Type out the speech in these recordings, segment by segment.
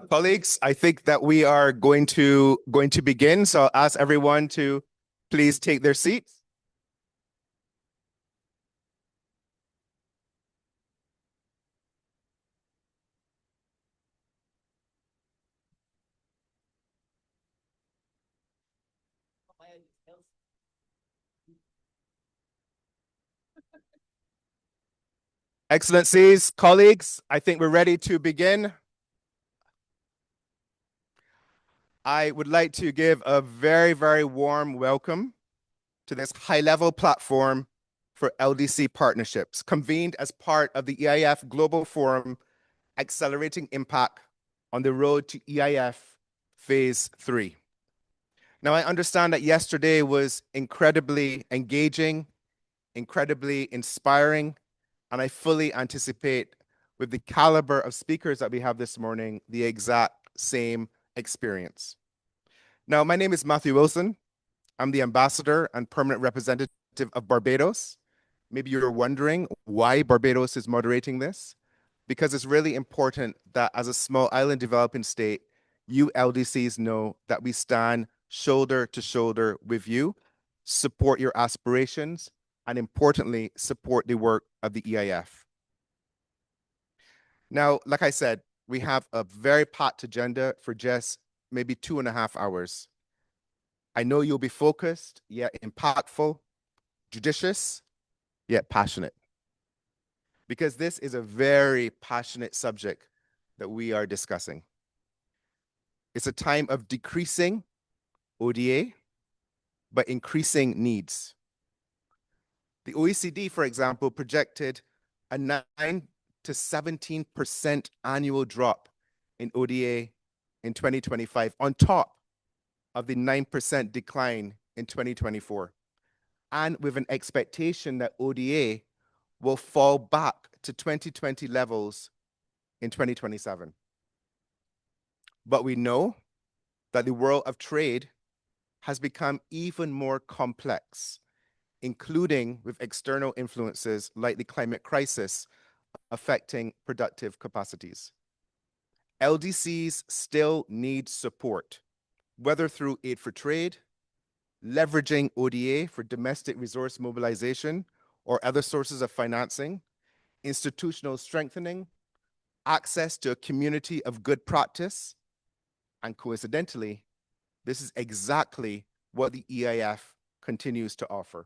Colleagues, I think that we are going to begin. So I'll ask everyone to please take their seats. Excellencies, colleagues, I think we're ready to begin. I would like to give a very, very warm welcome to this high-level platform for LDC Partnerships, convened as part of the EIF Global Forum, Accelerating Impact on the Road to EIF Phase 3. Now, I understand that yesterday was incredibly engaging, incredibly inspiring, and I fully anticipate, with the caliber of speakers that we have this morning, the exact same experience. Now, my name is Matthew Wilson. I'm the ambassador and permanent representative of Barbados. Maybe you're wondering why Barbados is moderating this, because it's really important that as a small island developing state, you LDCs know that we stand shoulder to shoulder with you, support your aspirations, and importantly, support the work of the EIF. Now, like I said, we have a very packed agenda for just maybe 2.5 hours. I know you'll be focused, yet impactful, judicious, yet passionate. Because this is a very passionate subject that we are discussing. It's a time of decreasing ODA, but increasing needs. The OECD, for example, projected a 9 to 17% annual drop in ODA in 2025, on top of the 9% decline in 2024, and with an expectation that ODA will fall back to 2020 levels in 2027. But we know that the world of trade has become even more complex, including with external influences like the climate crisis affecting productive capacities. LDCs still need support, whether through aid for trade, leveraging ODA for domestic resource mobilization or other sources of financing, institutional strengthening, access to a community of good practice, and coincidentally, this is exactly what the EIF continues to offer.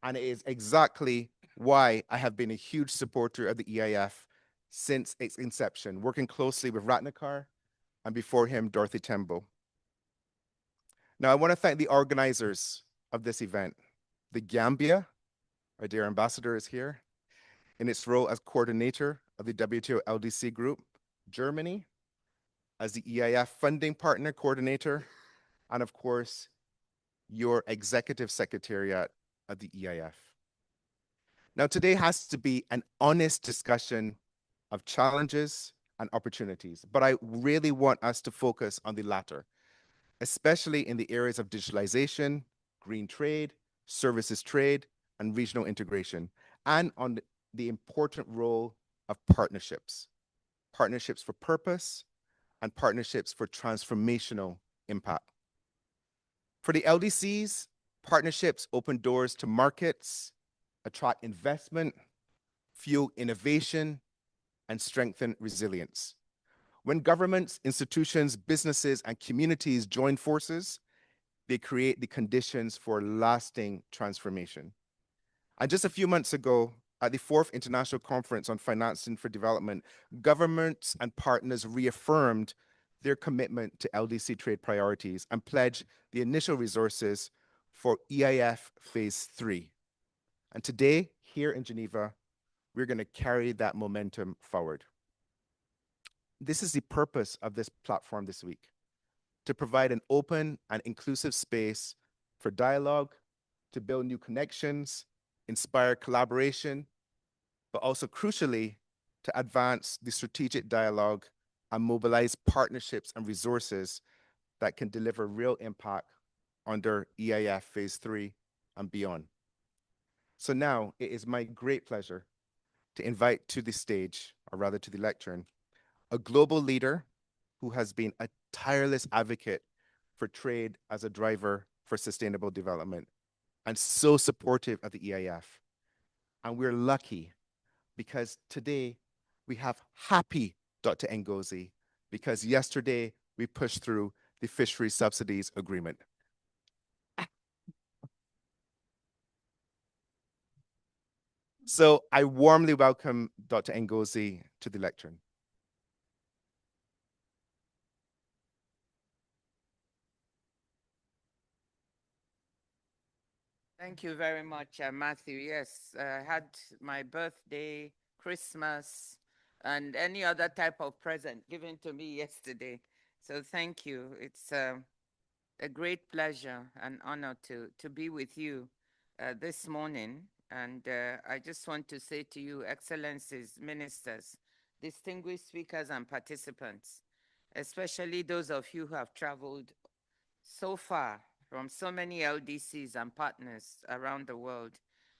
And it is exactly why I have been a huge supporter of the EIF since its inception, working closely with Ratnakar and before him, Dorothy Tembo. Now, I want to thank the organizers of this event. The Gambia, our dear ambassador, is here in its role as coordinator of the WTO LDC group. Germany, as the EIF funding partner coordinator, and of course, your executive secretariat of the EIF. Now, today has to be an honest discussion of challenges and opportunities, but I really want us to focus on the latter, especially in the areas of digitalization, green trade, services trade, and regional integration, and on the important role of partnerships. Partnerships for purpose and partnerships for transformational impact. For the LDCs, partnerships open doors to markets, attract investment, fuel innovation, and strengthen resilience. When governments, institutions, businesses, and communities join forces, they create the conditions for lasting transformation. And just a few months ago, at the 4th International Conference on Financing for Development, governments and partners reaffirmed their commitment to LDC trade priorities and pledged the initial resources for EIF Phase 3. And today, here in Geneva, we're going to carry that momentum forward. This is the purpose of this platform this week, to provide an open and inclusive space for dialogue, to build new connections, inspire collaboration, but also crucially, to advance the strategic dialogue and mobilize partnerships and resources that can deliver real impact under EIF Phase 3 and beyond. So now it is my great pleasure to invite to the stage, or rather to the lectern, a global leader who has been a tireless advocate for trade as a driver for sustainable development and so supportive of the EIF. And we're lucky because today we have happy Dr. Ngozi, because yesterday we pushed through the fisheries subsidies agreement. So I warmly welcome Dr. Ngozi to the lectern. Thank you very much, Matthew. Yes, I had my birthday, Christmas, and any other type of present given to me yesterday. So thank you. It's a great pleasure and honor to be with you this morning. And I just want to say to you, Excellencies, ministers, distinguished speakers, and participants, especially those of you who have traveled so far from so many LDCs and partners around the world.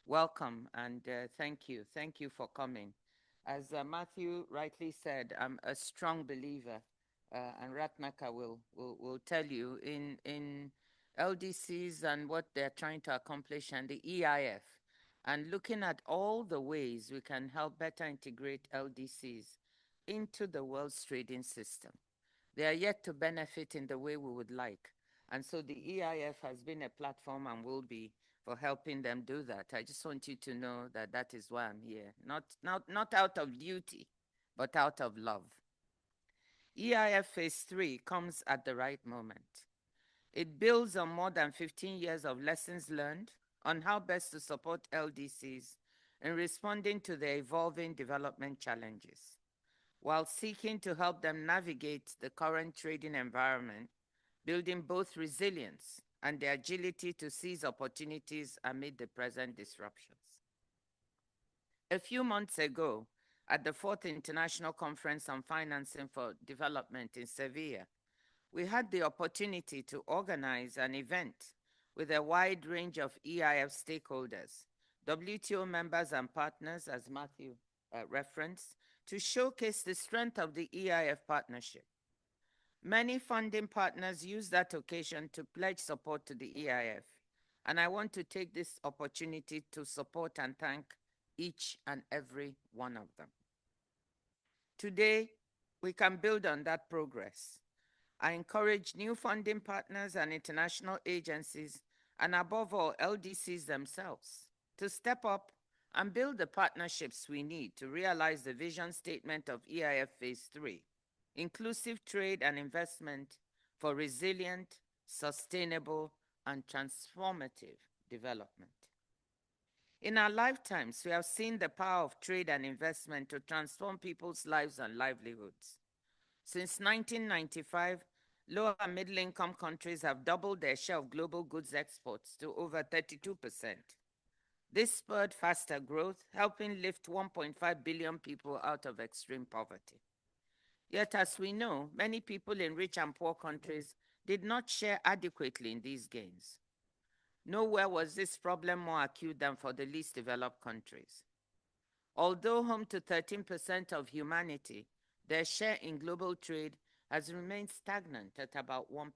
Welcome and thank you. Thank you for coming. As Matthew rightly said, I'm a strong believer, and Ratnaka will tell you in LDCs and what they're trying to accomplish and the EIF, and looking at all the ways we can help better integrate LDCs into the world's trading system. They are yet to benefit in the way we would like. And so the EIF has been a platform and will be for helping them do that. I just want you to know that that is why I'm here. Not out of duty, but out of love. EIF Phase 3 comes at the right moment. It builds on more than 15 years of lessons learned on how best to support LDCs in responding to their evolving development challenges, while seeking to help them navigate the current trading environment, building both resilience and the agility to seize opportunities amid the present disruptions. A few months ago, at the 4th International Conference on Financing for Development in Sevilla, we had the opportunity to organize an event with a wide range of EIF stakeholders, WTO members and partners, as Matthew referenced, to showcase the strength of the EIF partnership. Many funding partners used that occasion to pledge support to the EIF, and I want to take this opportunity to support and thank each and every one of them. Today, we can build on that progress. I encourage new funding partners and international agencies, and above all, LDCs themselves, to step up and build the partnerships we need to realize the vision statement of EIF Phase 3, inclusive trade and investment for resilient, sustainable, and transformative development. In our lifetimes, we have seen the power of trade and investment to transform people's lives and livelihoods. Since 1995, low and middle-income countries have doubled their share of global goods exports to over 32%. This spurred faster growth, helping lift 1.5 billion people out of extreme poverty. Yet, as we know, many people in rich and poor countries did not share adequately in these gains. Nowhere was this problem more acute than for the least developed countries. Although home to 13% of humanity, their share in global trade has remained stagnant at about 1%.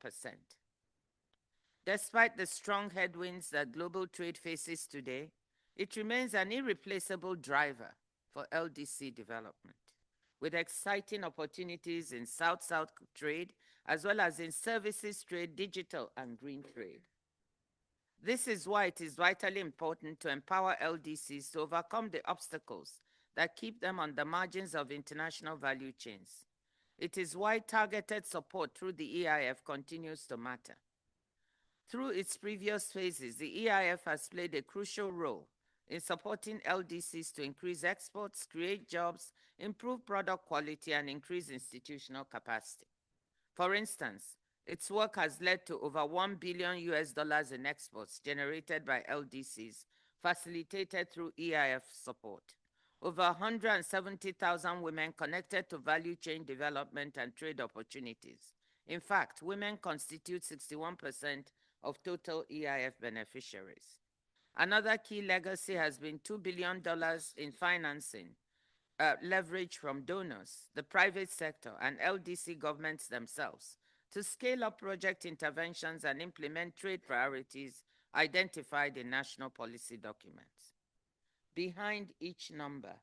Despite the strong headwinds that global trade faces today, it remains an irreplaceable driver for LDC development, with exciting opportunities in South-South trade, as well as in services trade, digital, and green trade. This is why it is vitally important to empower LDCs to overcome the obstacles that keep them on the margins of international value chains. It is why targeted support through the EIF continues to matter. Through its previous phases, the EIF has played a crucial role in supporting LDCs to increase exports, create jobs, improve product quality, and increase institutional capacity. For instance, its work has led to over $1 billion in exports generated by LDCs, facilitated through EIF support. Over 170,000 women connected to value chain development and trade opportunities. In fact, women constitute 61% of total EIF beneficiaries. Another key legacy has been $2 billion in financing leverage from donors, the private sector, and LDC governments themselves to scale up project interventions and implement trade priorities identified in national policy documents. Behind each number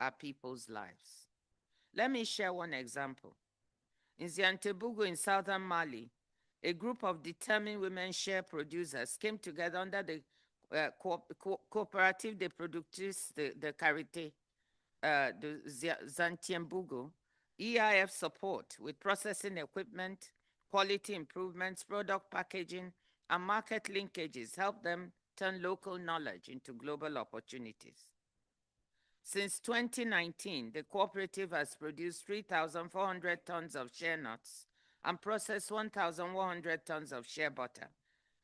are people's lives. Let me share one example. In Ziantebugu in southern Mali, a group of determined women share producers came together under the Coopérative de Productrices de Carité, the Zantiembugu, EIF support with processing equipment, quality improvements, product packaging, and market linkages help them turn local knowledge into global opportunities. Since 2019, the cooperative has produced 3,400 tons of shea nuts and processed 1,100 tons of shea butter,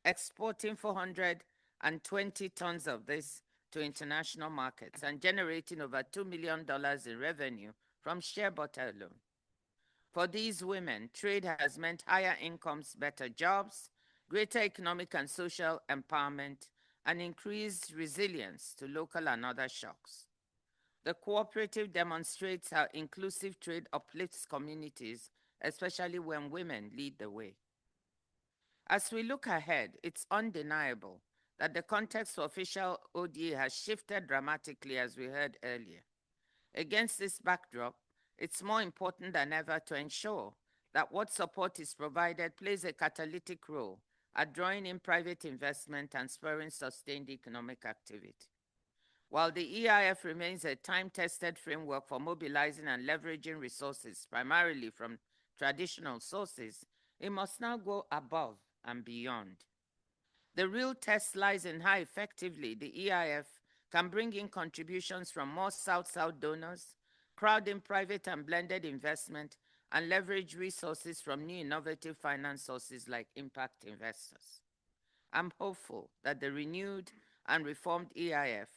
exporting 420 tons of this to international markets and generating over $2 million in revenue from shea butter alone. For these women, trade has meant higher incomes, better jobs, greater economic and social empowerment, and increased resilience to local and other shocks. The cooperative demonstrates how inclusive trade uplifts communities, especially when women lead the way. As we look ahead, it's undeniable that the context for official ODA has shifted dramatically, as we heard earlier. Against this backdrop, it's more important than ever to ensure that what support is provided plays a catalytic role at drawing in private investment and spurring sustained economic activity. While the EIF remains a time-tested framework for mobilizing and leveraging resources primarily from traditional sources, it must now go above and beyond. The real test lies in how effectively the EIF can bring in contributions from more South-South donors, crowd in private and blended investment, and leverage resources from new innovative finance sources like impact investors. I'm hopeful that the renewed and reformed EIF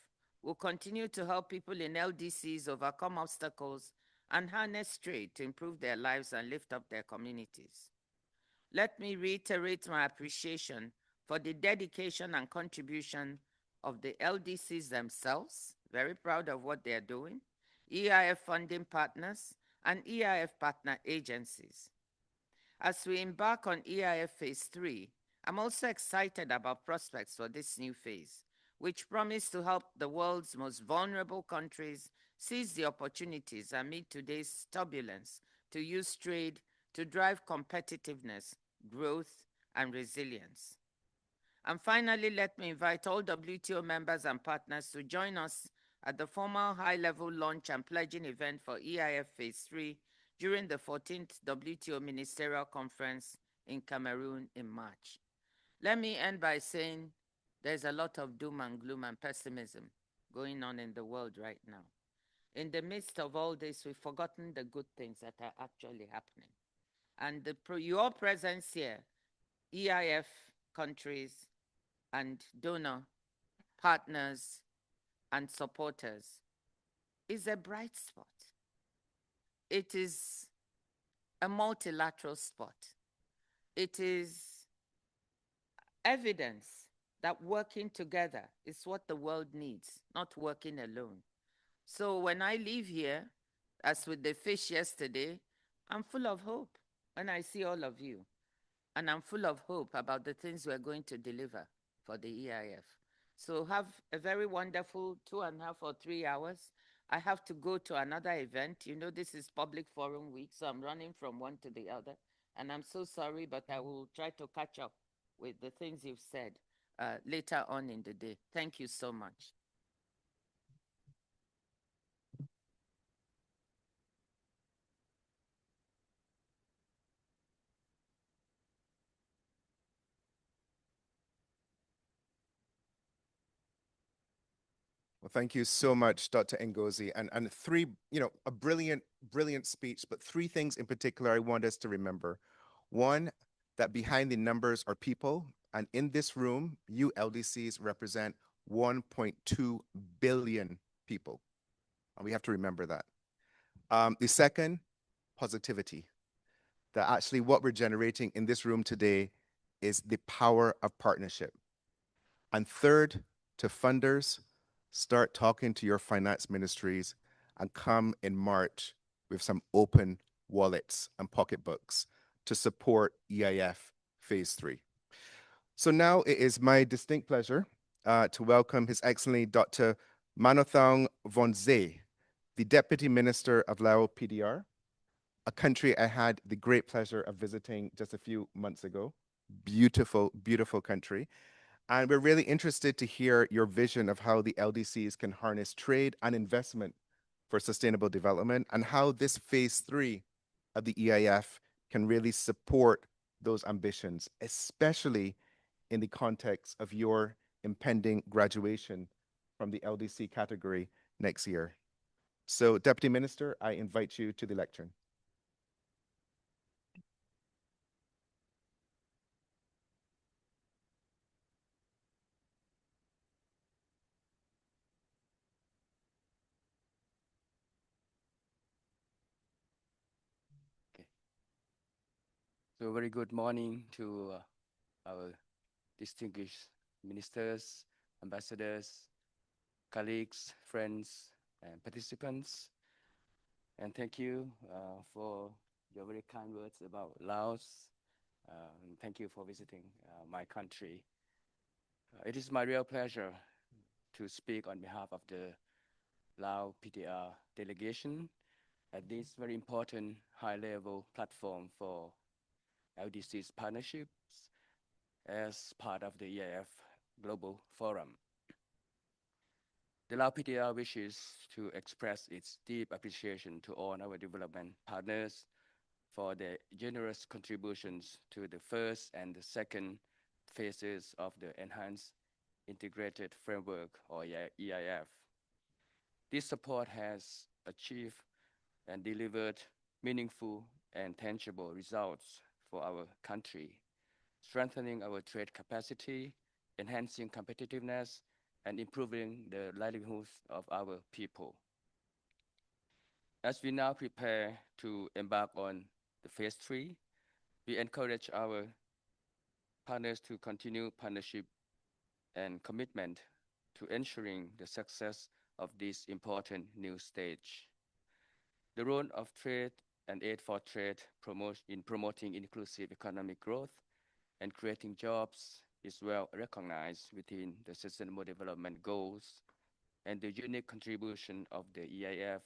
will continue to help people in LDCs overcome obstacles and harness trade to improve their lives and lift up their communities. Let me reiterate my appreciation for the dedication and contribution of the LDCs themselves, very proud of what they're doing, EIF funding partners, and EIF partner agencies. As we embark on EIF Phase 3, I'm also excited about prospects for this new phase, which promise to help the world's most vulnerable countries seize the opportunities amid today's turbulence to use trade to drive competitiveness, growth, and resilience. And finally, let me invite all WTO members and partners to join us at the formal high-level launch and pledging event for EIF Phase 3 during the 14th WTO Ministerial Conference in Cameroon in March. Let me end by saying there's a lot of doom and gloom and pessimism going on in the world right now. In the midst of all this, we've forgotten the good things that are actually happening. And your presence here, EIF countries and donor partners and supporters, is a bright spot. It is a multilateral spot. It is evidence that working together is what the world needs, not working alone. So when I leave here, as with the fish yesterday, I'm full of hope when I see all of you. And I'm full of hope about the things we're going to deliver for the EIF. So have a very wonderful 2.5 or 3 hours. I have to go to another event. You know, this is Public Forum Week, so I'm running from one to the other. And I'm so sorry, but I will try to catch up with the things you've said later on in the day. Thank you so much. Well, thank you so much, Dr. Ngozi. And three, a brilliant, brilliant speech, but three things in particular I want us to remember. One, that behind the numbers are people. And in this room, you LDCs represent 1.2 billion people. And we have to remember that. The second, positivity. That actually what we're generating in this room today is the power of partnership. And third, to funders, start talking to your finance ministries and come in March with some open wallets and pocketbooks to support EIF Phase 3. So now it is my distinct pleasure to welcome His Excellency Dr. Manothong Vonze, the Deputy Minister of Lao PDR, a country I had the great pleasure of visiting just a few months ago. Beautiful, beautiful country. And we're really interested to hear your vision of how the LDCs can harness trade and investment for sustainable development and how this phase 3 of the EIF can really support those ambitions, especially in the context of your impending graduation from the LDC category next year. So, Deputy Minister, I invite you to the lectern. Okay. So very good morning to our distinguished ministers, ambassadors, colleagues, friends, and participants. And thank you for your very kind words about Laos. And thank you for visiting my country. It is my real pleasure to speak on behalf of the Lao PTR delegation at this very important high-level platform for LDC's partnerships as part of the EIF Global Forum. The Lao PTR wishes to express its deep appreciation to all our development partners for their generous contributions to the first and the second phases of the Enhanced Integrated Framework, or EIF. This support has achieved and delivered meaningful and tangible results for our country, strengthening our trade capacity, enhancing competitiveness, and improving the livelihoods of our people. As we now prepare to embark on the phase 3, we encourage our partners to continue partnership and commitment to ensuring the success of this important new stage. The role of trade and aid for trade in promoting inclusive economic growth and creating jobs is well recognized within the Sustainable Development Goals, and the unique contribution of the EIF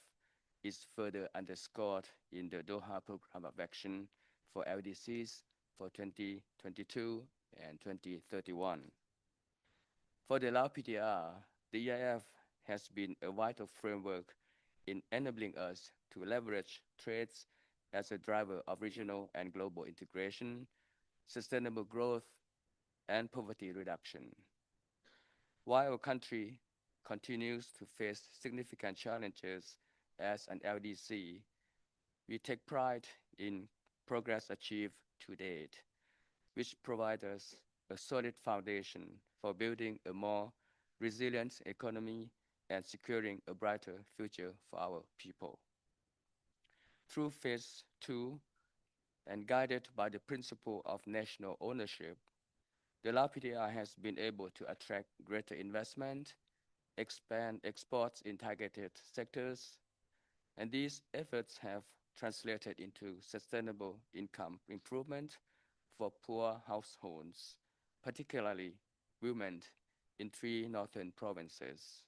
is further underscored in the Doha Program of Action for LDCs for 2022 and 2031. For the Lao PTR, the EIF has been a vital framework in enabling us to leverage trades as a driver of regional and global integration, sustainable growth, and poverty reduction. While our country continues to face significant challenges as an LDC, we take pride in progress achieved to date, which provides us a solid foundation for building a more resilient economy and securing a brighter future for our people. Through phase 2 and guided by the principle of national ownership, the Lao PTR has been able to attract greater investment, expand exports in targeted sectors, and these efforts have translated into sustainable income improvement for poor households, particularly women in 3 northern provinces.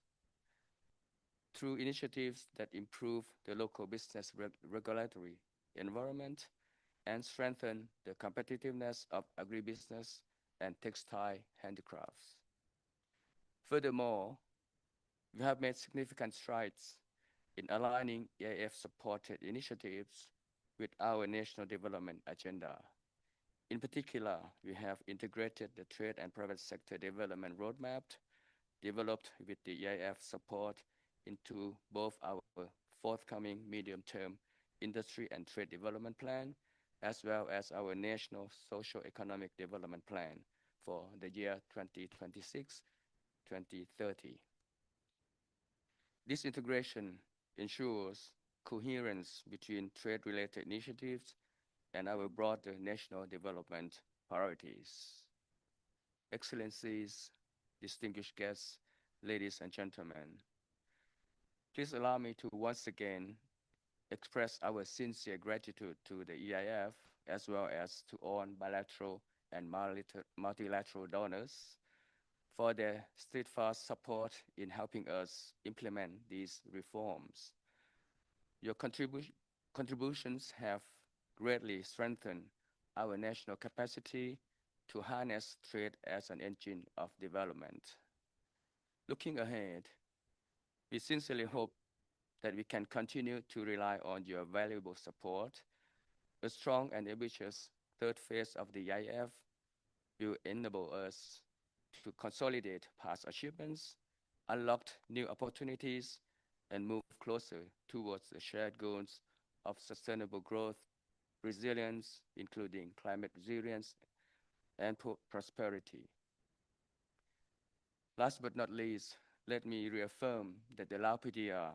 Through initiatives that improve the local business regulatory environment and strengthen the competitiveness of agribusiness and textile handicrafts. Furthermore, we have made significant strides in aligning EIF-supported initiatives with our national development agenda. In particular, we have integrated the trade and private sector development roadmap developed with the EIF support into both our forthcoming medium-term industry and trade development plan, as well as our national socio-economic development plan for the year 2026-2030. This integration ensures coherence between trade-related initiatives and our broader national development priorities. Excellencies, distinguished guests, ladies and gentlemen, Please allow me to once again express our sincere gratitude to the EIF as well as to all bilateral and multilateral donors for their steadfast support in helping us implement these reforms. Your contributions have greatly strengthened our national capacity to harness trade as an engine of development. Looking ahead, we sincerely hope that we can continue to rely on your valuable support. A strong and ambitious third phase of the EIF will enable us to consolidate past achievements, unlock new opportunities, and move closer towards the shared goals of sustainable growth, resilience, including climate resilience, and prosperity. Last but not least, let me reaffirm that the Lao PDR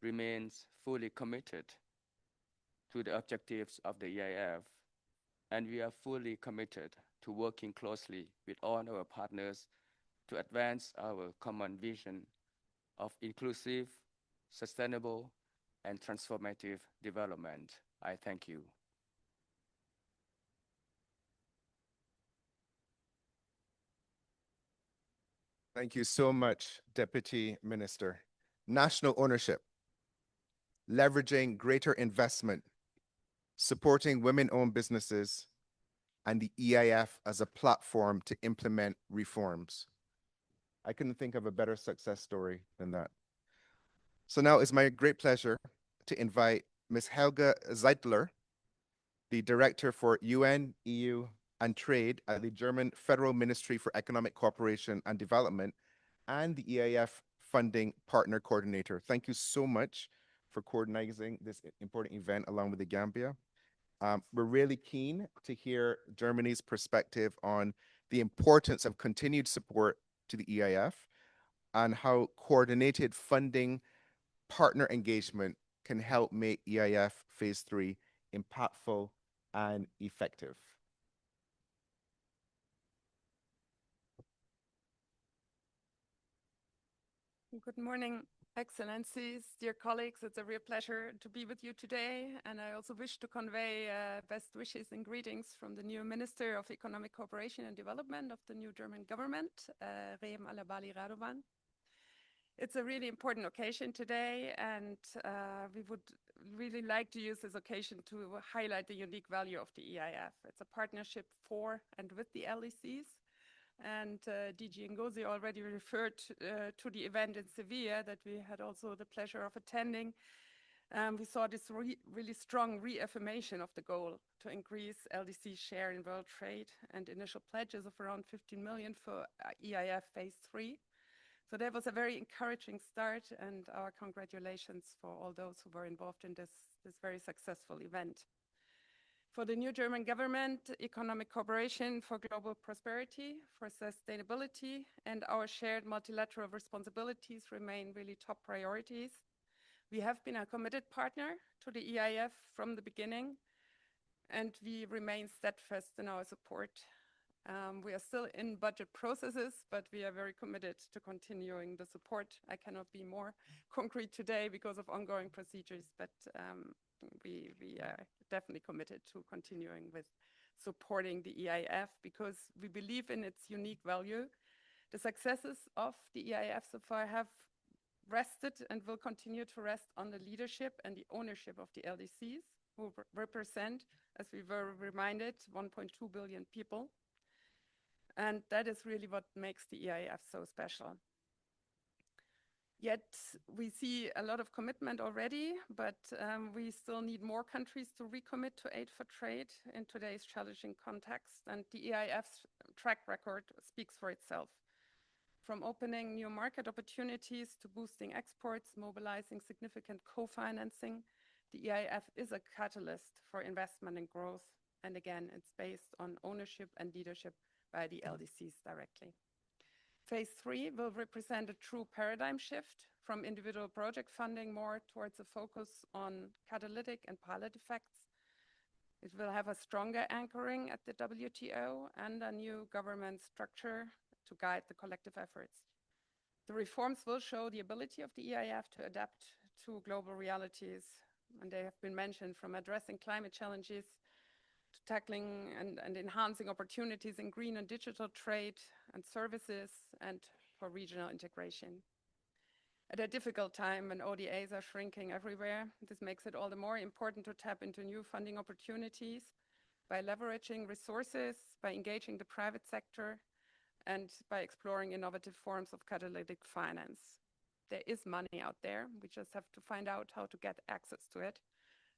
remains fully committed to the objectives of the EIF, and we are fully committed to working closely with all our partners to advance our common vision of inclusive, sustainable, and transformative development. I thank you. Thank you so much, Deputy Minister. National ownership, leveraging greater investment, supporting women-owned businesses, and the EIF as a platform to implement reforms. I couldn't think of a better success story than that. So now it's my great pleasure to invite Ms. Helga Zeitler, the Director for UN, EU, and Trade at the German Federal Ministry for Economic Cooperation and Development, and the EIF Funding Partner Coordinator. Thank you so much for coordinating this important event along with the Gambia. We're really keen to hear Germany's perspective on the importance of continued support to the EIF and how coordinated funding partner engagement can help make EIF Phase 3 impactful and effective. Good morning, Excellencies, dear colleagues. It's a real pleasure to be with you today. And I also wish to convey best wishes and greetings from the new Minister of Economic Cooperation and Development of the new German government, Reem Alabali Radovan. It's a really important occasion today, and we would really like to use this occasion to highlight the unique value of the EIF. It's a partnership for and with the LDCs. And DG Ngozi already referred to the event in Sevilla that we had also the pleasure of attending. We saw this really strong reaffirmation of the goal to increase LDC share in world trade and initial pledges of around 15 million for EIF Phase 3. So that was a very encouraging start, and our congratulations for all those who were involved in this very successful event. For the new German government, economic cooperation for global prosperity, for sustainability, and our shared multilateral responsibilities remain really top priorities. We have been a committed partner to the EIF from the beginning, and we remain steadfast in our support. We are still in budget processes, but we are very committed to continuing the support. I cannot be more concrete today because of ongoing procedures, but we are definitely committed to continuing with supporting the EIF because we believe in its unique value. The successes of the EIF so far have rested and will continue to rest on the leadership and the ownership of the LDCs, who represent, as we were reminded, 1.2 billion people. And that is really what makes the EIF so special. Yet we see a lot of commitment already, but we still need more countries to recommit to aid for trade in today's challenging context. And the EIF's track record speaks for itself. From opening new market opportunities to boosting exports, mobilizing significant co-financing, the EIF is a catalyst for investment and growth. And again, it's based on ownership and leadership by the LDCs directly. Phase 3 will represent a true paradigm shift from individual project funding more towards a focus on catalytic and pilot effects. It will have a stronger anchoring at the WTO and a new government structure to guide the collective efforts. The reforms will show the ability of the EIF to adapt to global realities, and they have been mentioned, from addressing climate challenges to tackling and enhancing opportunities in green and digital trade and services, and for regional integration. At a difficult time when ODAs are shrinking everywhere, this makes it all the more important to tap into new funding opportunities by leveraging resources, by engaging the private sector, and by exploring innovative forms of catalytic finance. There is money out there. We just have to find out how to get access to it.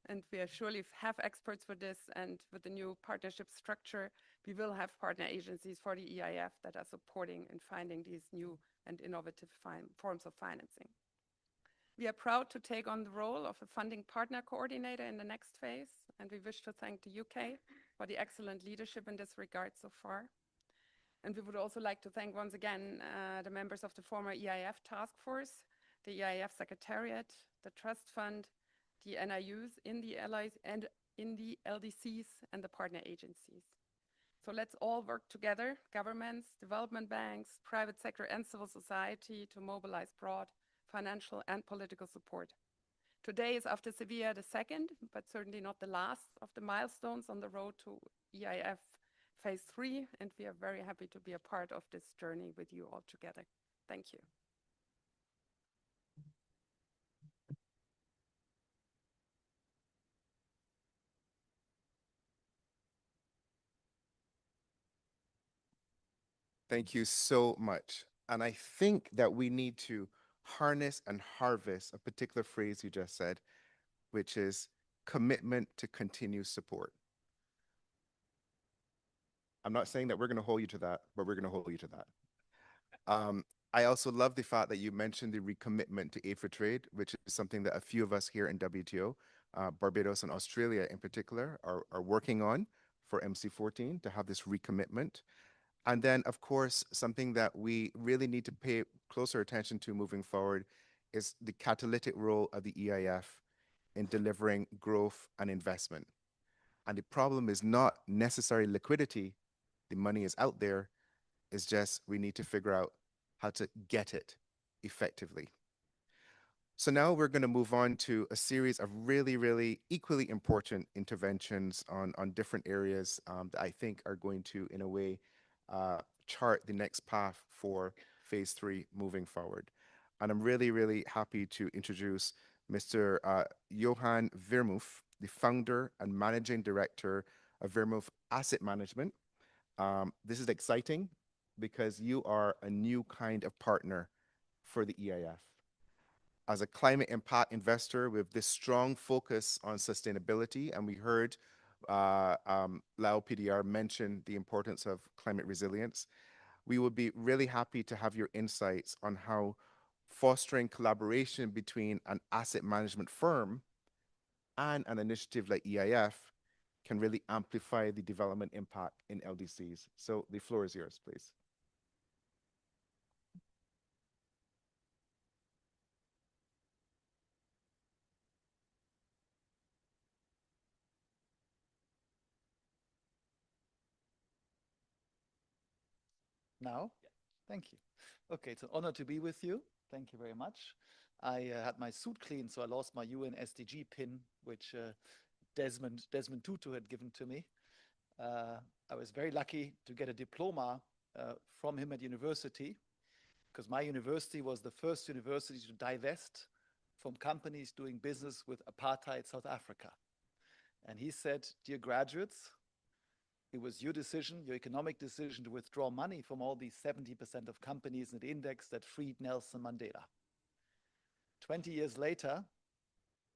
And we surely have experts for this. And with the new partnership structure, we will have partner agencies for the EIF that are supporting and finding these new and innovative forms of financing. We are proud to take on the role of a funding partner coordinator in the next phase. And we wish to thank the UK for the excellent leadership in this regard so far. And we would also like to thank once again the members of the former EIF task force, the EIF Secretariat, the Trust Fund, the NIUs in the allies and in the LDCs and the partner agencies. So let's all work together, governments, development banks, private sector and civil society, to mobilize broad financial and political support. Today is, after Sevilla, the second, but certainly not the last of the milestones on the road to EIF Phase 3, and we are very happy to be a part of this journey with you all together. Thank you. Thank you so much. And I think that we need to harness and harvest a particular phrase you just said, which is commitment to continued support. I'm not saying that we're going to hold you to that, but we're going to hold you to that. I also love the fact that you mentioned the recommitment to aid for trade, which is something that a few of us here in WTO, Barbados and Australia in particular, are working on for MC14 to have this recommitment. And then, of course, something that we really need to pay closer attention to moving forward is the catalytic role of the EIF in delivering growth and investment. And the problem is not necessarily liquidity. The money is out there. It's just we need to figure out how to get it effectively. So now we're going to move on to a series of really, really equally important interventions on different areas that I think are going to, in a way, chart the next path for Phase 3 moving forward. And I'm really, really happy to introduce Mr. Johan Vermoof, the founder and managing director of Vermoof Asset Management. This is exciting because you are a new kind of partner for the EIF. As a climate impact investor with this strong focus on sustainability, and we heard Lau PDR mention the importance of climate resilience, we would be really happy to have your insights on how fostering collaboration between an asset management firm and an initiative like EIF can really amplify the development impact in LDCs. So the floor is yours, please. Now? Yeah. Thank you. Okay, it's an honor to be with you. Thank you very much. I had my suit cleaned, so I lost my UN SDG pin, which Desmond Tutu had given to me. I was very lucky to get a diploma from him at university, because my university was the first university to divest from companies doing business with apartheid South Africa. And he said, dear graduates, it was your decision, your economic decision, to withdraw money from all these 70% of companies in the index that freed Nelson Mandela. 20 years later,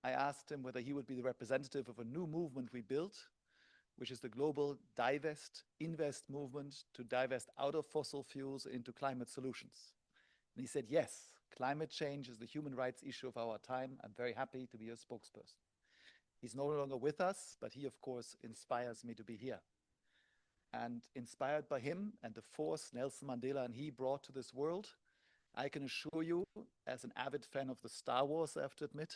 I asked him whether he would be the representative of a new movement we built, which is the global divest, invest movement, to divest out of fossil fuels into climate solutions. And he said, yes, climate change is the human rights issue of our time. I'm very happy to be your spokesperson. He's no longer with us, but he, of course, inspires me to be here. And inspired by him and the force Nelson Mandela and he brought to this world, I can assure you, as an avid fan of the Star Wars, I have to admit,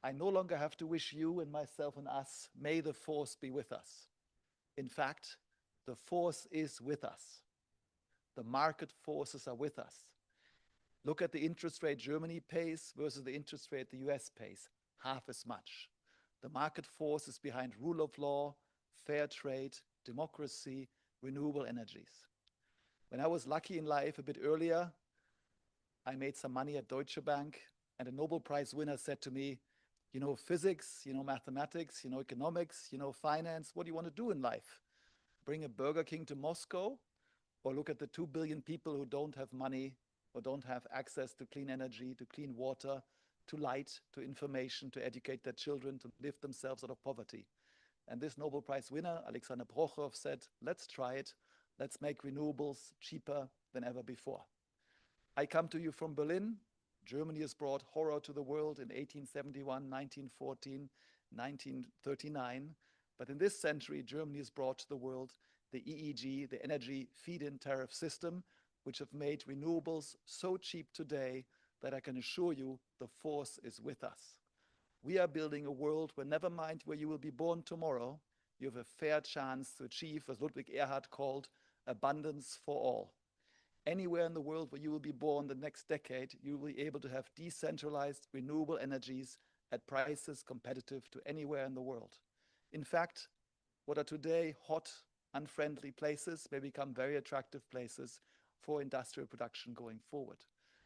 I no longer have to wish you and myself and us, may the force be with us. In fact, the force is with us. The market forces are with us. Look at the interest rate Germany pays versus the interest rate the US pays, half as much. The market force is behind rule of law, fair trade, democracy, renewable energies. When I was lucky in life a bit earlier, I made some money at Deutsche Bank, and a Nobel Prize winner said to me, you know, physics, you know, mathematics, you know, economics, you know, finance, what do you want to do in life? Bring a Burger King to Moscow, or look at the 2 billion people who don't have money or don't have access to clean energy, to clean water, to light, to information, to educate their children, to lift themselves out of poverty. And this Nobel Prize winner, Alexander Prokhorov, said, let's try it. Let's make renewables cheaper than ever before. I come to you from Berlin. Germany has brought horror to the world in 1871, 1914, 1939. But in this century, Germany has brought to the world the EEG, the energy feed-in tariff system, which have made renewables so cheap today that I can assure you the force is with us. We are building a world where, never mind where you will be born tomorrow, you have a fair chance to achieve, as Ludwig Erhard called, abundance for all. Anywhere in the world where you will be born the next decade, you will be able to have decentralized renewable energies at prices competitive to anywhere in the world. In fact, what are today hot, unfriendly places may become very attractive places for industrial production going forward.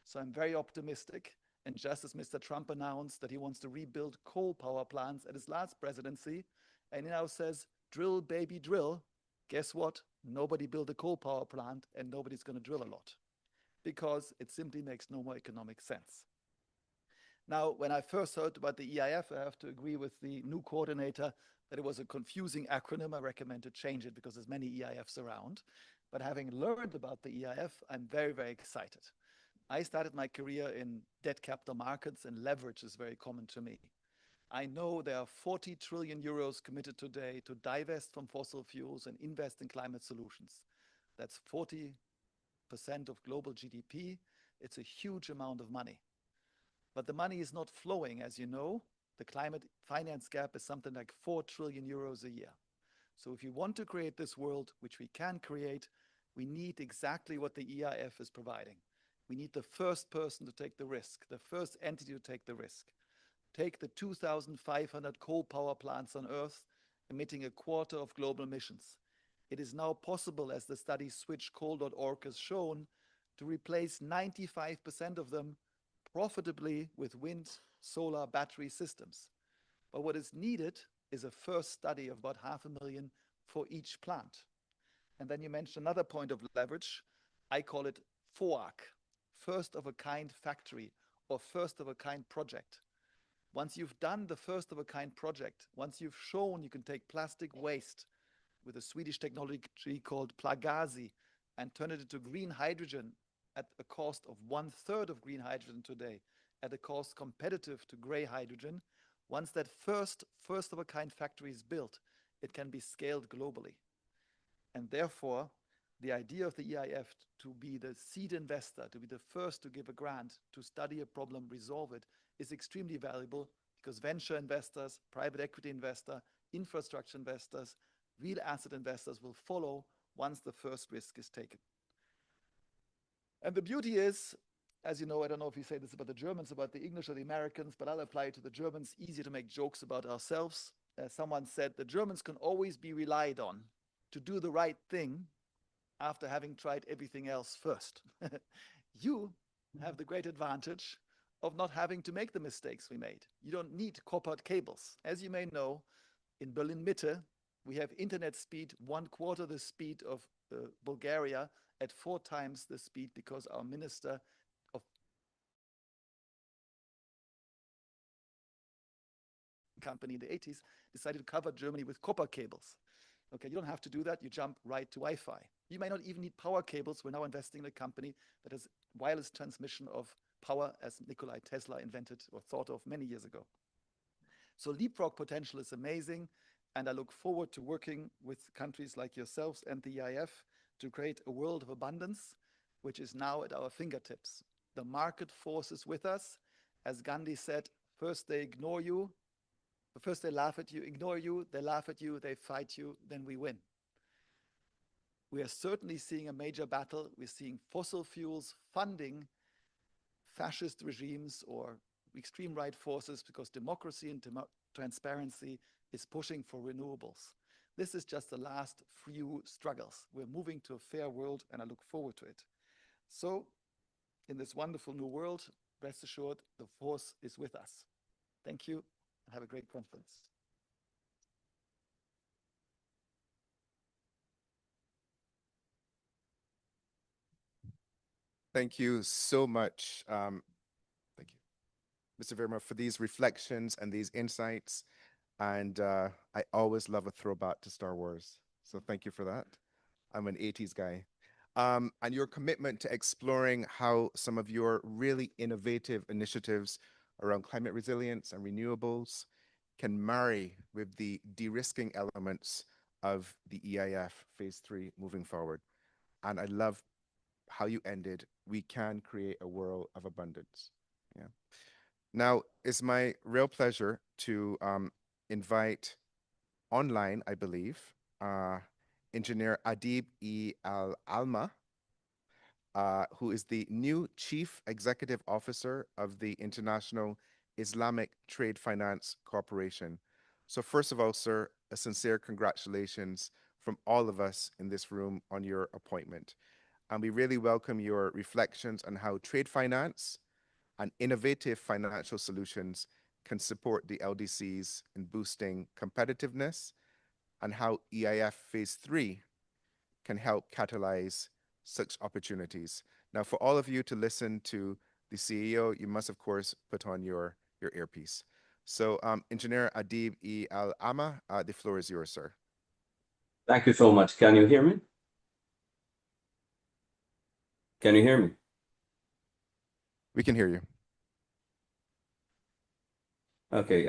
So I'm very optimistic. And just as Mr. Trump announced that he wants to rebuild coal power plants at his last presidency, and he now says, drill, baby, drill, guess what? Nobody built a coal power plant and nobody's going to drill a lot because it simply makes no more economic sense. Now, when I first heard about the EIF, I have to agree with the new coordinator that it was a confusing acronym. I recommend to change it because there's many EIFs around. But having learned about the EIF, I'm very, very excited. I started my career in debt capital markets, and leverage is very common to me. I know there are 40 trillion euros committed today to divest from fossil fuels and invest in climate solutions. That's 40% of global GDP. It's a huge amount of money. But the money is not flowing, as you know. The climate finance gap is something like 4 trillion euros a year. So if you want to create this world, which we can create, we need exactly what the EIF is providing. We need the first person to take the risk, the first entity to take the risk. Take the 2,500 coal power plants on Earth, emitting a quarter of global emissions. It is now possible, as the study switchcoal.org has shown, to replace 95% of them profitably with wind, solar, battery systems. But what is needed is a first study of about 500,000 for each plant. And then you mentioned another point of leverage. I call it FOAC, first of a kind factory or first of a kind project. Once you've done the first of a kind project, once you've shown you can take plastic waste with a Swedish technology called Plagazi and turn it into green hydrogen at a cost of 1/3 of green hydrogen today, at a cost competitive to gray hydrogen, once that first of a kind factory is built, it can be scaled globally. And therefore, the idea of the EIF to be the seed investor, to be the first to give a grant, to study a problem, resolve it, is extremely valuable because venture investors, private equity investor, infrastructure investors, real asset investors will follow once the first risk is taken. And the beauty is, as you know, I don't know if you say this about the Germans, about the English or the Americans, but I'll apply it to the Germans. Easy to make jokes about ourselves. Someone said the Germans can always be relied on to do the right thing after having tried everything else first. You have the great advantage of not having to make the mistakes we made. You don't need coppered cables. As you may know, in Berlin Mitte, we have internet speed 1/4 the speed of Bulgaria at 4 times the speed because our minister of company in the 80s decided to cover Germany with copper cables. Okay, you don't have to do that. You jump right to Wi-Fi. You may not even need power cables. We're now investing in a company that has wireless transmission of power, as Nikola Tesla invented or thought of many years ago. So leapfrog potential is amazing, and I look forward to working with countries like yourselves and the EIF to create a world of abundance, which is now at our fingertips. The market force is with us. As Gandhi said, first they ignore you, first they laugh at you, ignore you, they laugh at you, they fight you, then we win. We are certainly seeing a major battle. We're seeing fossil fuels funding fascist regimes or extreme right forces, because democracy and transparency is pushing for renewables. This is just the last few struggles. We're moving to a fair world, and I look forward to it. So, in this wonderful new world, rest assured, the force is with us. Thank you, and have a great conference. Thank you so much. Thank you, Mr. Verma, for these reflections and these insights. And I always love a throwback to Star Wars. So thank you for that. I'm an 80s guy. And your commitment to exploring how some of your really innovative initiatives around climate resilience and renewables can marry with the de-risking elements of the EIF Phase 3 moving forward. And I love how you ended, we can create a world of abundance. Yeah. Now, it's my real pleasure to invite online, I believe, Engineer Adib Al Alma, who is the new Chief Executive Officer of the International Islamic Trade Finance Corporation. So first of all, sir, a sincere congratulations from all of us in this room on your appointment. And we really welcome your reflections on how trade finance and innovative financial solutions can support the LDCs in boosting competitiveness, and how EIF Phase 3 can help catalyze such opportunities. Now, for all of you to listen to the CEO, you must, of course, put on your earpiece. So, Engineer Adib Al Ama, the floor is yours, sir. Thank you so much. Can you hear me? Can you hear me? We can hear you. Okay.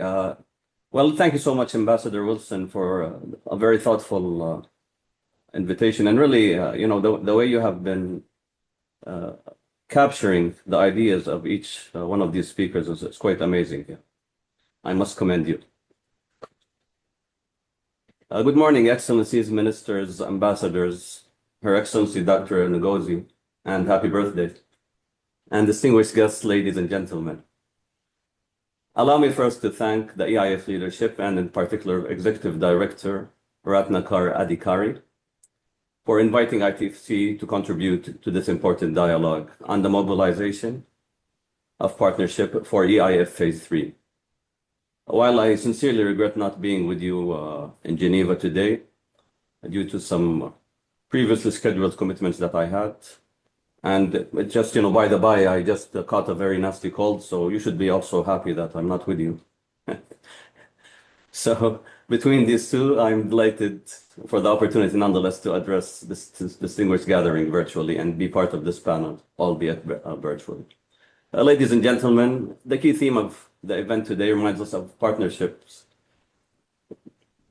Well, thank you so much, Ambassador Wilson, for a very thoughtful invitation. And really, the way you have been capturing the ideas of each one of these speakers is quite amazing. Yeah. I must commend you. Good morning, Excellencies, Ministers, Ambassadors, Her Excellency Dr. Ngozi, and happy birthday. And distinguished guests, ladies and gentlemen. Allow me first to thank the EIF leadership, and in particular Executive Director Ratnakar Adhikari, for inviting ITFC to contribute to this important dialogue on the mobilization of partnership for EIF Phase 3. While I sincerely regret not being with you in Geneva today, due to some previously scheduled commitments that I had, and it just, by the by, I just caught a very nasty cold, so you should be also happy that I'm not with you. So between these two, I'm delighted for the opportunity nonetheless to address this distinguished gathering virtually and be part of this panel, albeit virtually. Ladies and gentlemen, the key theme of the event today reminds us of partnerships,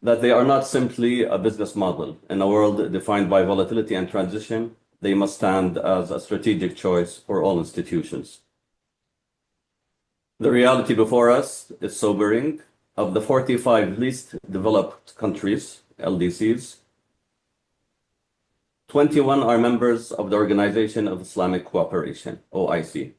that they are not simply a business model. In a world defined by volatility and transition, they must stand as a strategic choice for all institutions. The reality before us is sobering. Of the 45 least developed countries, LDCs, 21 are members of the Organization of Islamic Cooperation, OIC.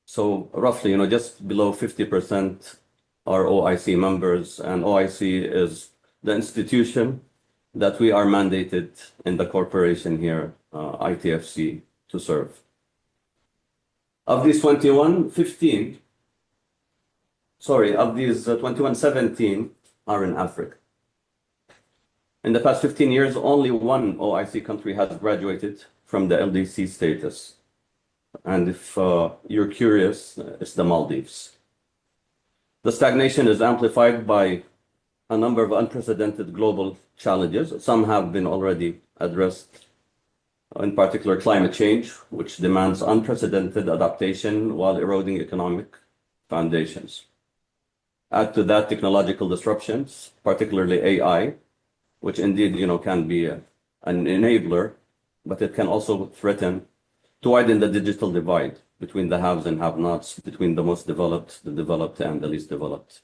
So roughly, just below 50% are OIC members, and OIC is the institution that we are mandated in the corporation here, ITFC, to serve. Of these 21, 17 are in Africa. In the past 15 years, only one OIC country has graduated from the LDC status. And if you're curious, it's the Maldives. The stagnation is amplified by a number of unprecedented global challenges. Some have been already addressed, in particular climate change, which demands unprecedented adaptation while eroding economic foundations. Add to that technological disruptions, particularly AI, which indeed, can be an enabler, but it can also threaten to widen the digital divide between the haves and have-nots, between the most developed, the developed, and the least developed.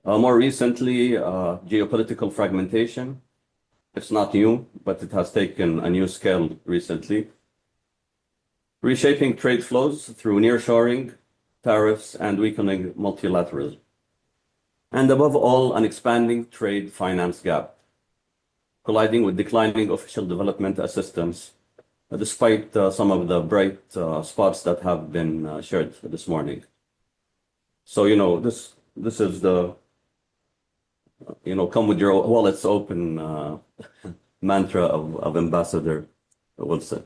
More recently, geopolitical fragmentation. It's not new, but it has taken a new scale recently. reshaping trade flows through nearshoring, tariffs, and weakening multilateralism. And above all, an expanding trade finance gap, colliding with declining official development assistance, despite some of the bright spots that have been shared this morning. So, this is the, come with your wallets open mantra of Ambassador Wilson.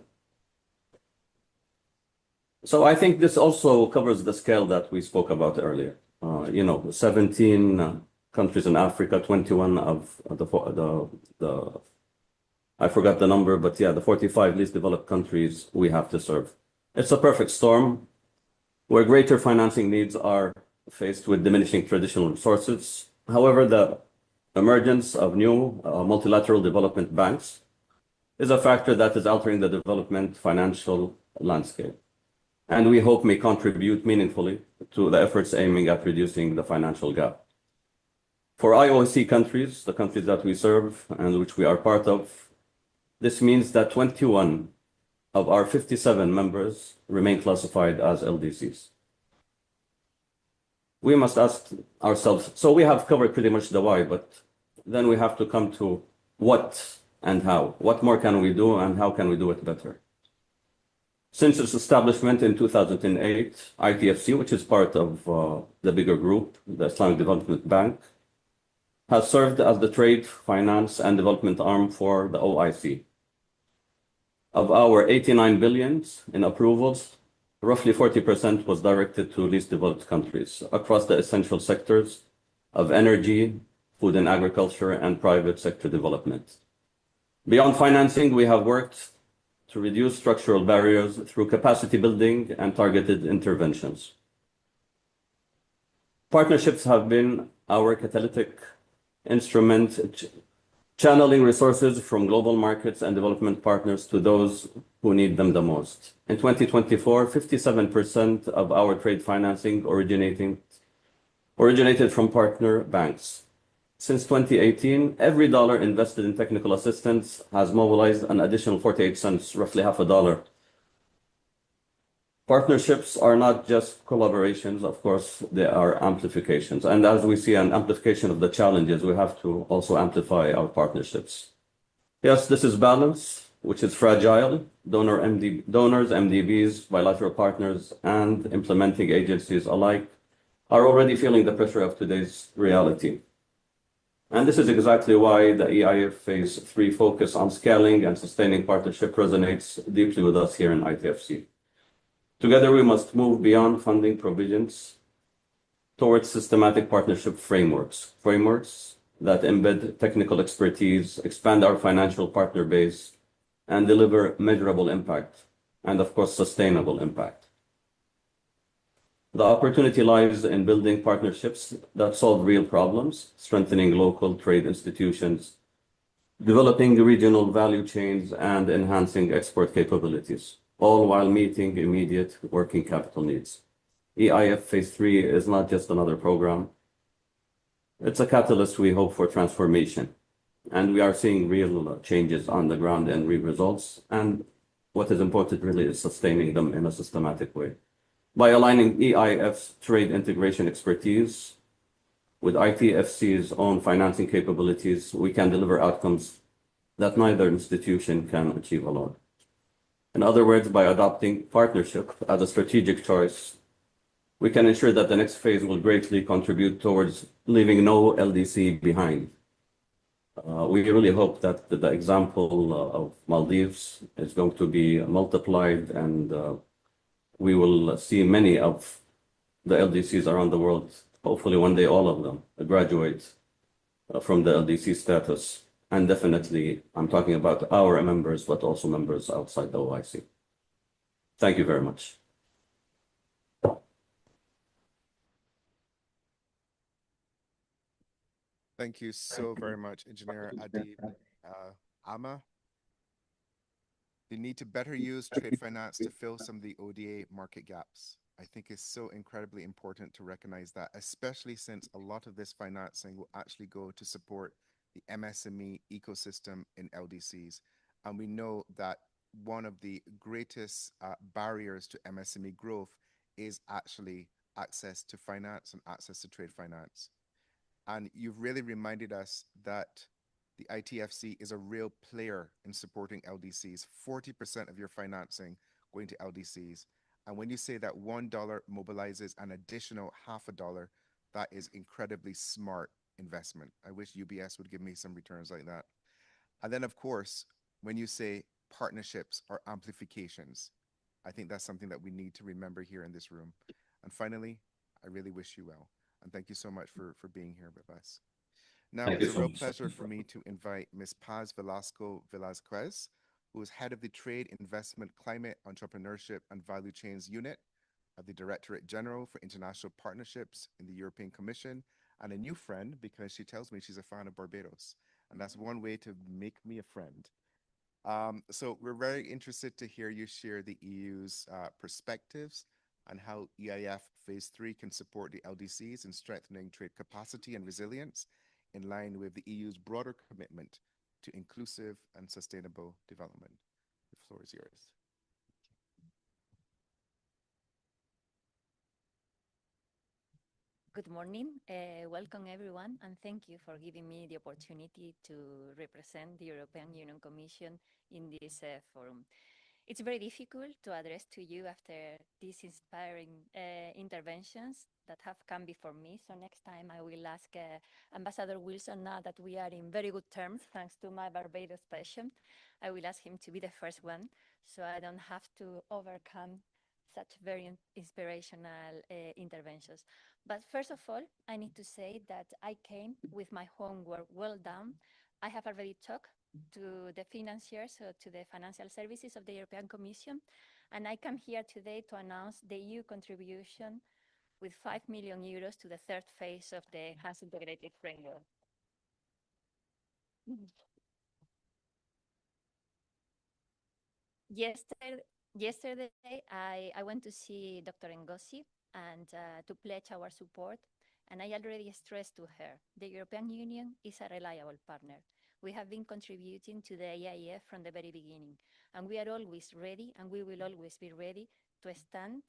So I think this also covers the scale that we spoke about earlier. 17 countries in Africa, 21 of the I forgot the number, but yeah, the 45 least developed countries we have to serve. It's a perfect storm where greater financing needs are faced with diminishing traditional resources. However, the emergence of new multilateral development banks is a factor that is altering the development financial landscape, and we hope may contribute meaningfully to the efforts aiming at reducing the financial gap. For IOC countries, the countries that we serve and which we are part of, this means that 21 of our 57 members remain classified as LDCs. We must ask ourselves, so we have covered pretty much the why, but then we have to come to what and how. What more can we do and how can we do it better? Since its establishment in 2008, ITFC, which is part of the bigger group, the Islamic Development Bank, has served as the trade, finance, and development arm for the OIC. Of our 89 billion in approvals, roughly 40% was directed to least developed countries across the essential sectors of energy, food and agriculture, and private sector development. Beyond financing, we have worked to reduce structural barriers through capacity building and targeted interventions. Partnerships have been our catalytic instrument, channeling resources from global markets and development partners to those who need them the most. In 2024, 57% of our trade financing originated from partner banks. Since 2018, every dollar invested in technical assistance has mobilized an additional 48 cents, roughly half a dollar. Partnerships are not just collaborations, of course, they are amplifications. And as we see an amplification of the challenges, we have to also amplify our partnerships. Yes, this is balance, which is fragile. Donors, MDBs, bilateral partners, and implementing agencies alike are already feeling the pressure of today's reality. And this is exactly why the EIF Phase 3 focus on scaling and sustaining partnership resonates deeply with us here in ITFC. Together, we must move beyond funding provisions towards systematic partnership frameworks that embed technical expertise, expand our financial partner base, and deliver measurable impact, and of course, sustainable impact. The opportunity lies in building partnerships that solve real problems, strengthening local trade institutions, developing regional value chains, and enhancing export capabilities, all while meeting immediate working capital needs. EIF Phase 3 is not just another program. It's a catalyst, we hope, for transformation. And we are seeing real changes on the ground and real results. And what is important really is sustaining them in a systematic way. By aligning EIF's trade integration expertise with ITFC's own financing capabilities, we can deliver outcomes that neither institution can achieve alone. In other words, by adopting partnership as a strategic choice, we can ensure that the next phase will greatly contribute towards leaving no LDC behind. We really hope that the example of Maldives is going to be multiplied, and we will see many of the LDCs around the world, hopefully one day all of them, graduate from the LDC status. And definitely, I'm talking about our members, but also members outside the OIC. Thank you very much. Thank you so very much, Engineer Adib Ama. The need to better use trade finance to fill some of the ODA market gaps. I think is so incredibly important to recognize that, especially since a lot of this financing will actually go to support the MSME ecosystem in LDCs. And we know that one of the greatest barriers to MSME growth is actually access to finance and access to trade finance. And you've really reminded us that the ITFC is a real player in supporting LDCs. 40% of your financing going to LDCs. And when you say that $1 mobilizes an additional half a dollar, that is incredibly smart investment. I wish UBS would give me some returns like that. And then, of course, when you say partnerships or amplifications, I think that's something that we need to remember here in this room. And finally, I really wish you well. And thank you so much for being here with us. Now, Thank you it's a so real much. pleasure for me to invite Ms. Paz Velasco Velazquez, who is head of the Trade, Investment, Climate, Entrepreneurship, and Value Chains Unit of the Directorate General for International Partnerships in the European Commission, and a new friend because she tells me she's a fan of Barbados. And that's one way to make me a friend. So we're very interested to hear you share the EU's perspectives on how EIF Phase 3 can support the LDCs in strengthening trade capacity and resilience in line with the EU's broader commitment to inclusive and sustainable development. The floor is yours. Good morning. Welcome, everyone, and thank you for giving me the opportunity to represent the European Union Commission in this forum. It's very difficult to address to you after these inspiring interventions that have come before me. So next time I will ask Ambassador Wilson, now that we are in very good terms, thanks to my Barbados patient, I will ask him to be the first one, so I don't have to overcome such very inspirational interventions. But first of all, I need to say that I came with my homework well done. I have already talked to the financiers, to the financial services of the European Commission, and I come here today to announce the EU contribution with 5 million euros to the third phase of the Enhanced Integrated Framework. Yesterday, I went to see Dr. Ngozi and to pledge our support. And I already stressed to her, the European Union is a reliable partner. We have been contributing to the EIF from the very beginning. And we are always ready, and we will always be ready to stand,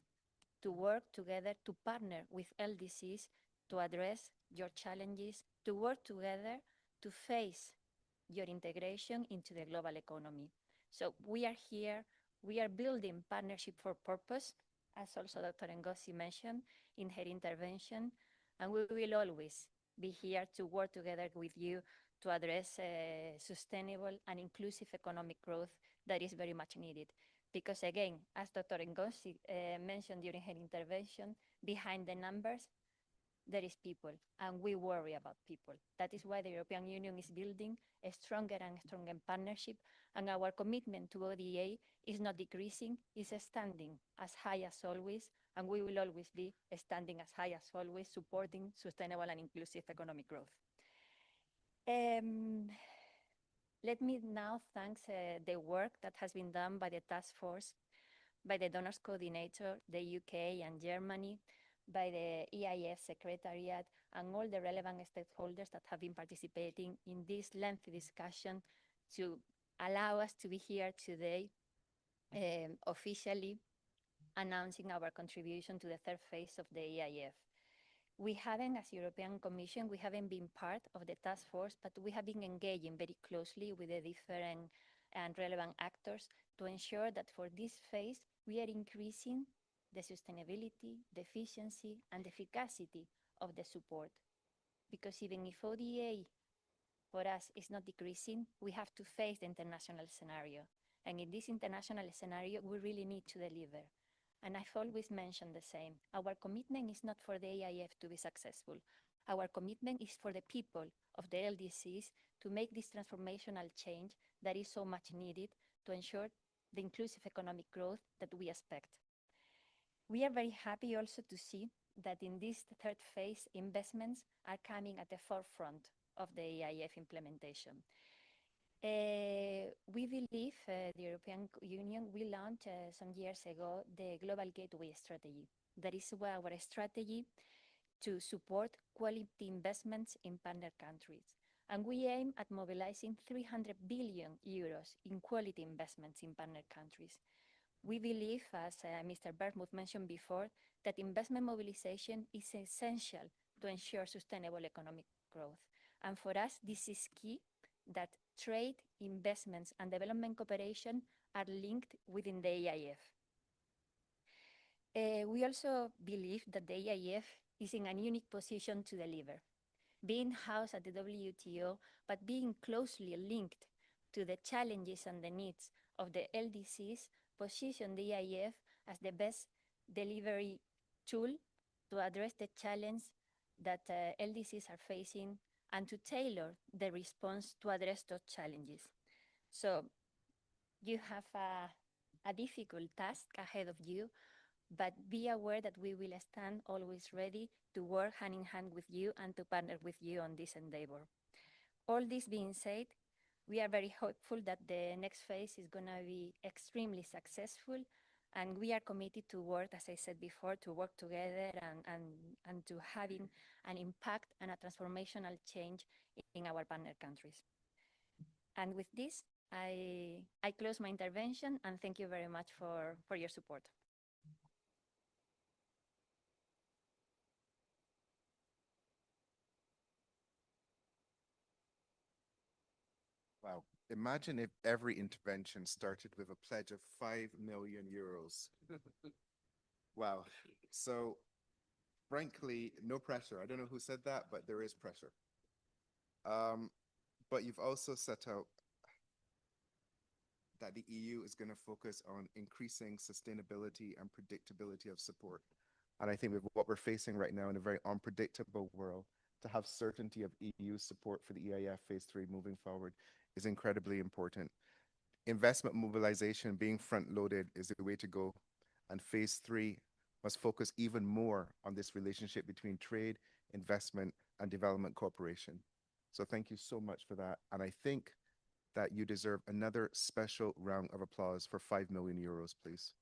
to work together, to partner with LDCs, to address your challenges, to work together, to face your integration into the global economy. So we are here, we are building partnership for purpose, as also Dr. Ngozi mentioned in her intervention, and we will always be here to work together with you to address sustainable and inclusive economic growth that is very much needed. Because again, as Dr. Ngozi mentioned during her intervention, behind the numbers, there is people, and we worry about people. That is why the European Union is building a stronger and stronger partnership, and our commitment to ODA is not decreasing, it's standing as high as always, and we will always be standing as high as always, supporting sustainable and inclusive economic growth. Let me now thank the work that has been done by the task force, by the donors coordinator, the UK and Germany, by the EIF Secretariat, and all the relevant stakeholders that have been participating in this lengthy discussion to allow us to be here today officially announcing our contribution to the third phase of the EIF. We haven't, as European Commission, we haven't been part of the task force, but we have been engaging very closely with the different and relevant actors to ensure that for this phase, we are increasing the sustainability, the efficiency, and the efficacy of the support. Because even if ODA for us is not decreasing, we have to face the international scenario. And in this international scenario, we really need to deliver. And I've always mentioned the same. Our commitment is not for the AIF to be successful. Our commitment is for the people of the LDCs to make this transformational change that is so much needed to ensure the inclusive economic growth that we expect. We are very happy also to see that in this third phase, investments are coming at the forefront of the EIF implementation. We believe the European Union, we launched some years ago the Global Gateway Strategy. That is our strategy to support quality investments in partner countries. and we aim at mobilizing 300 billion euros in quality investments in partner countries. We believe, as Mr. Bermuth mentioned before, that investment mobilization is essential to ensure sustainable economic growth. And for us, this is key, that trade, investments, and development cooperation are linked within the EIF. We also believe that the EIF is in a unique position to deliver, being housed at the WTO, but being closely linked to the challenges and the needs of the LDCs, position the EIF as the best delivery tool to address the challenge that LDCs are facing and to tailor the response to address those challenges. So you have a difficult task ahead of you, but be aware that we will stand always ready to work hand in hand with you and to partner with you on this endeavor. All this being said, we are very hopeful that the next phase is going to be extremely successful, and we are committed to work, as I said before, to work together and to having an impact and a transformational change in our partner countries. And with this, I close my intervention, and thank you very much for your support. Wow. Imagine if every intervention started with a pledge of 5 million euros. Wow. So, frankly, no pressure. I don't know who said that, but there is pressure. But you've also set out that the EU is going to focus on increasing sustainability and predictability of support. And I think with what we're facing right now in a very unpredictable world, to have certainty of EU support for the EIF Phase 3 moving forward is incredibly important. Investment mobilization being front-loaded is the way to go, and Phase 3 must focus even more on this relationship between trade, investment, and development cooperation. So thank you so much for that, and I think that you deserve another special round of applause for 5 million euros, please.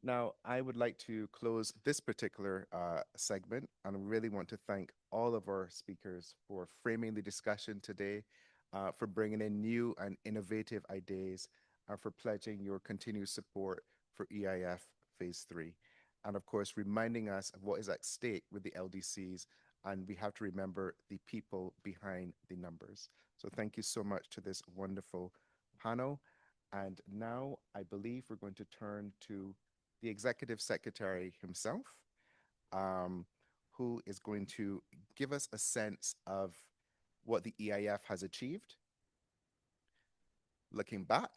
Now, I would like to close this particular segment, and I really want to thank all of our speakers for framing the discussion today, for bringing in new and innovative ideas, and for pledging your continued support for EIF Phase 3. And of course, reminding us of what is at stake with the LDCs, and we have to remember the people behind the numbers. So thank you so much to this wonderful panel. And now I believe we're going to turn to the Executive Secretary himself, who is going to give us a sense of what the EIF has achieved, looking back,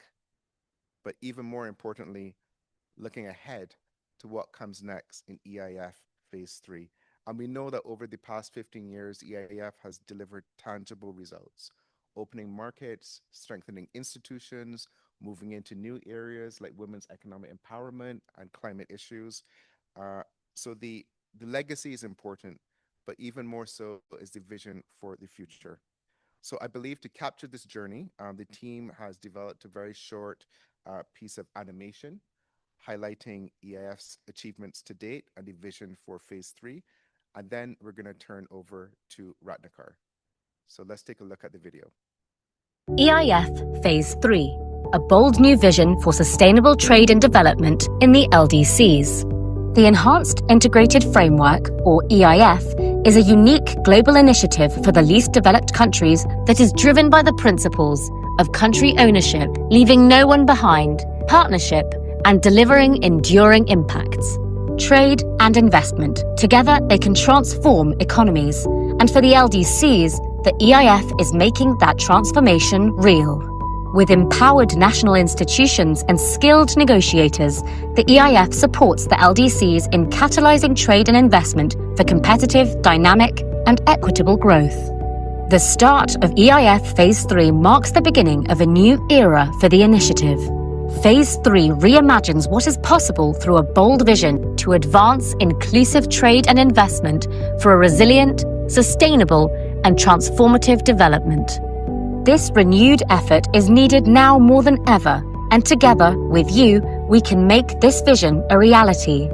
but even more importantly, looking ahead to what comes next in EIF Phase 3. And we know that over the past 15 years, EIF has delivered tangible results, opening markets, strengthening institutions, moving into new areas like women's economic empowerment and climate issues. So the legacy is important, but even more so is the vision for the future. So I believe to capture this journey, the team has developed a very short piece of animation highlighting EIF's achievements to date and the vision for Phase 3. And then we're going to turn over to Ratnakar. So let's take a look at the video. EIF Phase 3, a bold new vision for sustainable trade and development in the LDCs. The Enhanced Integrated Framework, or EIF, is a unique global initiative for the least developed countries that is driven by the principles of country ownership, leaving no one behind, partnership, and delivering enduring impacts. Trade and investment. Together, they can transform economies. And for the LDCs, the EIF is making that transformation real. With empowered national institutions and skilled negotiators, the EIF supports the LDCs in catalyzing trade and investment for competitive, dynamic, and equitable growth. The start of EIF Phase 3 marks the beginning of a new era for the initiative. Phase 3 reimagines what is possible through a bold vision to advance inclusive trade and investment for a resilient, sustainable, and transformative development. This renewed effort is needed now more than ever, and together with you, we can make this vision a reality.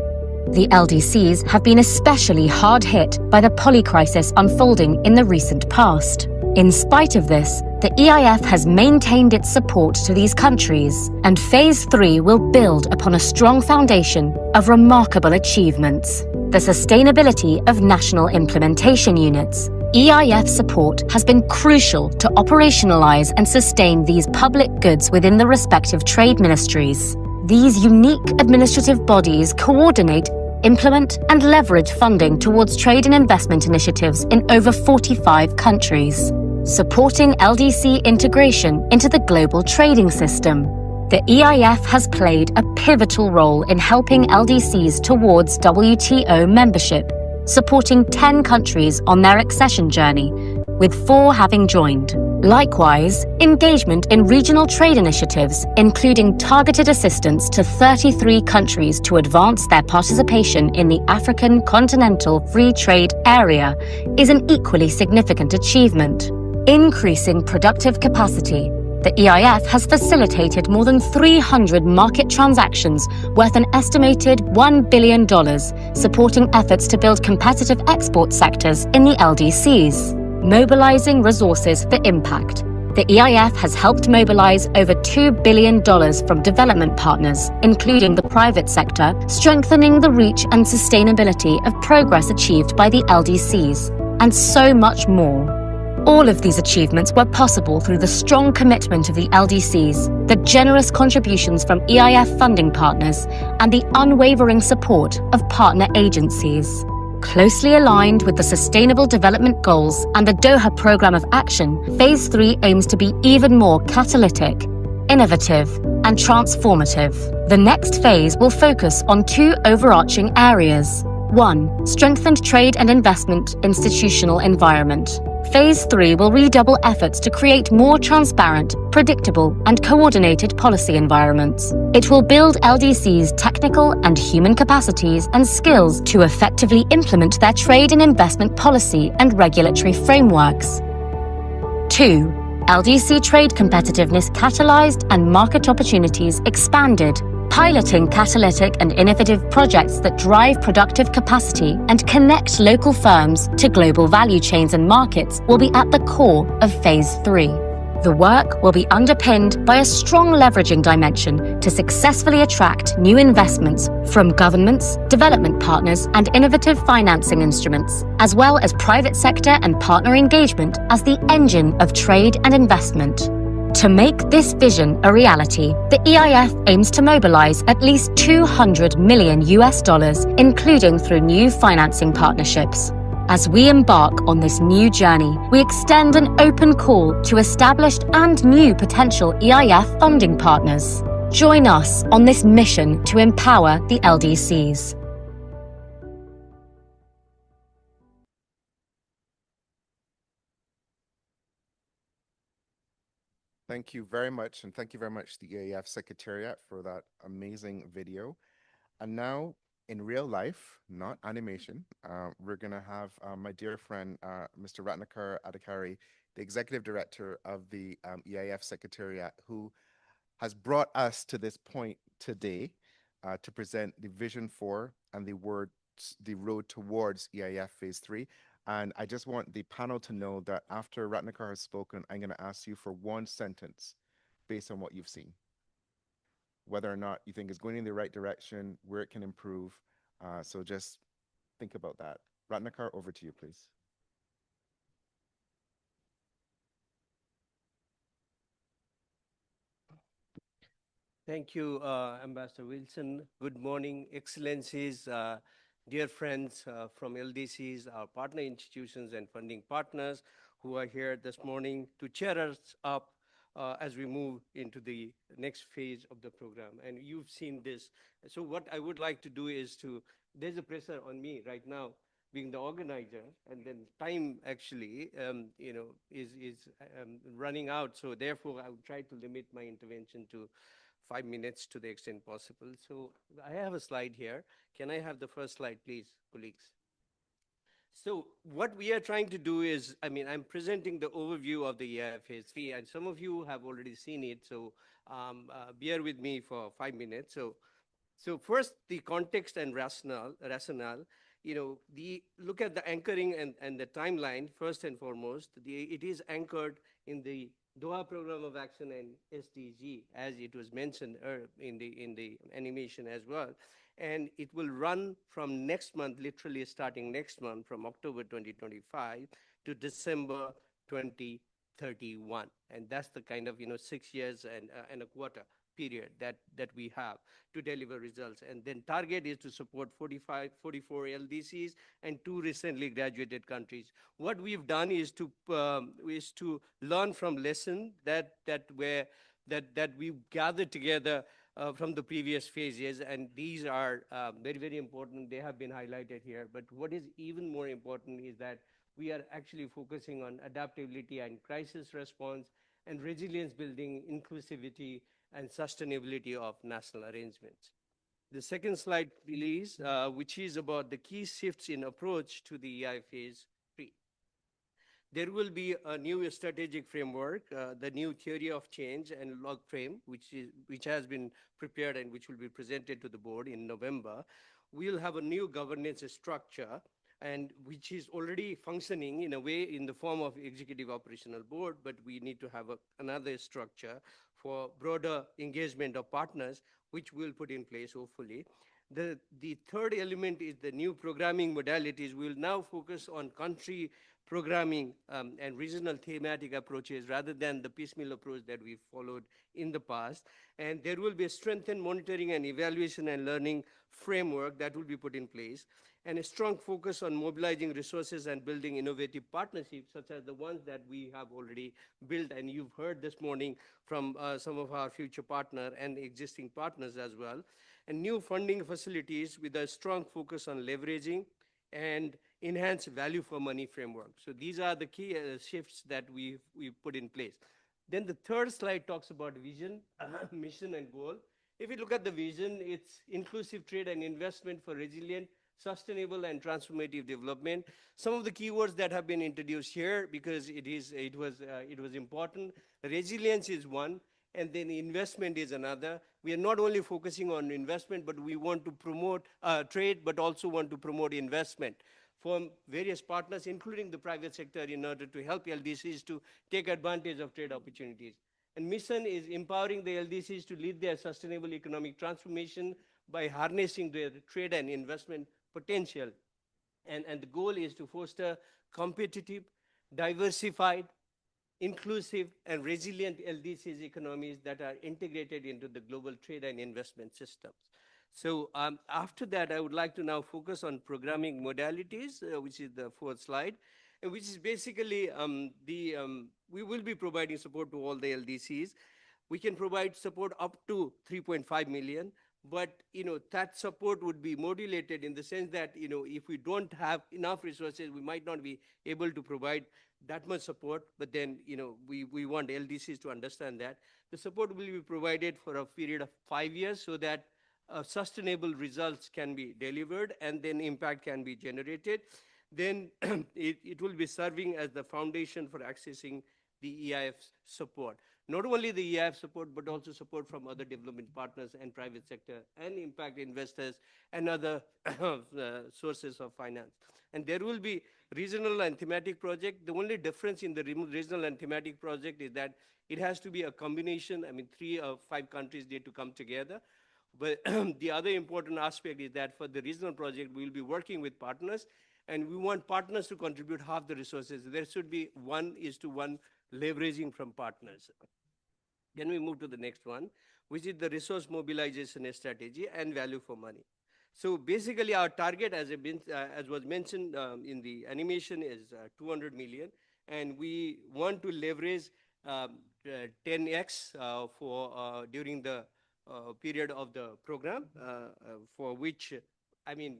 The LDCs have been especially hard hit by the poly-crisis unfolding in the recent past. In spite of this, the EIF has maintained its support to these countries, and Phase 3 will build upon a strong foundation of remarkable achievements. The sustainability of national implementation units. EIF support has been crucial to operationalize and sustain these public goods within the respective trade ministries. These unique administrative bodies coordinate, implement, and leverage funding towards trade and investment initiatives in over 45 countries, supporting LDC integration into the global trading system. The EIF has played a pivotal role in helping LDCs towards WTO membership, supporting 10 countries on their accession journey, with 4 having joined. Likewise, engagement in regional trade initiatives, including targeted assistance to 33 countries to advance their participation in the African Continental Free Trade Area, is an equally significant achievement. Increasing productive capacity. The EIF has facilitated more than 300 market transactions worth an estimated $1 billion, supporting efforts to build competitive export sectors in the LDCs. Mobilizing resources for impact. The EIF has helped mobilize over $2 billion from development partners, including the private sector, strengthening the reach and sustainability of progress achieved by the LDCs, and so much more. All of these achievements were possible through the strong commitment of the LDCs, the generous contributions from EIF funding partners, and the unwavering support of partner agencies. Closely aligned with the Sustainable Development Goals and the Doha Programme of Action, Phase 3 aims to be even more catalytic, innovative, and transformative. The next phase will focus on 2 overarching areas. 1. Strengthened trade and investment institutional environment. Phase 3 will redouble efforts to create more transparent, predictable, and coordinated policy environments. It will build LDC's technical and human capacities and skills to effectively implement their trade and investment policy and regulatory frameworks. 2. LDC trade competitiveness catalyzed and market opportunities expanded. Piloting catalytic and innovative projects that drive productive capacity and connect local firms to global value chains and markets will be at the core of Phase 3. The work will be underpinned by a strong leveraging dimension to successfully attract new investments from governments, development partners, and innovative financing instruments, as well as private sector and partner engagement as the engine of trade and investment. To make this vision a reality, the EIF aims to mobilize at least $200 million, including through new financing partnerships. As we embark on this new journey, we extend an open call to established and new potential EIF funding partners. Join us on this mission to empower the LDCs. Thank you very much, and thank you very much to the EAF Secretariat for that amazing video. And now, in real life, not animation, we're going to have my dear friend, Mr. Ratnakar Adhikari, the Executive Director of the EIF Secretariat, who has brought us to this point today to present the vision for and the road towards EIF Phase 3. And I just want the panel to know that after Ratnakar has spoken, I'm going to ask you for one sentence based on what you've seen. Whether or not you think it's going in the right direction, where it can improve. So just think about that. Ratnakar, over to you, please. Thank you, Ambassador Wilson. Good morning, Excellencies, dear friends from LDCs, our partner institutions and funding partners who are here this morning to cheer us up as we move into the next phase of the program. And you've seen this. So what I would like to do is there's a pressure on me right now, being the organizer, and then time actually, is running out. So therefore, I would try to limit my intervention to 5 minutes to the extent possible. So I have a slide here. Can I have the first slide, please, colleagues? So what we are trying to do is, I'm presenting the overview of the Phase 3, and some of you have already seen it, so bear with me for 5 minutes. So first, the context and rationale, look at the anchoring and the timeline first and foremost. It is anchored in the Doha Program of Action and SDG, as it was mentioned in the animation as well. And it will run from next month, literally starting next month, from October 2025 to December 2031. And that's the kind of 6 years and a quarter period that we have to deliver results. And then target is to support 44 LDCs and 2 recently graduated countries. What we've done is to learn from lessons that we've gathered together from the previous phases, and these are very, very important. They have been highlighted here. But what is even more important is that we are actually focusing on adaptability and crisis response and resilience building, inclusivity, and sustainability of national arrangements. The second slide, please, which is about the key shifts in approach to the EI phase 3. There will be a new strategic framework, the new theory of change and log frame, which has been prepared and which will be presented to the board in November. We'll have a new governance structure, and which is already functioning in a way in the form of executive operational board, but we need to have another structure for broader engagement of partners, which we'll put in place, hopefully. The third element is the new programming modalities. We'll now focus on country programming and regional thematic approaches rather than the piecemeal approach that we followed in the past. And there will be a strengthened monitoring and evaluation and learning framework that will be put in place, and a strong focus on mobilizing resources and building innovative partnerships, such as the ones that we have already built. And you've heard this morning from some of our future partners and existing partners as well. And new funding facilities with a strong focus on leveraging and enhanced value for money framework. So these are the key shifts that we put in place. Then the third slide talks about vision, mission, and goal. If you look at the vision, it's inclusive trade and investment for resilient, sustainable, and transformative development. Some of the keywords that have been introduced here, because it was important. Resilience is one, and then investment is another. We are not only focusing on investment, but we want to promote trade, but also want to promote investment from various partners, including the private sector, in order to help LDCs to take advantage of trade opportunities. And mission is empowering the LDCs to lead their sustainable economic transformation by harnessing their trade and investment potential. And the goal is to foster competitive, diversified, inclusive, and resilient LDCs economies that are integrated into the global trade and investment systems. So after that, I would like to now focus on programming modalities, which is the fourth slide, which is basically we will be providing support to all the LDCs. We can provide support up to 3.5 million, but that support would be modulated in the sense that if we don't have enough resources, we might not be able to provide that much support. But then we want LDCs to understand that the support will be provided for a period of 5 years, so that sustainable results can be delivered and then impact can be generated. Then it will be serving as the foundation for accessing the EIF support. Not only the EIF support, but also support from other development partners and private sector and impact investors and other sources of finance. And there will be regional and thematic project. The only difference in the regional and thematic project is that it has to be a combination. 3 or 5 countries need to come together. But the other important aspect is that for the regional project, we will be working with partners, and we want partners to contribute half the resources. There should be 1:1 leveraging from partners. Then we move to the next one, which is the resource mobilization strategy and value for money. So basically, our target, as was mentioned in the animation, is 200 million, and we want to leverage 10x during the period of the program, for which,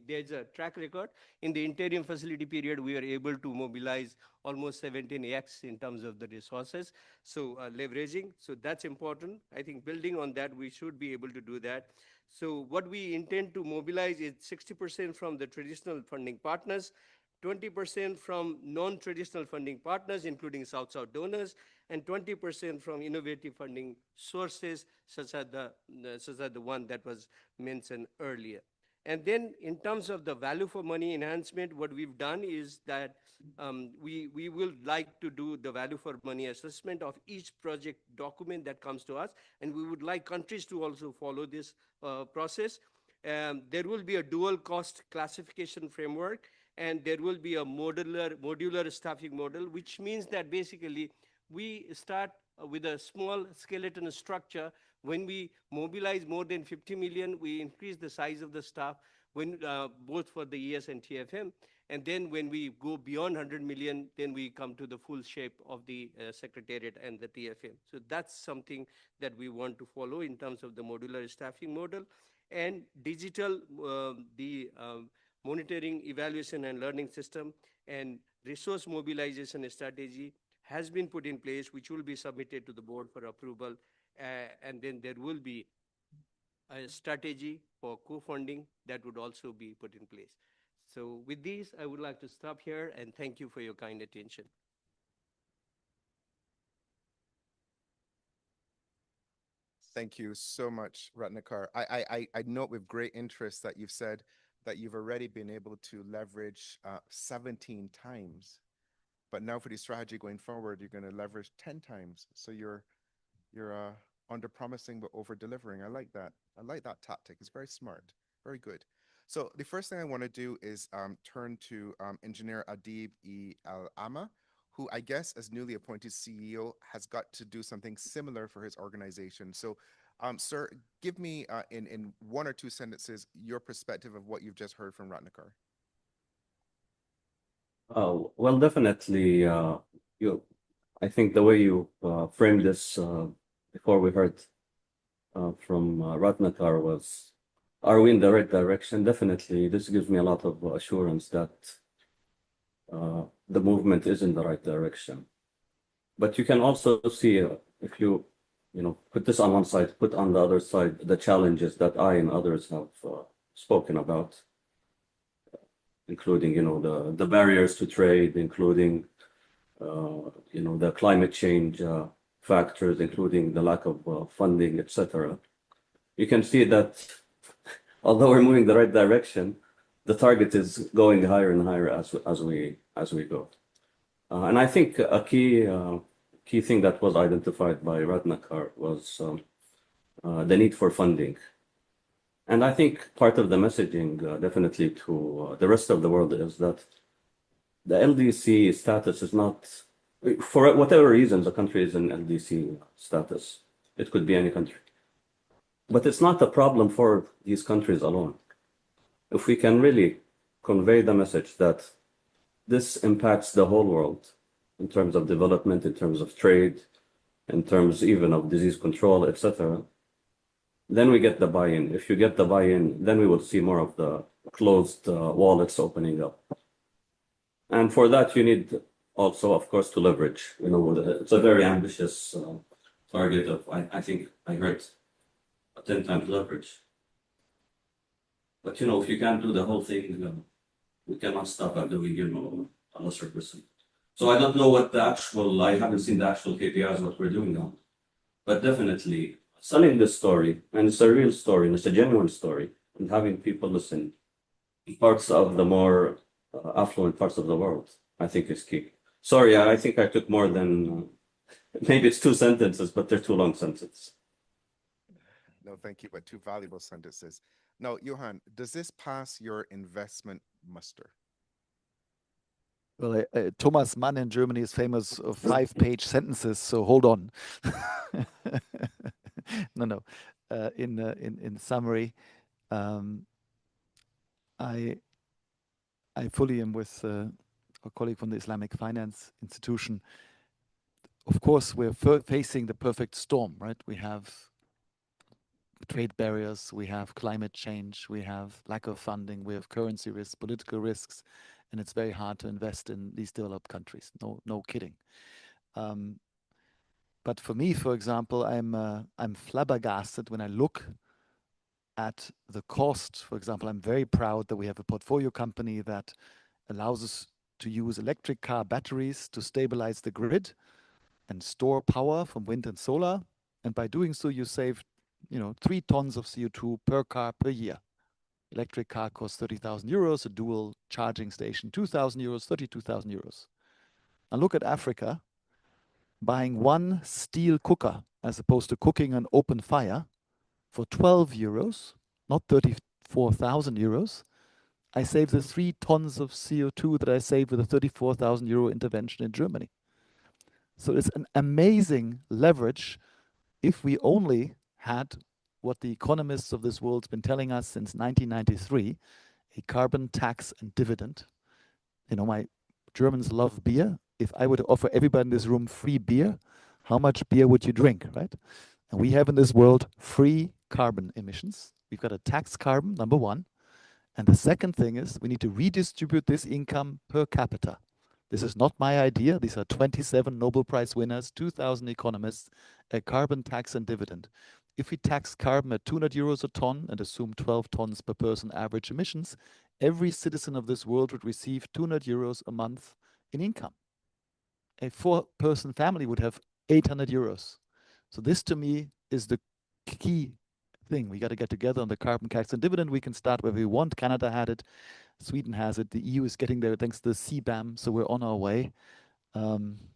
there's a track record. In the interim facility period, we are able to mobilize almost 17x in terms of the resources. So leveraging, so that's important. I think building on that, we should be able to do that. So what we intend to mobilize is 60% from the traditional funding partners, 20% from non-traditional funding partners, including South-South donors, and 20% from innovative funding sources, such as the one that was mentioned earlier. And then in terms of the value for money enhancement, what we've done is that we will like to do the value for money assessment of each project document that comes to us, and we would like countries to also follow this process. There will be a dual cost classification framework, and there will be a modular staffing model, which means that basically we start with a small skeleton structure. When we mobilize more than 50 million, we increase the size of the staff, both for the ES and TFM. And then when we go beyond 100 million, then we come to the full shape of the Secretariat and the TFM. So that's something that we want to follow in terms of the modular staffing model. And digital, monitoring, evaluation, and learning system and resource mobilization strategy has been put in place, which will be submitted to the board for approval. And then there will be a strategy for co-funding that would also be put in place. So with these, I would like to stop here and thank you for your kind attention. Thank you so much, Ratnakar. I note with great interest that you've said that you've already been able to leverage 17 times. But now for the strategy going forward, you're going to leverage 10 times. So you're under promising but over delivering. I like that. I like that tactic. It's very smart. Very good. So the first thing I want to do is turn to Engineer Adib Al-Ama, who I guess as newly appointed CEO has got to do something similar for his organization. So, sir, give me in one or two sentences your perspective of what you've just heard from Ratnakar. Well, definitely, I think the way you framed this before we heard from Ratnakar was, are we in the right direction? Definitely, this gives me a lot of assurance that the movement is in the right direction. But you can also see, if you put this on one side, put on the other side the challenges that I and others have spoken about, including the barriers to trade, including the climate change factors, including the lack of funding, etc. You can see that although we're moving the right direction, the target is going higher and higher as we go. And I think a key thing that was identified by Ratnakar was the need for funding. And I think part of the messaging definitely to the rest of the world is that the LDC status is not, for whatever reason, the country is in LDC status. It could be any country. But it's not a problem for these countries alone. If we can really convey the message that this impacts the whole world in terms of development, in terms of trade, in terms even of disease control, etc., then we get the buy-in. If you get the buy-in, then we will see more of the closed wallets opening up. And for that, you need also, of course, to leverage. It's a very ambitious target of, I think I heard, 10 times leverage. But if you can't do the whole thing, we cannot stop at doing a lesser percent. So I don't know what I haven't seen the actual KPIs, what we're doing now. But definitely selling this story, and it's a real story, and it's a genuine story, and having people listen in parts of the more affluent parts of the world, I think is key. Sorry, I think I took more than, maybe it's 2 sentences, but they're 2 long sentences. No, thank you, but 2 valuable sentences. Now, Johan, does this pass your investment muster? Well, Thomas Mann in Germany is famous for 5-page sentences, so hold on. No. In summary, I fully am with a colleague from the Islamic Finance Institution. Of course, we're facing the perfect storm, right? We have trade barriers, we have climate change, we have lack of funding, we have currency risks, political risks, and it's very hard to invest in these developed countries. No kidding. But for me, for example, I'm flabbergasted when I look at the cost. For example, I'm very proud that we have a portfolio company that allows us to use electric car batteries to stabilize the grid and store power from wind and solar. And by doing so, you save, 3 tons of CO2 per car per year. Electric car costs 30,000 euros, a dual charging station 2,000 euros, 32,000 euros. And look at Africa, buying one steel cooker as opposed to cooking on open fire for 12 euros, not 34,000 euros. I save the 3 tons of CO2 that I save with a 34,000 euro intervention in Germany. So it's an amazing leverage if we only had what the economists of this world have been telling us since 1993, a carbon tax and dividend. My Germans love beer. If I were to offer everybody in this room free beer, how much beer would you drink, right? And we have in this world free carbon emissions. We've got to tax carbon, number one. And the second thing is we need to redistribute this income per capita. This is not my idea. These are 27 Nobel Prize winners, 2,000 economists, a carbon tax and dividend. If we tax carbon at 200 euros a ton and assume 12 tons per person average emissions, every citizen of this world would receive 200 euros a month in income. A 4-person family would have 800 euros. So this to me is the key thing. We got to get together on the carbon tax and dividend. We can start where we want. Canada had it. Sweden has it. The EU is getting there thanks to the CBAM. So we're on our way.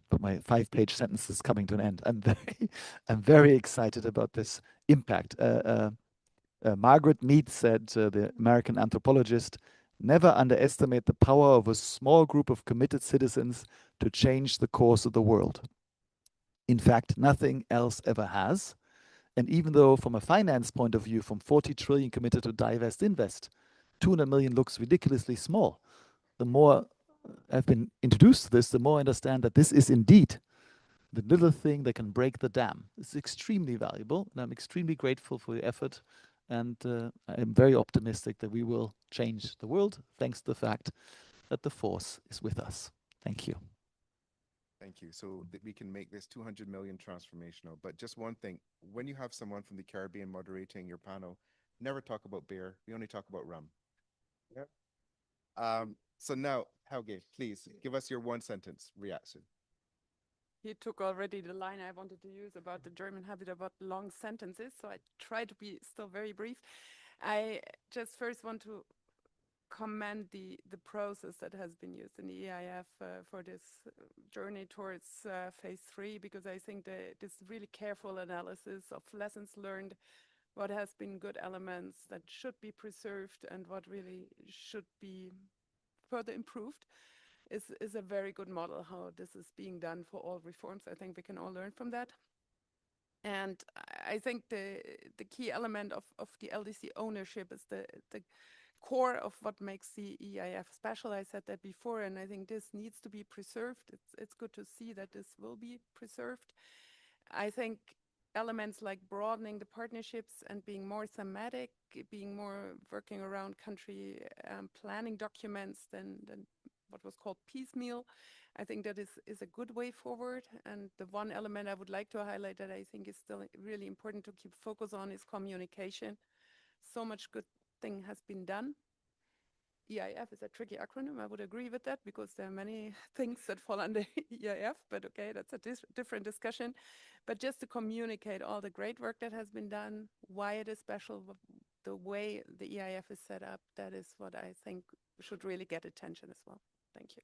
But my 5-page sentence is coming to an end. I'm very excited about this impact. Margaret Mead said, the American anthropologist, never underestimate the power of a small group of committed citizens to change the course of the world. In fact, nothing else ever has. And even though from a finance point of view, from 40 trillion committed to divest, invest, 200 million looks ridiculously small. The more I've been introduced to this, the more I understand that this is indeed the little thing that can break the dam. It's extremely valuable, and I'm extremely grateful for your effort. And I'm very optimistic that we will change the world thanks to the fact that the force is with us. Thank you. Thank you. So that we can make this 200 million transformational. But just one thing, when you have someone from the Caribbean moderating your panel, never talk about beer. We only talk about rum. Yeah. So now, Helge, please give us your one sentence reaction. He took already the line I wanted to use about the German habit about long sentences, so I try to be still very brief. I just first want to commend the process that has been used in the EIF for this journey towards phase 3, because I think that this really careful analysis of lessons learned, what has been good elements that should be preserved and what really should be further improved is a very good model how this is being done for all reforms. I think we can all learn from that. And I think the key element of the LDC ownership is the core of what makes the EIF special. I said that before, and I think this needs to be preserved. It's good to see that this will be preserved. I think elements like broadening the partnerships and being more thematic, being more working around country planning documents than what was called piecemeal, I think that is a good way forward. And the one element I would like to highlight that I think is still really important to keep focus on is communication. So much good thing has been done. EIF is a tricky acronym, I would agree with that, because there are many things that fall under EIF, but okay, that's a different discussion. But just to communicate all the great work that has been done, why it is special, the way the EIF is set up, that is what I think should really get attention as well. Thank you.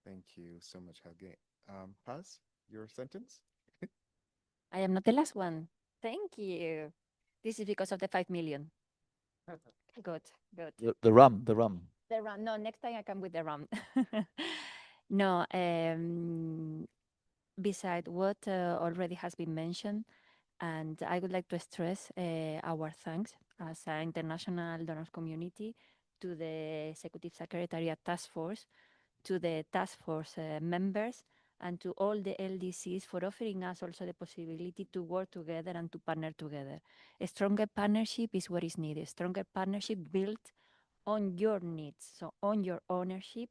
Thank you so much, Helge. Paz, your sentence? I am not the last one. Thank you. This is because of the 5 million. Good. The rum. The rum. No, next time I come with the rum. No, beside what already has been mentioned, and I would like to stress our thanks as an international donors community to the Executive Secretariat Task Force, to the Task Force members, and to all the LDCs for offering us also the possibility to work together and to partner together. A stronger partnership is what is needed. Stronger partnership built on your needs, so on your ownership.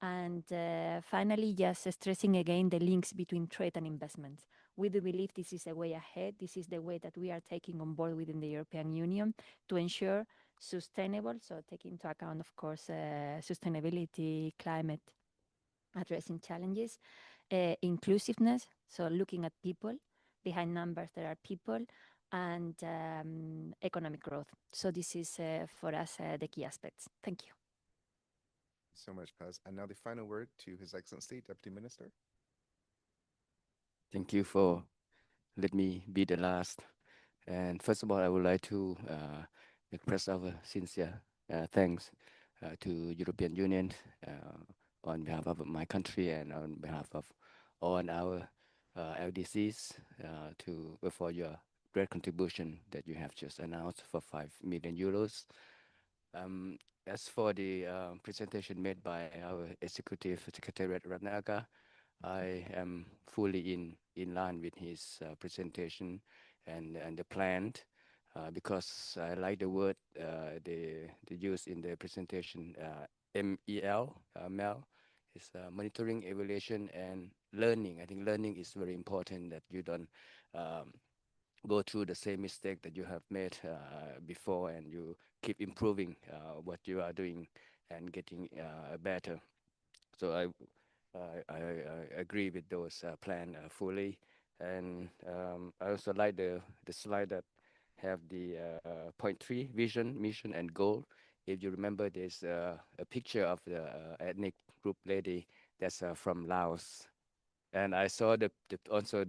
And finally, just stressing again the links between trade and investments. We do believe this is a way ahead. This is the way that we are taking on board within the European Union to ensure sustainable, so take into account, of course, sustainability, climate addressing challenges, inclusiveness, so looking at people, behind numbers there are people, and economic growth. So this is for us the key aspects. Thank you. So much, Paz. And now the final word to His Excellency, Deputy Minister. Thank you for letting me be the last. And first of all, I would like to express our sincere thanks to European Union on behalf of my country and on behalf of all our LDCs for your great contribution that you have just announced for 5 million euros. As for the presentation made by our Executive Secretariat Ratnaga, I am fully in line with his presentation and the plan because I like the word the use in the presentation MEL, MEL is monitoring, evaluation, and learning. I think learning is very important, that you don't go through the same mistake that you have made before, and you keep improving what you are doing and getting better. So I agree with those plan fully, and I also like the slide that have the point 3 vision, mission, and goal. If you remember, there's a picture of the ethnic group lady that's from Laos, and I saw also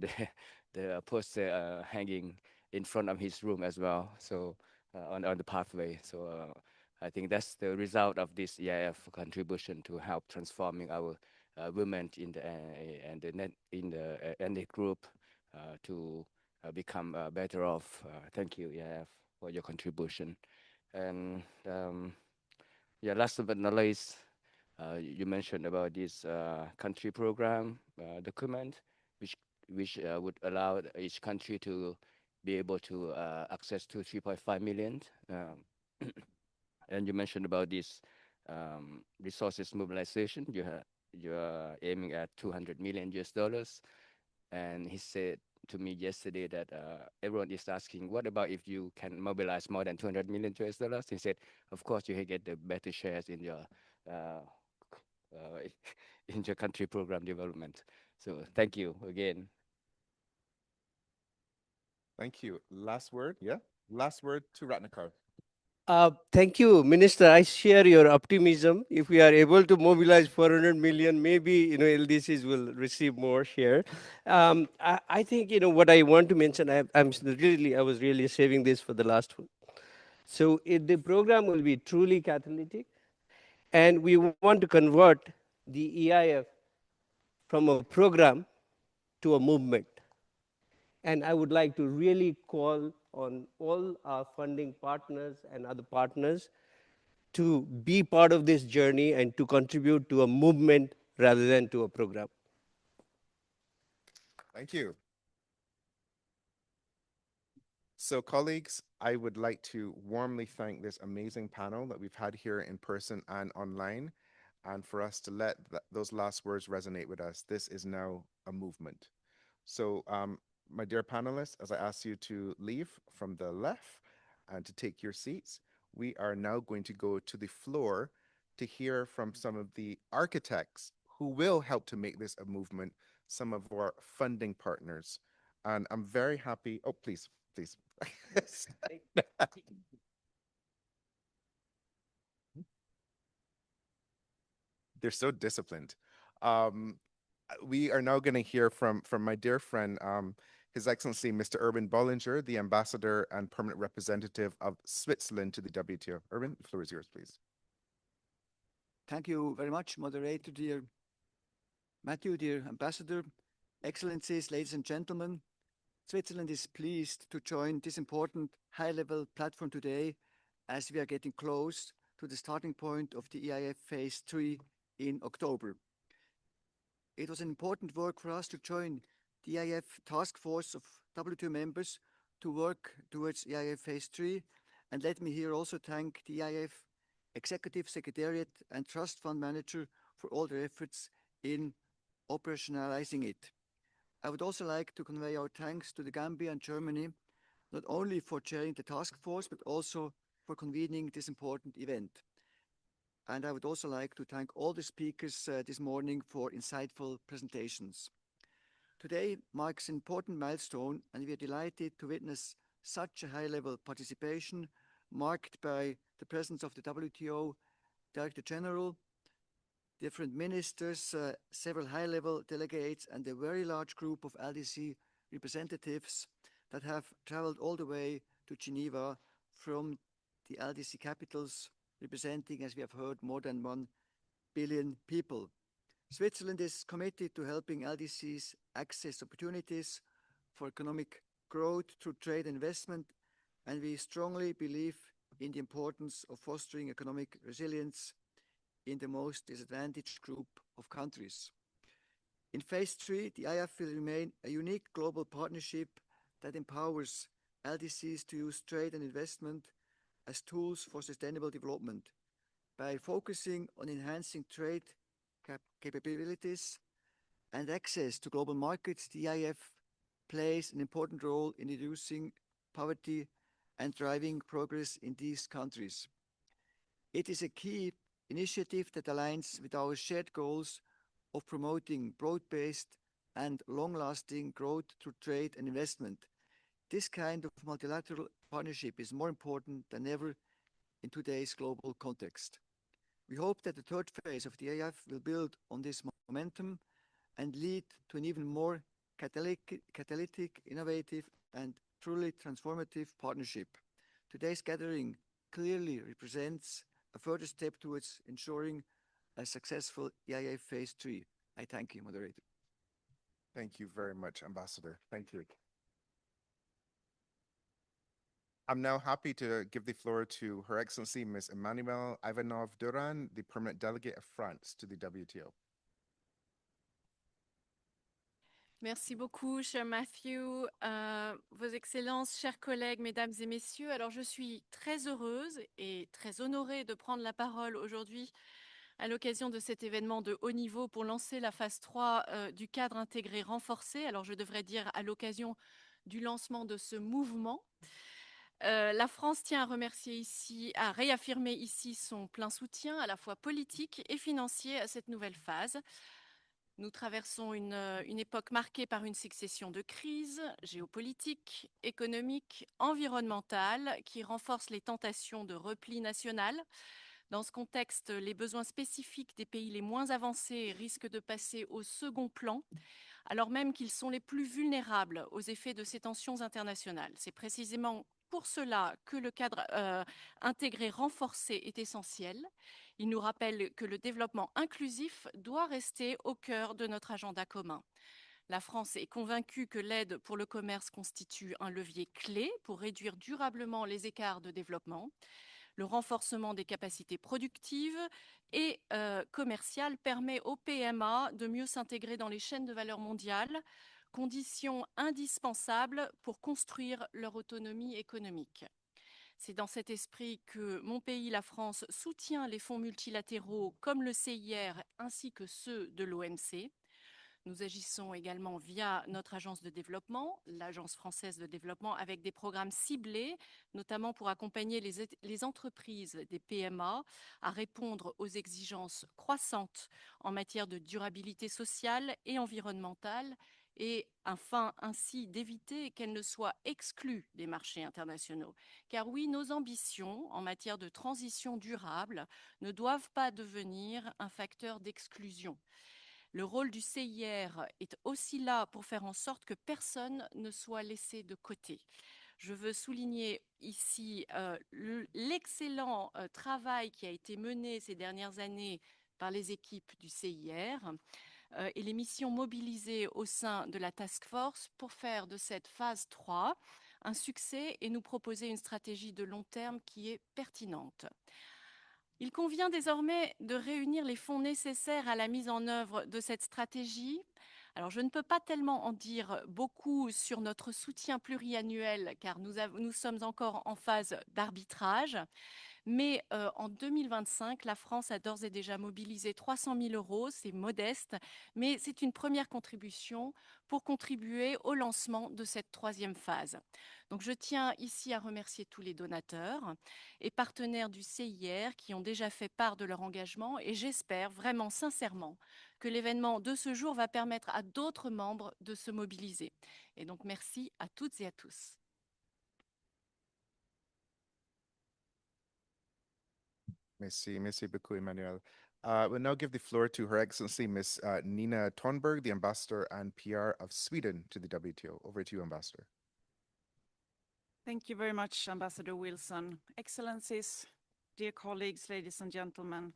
the poster hanging in front of his room as well. So on the pathway. So I think that's the result of this EIF contribution to help transforming our women in the ethnic group to become better off. Thank you, EIF, for your contribution. And yeah, last but not least, you mentioned about this country program document, which would allow each country to be able to access to 3.5 million. And you mentioned about this resources mobilization. You are aiming at 200 million US dollars. And he said to me yesterday that everyone is asking, what about if you can mobilize more than 200 million US dollars? He said, of course, you get the better shares in your in your country program development. So thank you again. Thank you. Last word, yeah? Last word to Ratnakar. Thank you, Minister. I share your optimism. If we are able to mobilize 400 million, maybe LDCs will receive more share. I think what I want to mention. I was really saving this for the last one. So the program will be truly catalytic, and we want to convert the EIF from a program to a movement. And I would like to really call on all our funding partners and other partners to be part of this journey and to contribute to a movement rather than to a program. Thank you. So colleagues, I would like to warmly thank this amazing panel that we've had here in person and online, and for us to let those last words resonate with us. This is now a movement. So my dear panelists, as I ask you to leave from the left and to take your seats, we are now going to go to the floor to hear from some of the architects who will help to make this a movement, some of our funding partners. And I'm very happy. Oh, please. They're so disciplined. We are now going to hear from my dear friend, His Excellency Mr. Erwin Bollinger, the Ambassador and Permanent Representative of Switzerland to the WTO. Erwin, the floor is yours, please. Thank you very much, moderator, dear Matthew, dear Ambassador, Excellencies, ladies and gentlemen. Switzerland is pleased to join this important high-level platform today as we are getting close to the starting point of the EIF Phase 3 in October. It was an important work for us to join the EIF task force of WTO members to work towards EIF Phase 3, and let me here also thank the EIF Executive Secretariat and Trust Fund Manager for all their efforts in operationalizing it. I would also like to convey our thanks to the Gambia and Germany, not only for chairing the task force, but also for convening this important event. And I would also like to thank all the speakers this morning for insightful presentations. Today marks an important milestone, and we are delighted to witness such a high-level participation marked by the presence of the WTO Director General, different ministers, several high-level delegates, and a very large group of LDC representatives that have traveled all the way to Geneva from the LDC capitals, representing, as we have heard, more than 1 billion people. Switzerland is committed to helping LDCs access opportunities for economic growth through trade and investment, and we strongly believe in the importance of fostering economic resilience in the most disadvantaged group of countries. In phase 3, the IF will remain a unique global partnership that empowers LDCs to use trade and investment as tools for sustainable development. By focusing on enhancing trade capabilities and access to global markets, the IF plays an important role in reducing poverty and driving progress in these countries. It is a key initiative that aligns with our shared goals of promoting broad-based and long-lasting growth through trade and investment. This kind of multilateral partnership is more important than ever in today's global context. We hope that the third phase of the AF will build on this momentum and lead to an even more catalytic, innovative, and truly transformative partnership. Today's gathering clearly represents a further step towards ensuring a successful EIF Phase 3. I thank you, moderator. Thank you very much, Ambassador. Thank you. I'm now happy to give the floor to Her Excellency Ms. Emmanuelle Ivanov-Duran, the Permanent Delegate of France to the WTO. Merci beaucoup, cher Matthew, Vos Excellences, chers collègues, mesdames et messieurs. Alors, je suis très heureuse et très honorée de prendre la parole aujourd'hui à l'occasion de cet événement de haut niveau pour lancer la phase 3 du cadre intégré renforcé. Alors, je devrais dire à l'occasion du lancement de ce mouvement. La France tient à remercier ici, à réaffirmer ici son plein soutien à la fois politique et financier à cette nouvelle phase. Nous traversons une époque marquée par une succession de crises géopolitiques, économiques, environnementales qui renforcent les tentations de repli national. Dans ce contexte, les besoins spécifiques des pays les moins avancés risquent de passer au second plan, alors même qu'ils sont les plus vulnérables aux effets de ces tensions internationales. C'est précisément pour cela que le cadre intégré renforcé est essentiel. Il nous rappelle que le développement inclusif doit rester au cœur de notre agenda commun. La France est convaincue que l'aide pour le commerce constitue un levier clé pour réduire durablement les écarts de développement. Le renforcement des capacités productives et commerciales permet aux PMA de mieux s'intégrer dans les chaînes de valeur mondiales, condition indispensable pour construire leur autonomie économique. C'est dans cet esprit que mon pays, la France, soutient les fonds multilatéraux comme le CIR ainsi que ceux de l'OMC. Nous agissons également via notre agence de développement, l'Agence française de développement, avec des programmes ciblés, notamment pour accompagner les entreprises des PMA à répondre aux exigences croissantes en matière de durabilité sociale et environnementale et afin ainsi d'éviter qu'elles ne soient exclues des marchés internationaux. Car oui, nos ambitions en matière de transition durable ne doivent pas devenir un facteur d'exclusion. Le rôle du CIR est aussi là pour faire en sorte que personne ne soit laissé de côté. Je veux souligner ici l'excellent travail qui a été mené ces dernières années par les équipes du CIR et les missions mobilisées au sein de la task force pour faire de cette phase 3 un succès et nous proposer une stratégie de long terme qui est pertinente. Il convient désormais de réunir les fonds nécessaires à la mise en œuvre de cette stratégie. Alors, je ne peux pas tellement en dire beaucoup sur notre soutien pluriannuel car nous sommes encore en phase d'arbitrage. Mais en 2025, la France a d'ores et déjà mobilisé 300 000 euros, c'est modeste, mais c'est une première contribution pour contribuer au lancement de cette troisième phase. Donc je tiens ici à remercier tous les donateurs et partenaires du CIR qui ont déjà fait part de leur engagement et j'espère vraiment sincèrement que l'événement de ce jour va permettre à d'autres membres de se mobiliser. Et donc merci à toutes et à tous. Merci beaucoup, Emmanuel. We'll now give the floor to Her Excellency Ms. Nina Thornberg, the Ambassador and PR of Sweden to the WTO. Over to you, Ambassador. Thank you very much, Ambassador Wilson. Excellencies, dear colleagues, ladies and gentlemen,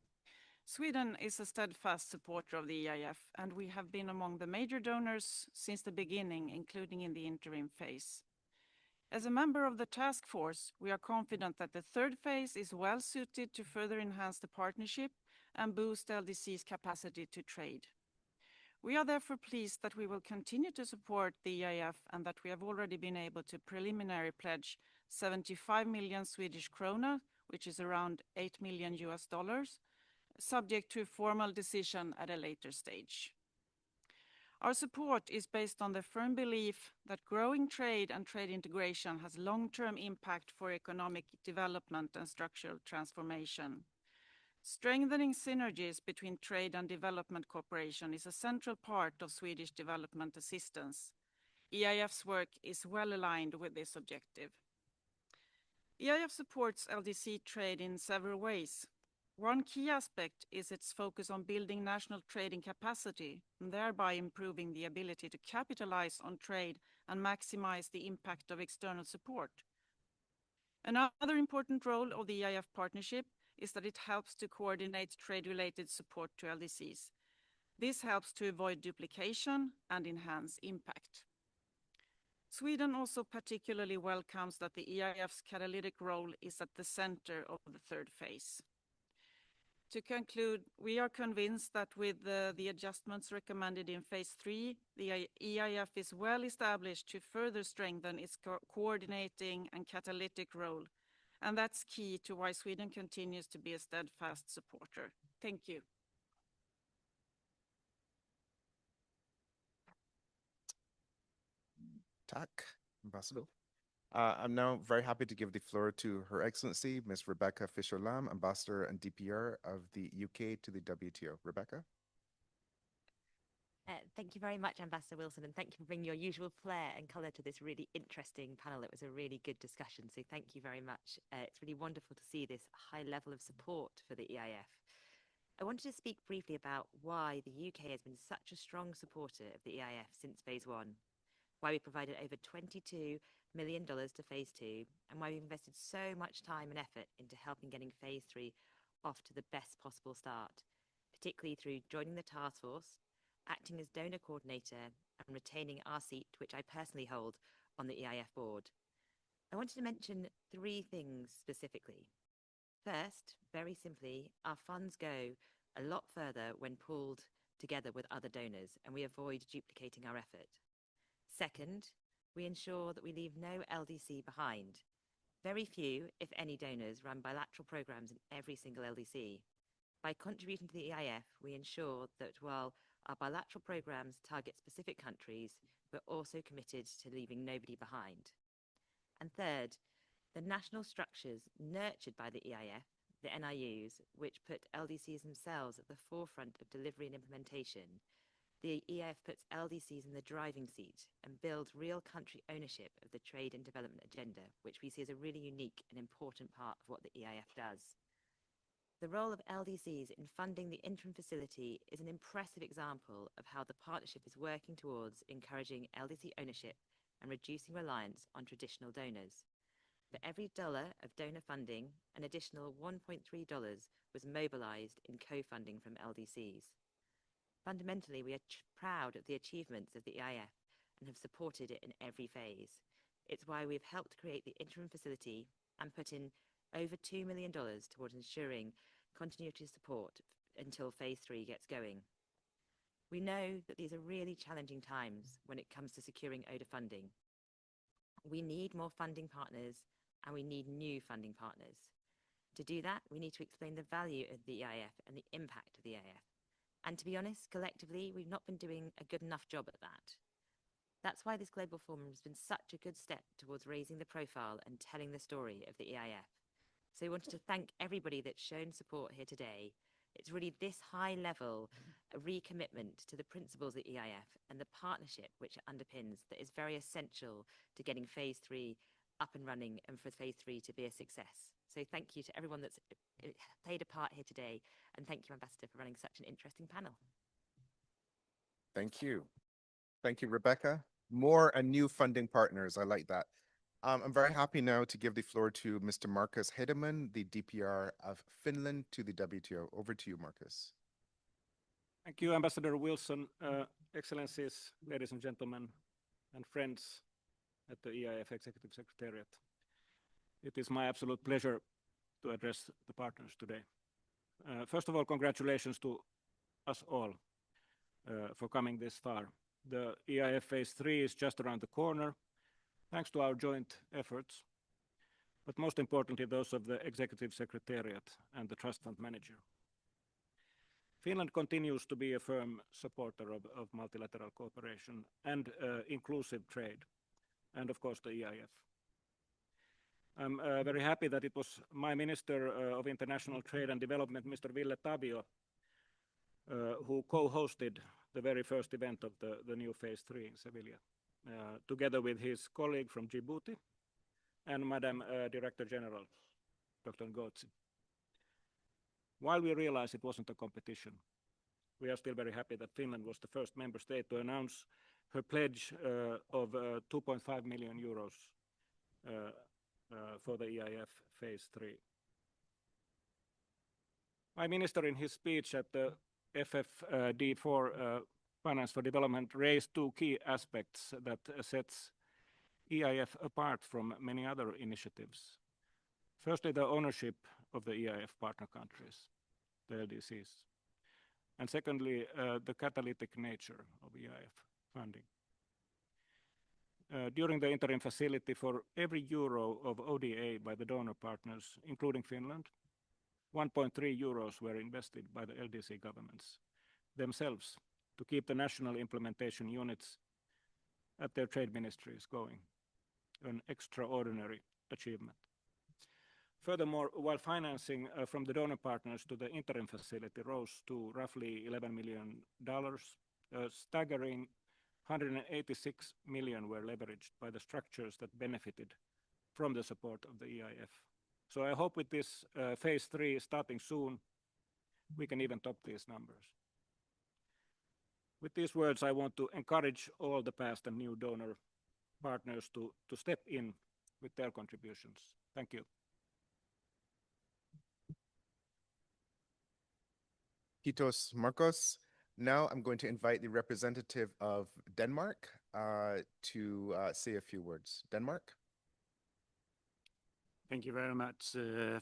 Sweden is a steadfast supporter of the EIF, and we have been among the major donors since the beginning, including in the interim phase. As a member of the task force, we are confident that the third phase is well suited to further enhance the partnership and boost LDC's capacity to trade. We are therefore pleased that we will continue to support the EIF and that we have already been able to preliminary pledge 75 million Swedish krona, which is around $8 million, subject to a formal decision at a later stage. Our support is based on the firm belief that growing trade and trade integration has long-term impact for economic development and structural transformation. Strengthening synergies between trade and development cooperation is a central part of Swedish development assistance. EIF's work is well aligned with this objective. EIF supports LDC trade in several ways. One key aspect is its focus on building national trading capacity and thereby improving the ability to capitalize on trade and maximize the impact of external support. Another important role of the EIF partnership is that it helps to coordinate trade-related support to LDCs. This helps to avoid duplication and enhance impact. Sweden also particularly welcomes that the EIF's catalytic role is at the center of the third phase. To conclude, we are convinced that with the adjustments recommended in phase 3, the EIF is well established to further strengthen its coordinating and catalytic role. And that's key to why Sweden continues to be a steadfast supporter. Thank you. Tack, Ambassador. I'm now very happy to give the floor to Her Excellency, Ms. Rebecca Fisher-Lamb, Ambassador and DPR of the UK to the WTO. Rebecca? Thank you very much, Ambassador Wilson, and thank you for bringing your usual flair and colour to this really interesting panel. It was a really good discussion, so thank you very much. It's really wonderful to see this high level of support for the EIF. I wanted to speak briefly about why the UK has been such a strong supporter of the EIF since phase 1, why we provided over $22 million to phase 2, and why we've invested so much time and effort into helping getting phase 3 off to the best possible start, particularly through joining the task force, acting as donor coordinator, and retaining our seat, which I personally hold on the EIF board. I wanted to mention 3 things specifically. First, very simply, our funds go a lot further when pooled together with other donors, and we avoid duplicating our effort. Second, we ensure that we leave no LDC behind. Very few, if any, donors run bilateral programs in every single LDC. By contributing to the EIF, we ensure that while our bilateral programs target specific countries, we're also committed to leaving nobody behind. And third, the national structures nurtured by the EIF, the NIUs, which put LDCs themselves at the forefront of delivery and implementation. The EIF puts LDCs in the driving seat and builds real country ownership of the trade and development agenda, which we see as a really unique and important part of what the EIF does. The role of LDCs in funding the interim facility is an impressive example of how the partnership is working towards encouraging LDC ownership and reducing reliance on traditional donors. For every dollar of donor funding, an additional $1.3 was mobilized in co-funding from LDCs. Fundamentally, we are proud of the achievements of the EIF and have supported it in every phase. It's why we've helped create the interim facility and put in over $2 million towards ensuring continuity support until phase 3 gets going. We know that these are really challenging times when it comes to securing ODA funding. We need more funding partners and we need new funding partners. To do that, we need to explain the value of the EIF and the impact of the EIF. And to be honest, collectively, we've not been doing a good enough job at that. That's why this global forum has been such a good step towards raising the profile and telling the story of the EIF. So we wanted to thank everybody that's shown support here today. It's really this high level recommitment to the principles of EIF and the partnership which it underpins that is very essential to getting phase 3 up and running and for phase 3 to be a success. So thank you to everyone that's played a part here today, and thank you, Ambassador, for running such an interesting panel. Thank you. Thank you, Rebecca. More and new funding partners. I like that. I'm very happy now to give the floor to Mr. Markus Hedemann, the DPR of Finland, to the WTO. Over to you, Markus. Thank you, Ambassador Wilson. Excellencies, ladies and gentlemen, and friends at the EIF Executive Secretariat. It is my absolute pleasure to address the partners today. First of all, congratulations to us all for coming this far. The EIF Phase 3 is just around the corner, thanks to our joint efforts, but most importantly, those of the Executive Secretariat and the Trust Fund Manager. Finland continues to be a firm supporter of multilateral cooperation and inclusive trade, and of course the EIF. I'm very happy that it was my Minister of International Trade and Development, Mr. Ville Tavio, who co-hosted the very first event of the new Phase 3 in Sevilla, together with his colleague from Djibouti and Madam Director General, Dr. Ngozi. While we realize it wasn't a competition, we are still very happy that Finland was the first member state to announce her pledge of 2.5 million euros for the EIF Phase 3. My minister, in his speech at the FFD4 Finance for Development, raised two key aspects that sets EIF apart from many other initiatives. Firstly, the ownership of the EIF partner countries, the LDCs. And secondly, the catalytic nature of EIF funding. During the interim facility, for every euro of ODA by the donor partners, including Finland, 1.3 euros were invested by the LDC governments themselves to keep the national implementation units at their trade ministries going, an extraordinary achievement. Furthermore, while financing from the donor partners to the interim facility rose to roughly $11 million, a staggering 186 million were leveraged by the structures that benefited from the support of the EIF. So I hope with this Phase 3 starting soon, we can even top these numbers. With these words, I want to encourage all the past and new donor partners to step in with their contributions. Thank you. Kiitos, Markus. Now I'm going to invite the representative of Denmark to say a few words. Denmark. Thank you very much,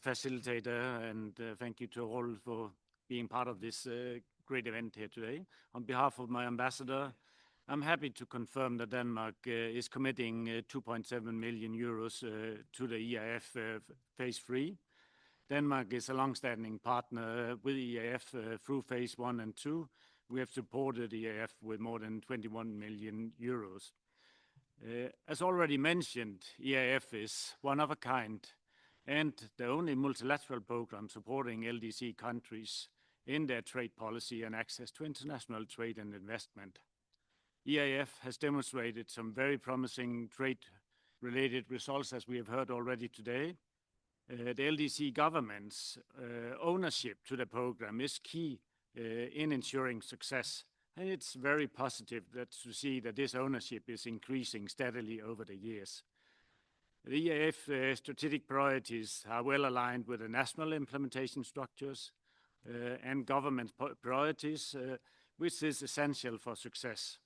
facilitator, and thank you to all for being part of this great event here today. On behalf of my ambassador, I'm happy to confirm that Denmark is committing 2.7 million euros to the EIF Phase 3. Denmark is a long-standing partner with EIF through Phase 1 and 2. We have supported EIF with more than 21 million euros. As already mentioned, EIF is one of a kind and the only multilateral program supporting LDC countries in their trade policy and access to international trade and investment. EIF has demonstrated some very promising trade-related results, as we have heard already today. The LDC government's ownership to the program is key in ensuring success. And it's very positive to see that this ownership is increasing steadily over the years. The EIF strategic priorities are well aligned with the national implementation structures and government priorities, which is essential for success.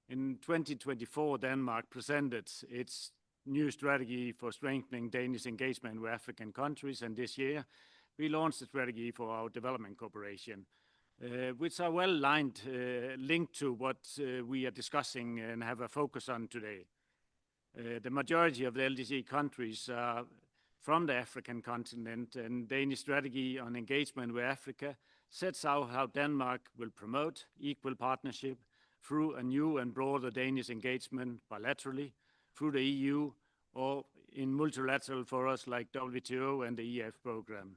In 2024, Denmark presented its new strategy for strengthening Danish engagement with African countries, and this year we launched a strategy for our development cooperation, which are well linked to what we are discussing and have a focus on today. The majority of the LDC countries are from the African continent, and Danish strategy on engagement with Africa sets out how Denmark will promote equal partnership through a new and broader Danish engagement bilaterally, through the EU, or in multilateral forums like WTO and the EF program.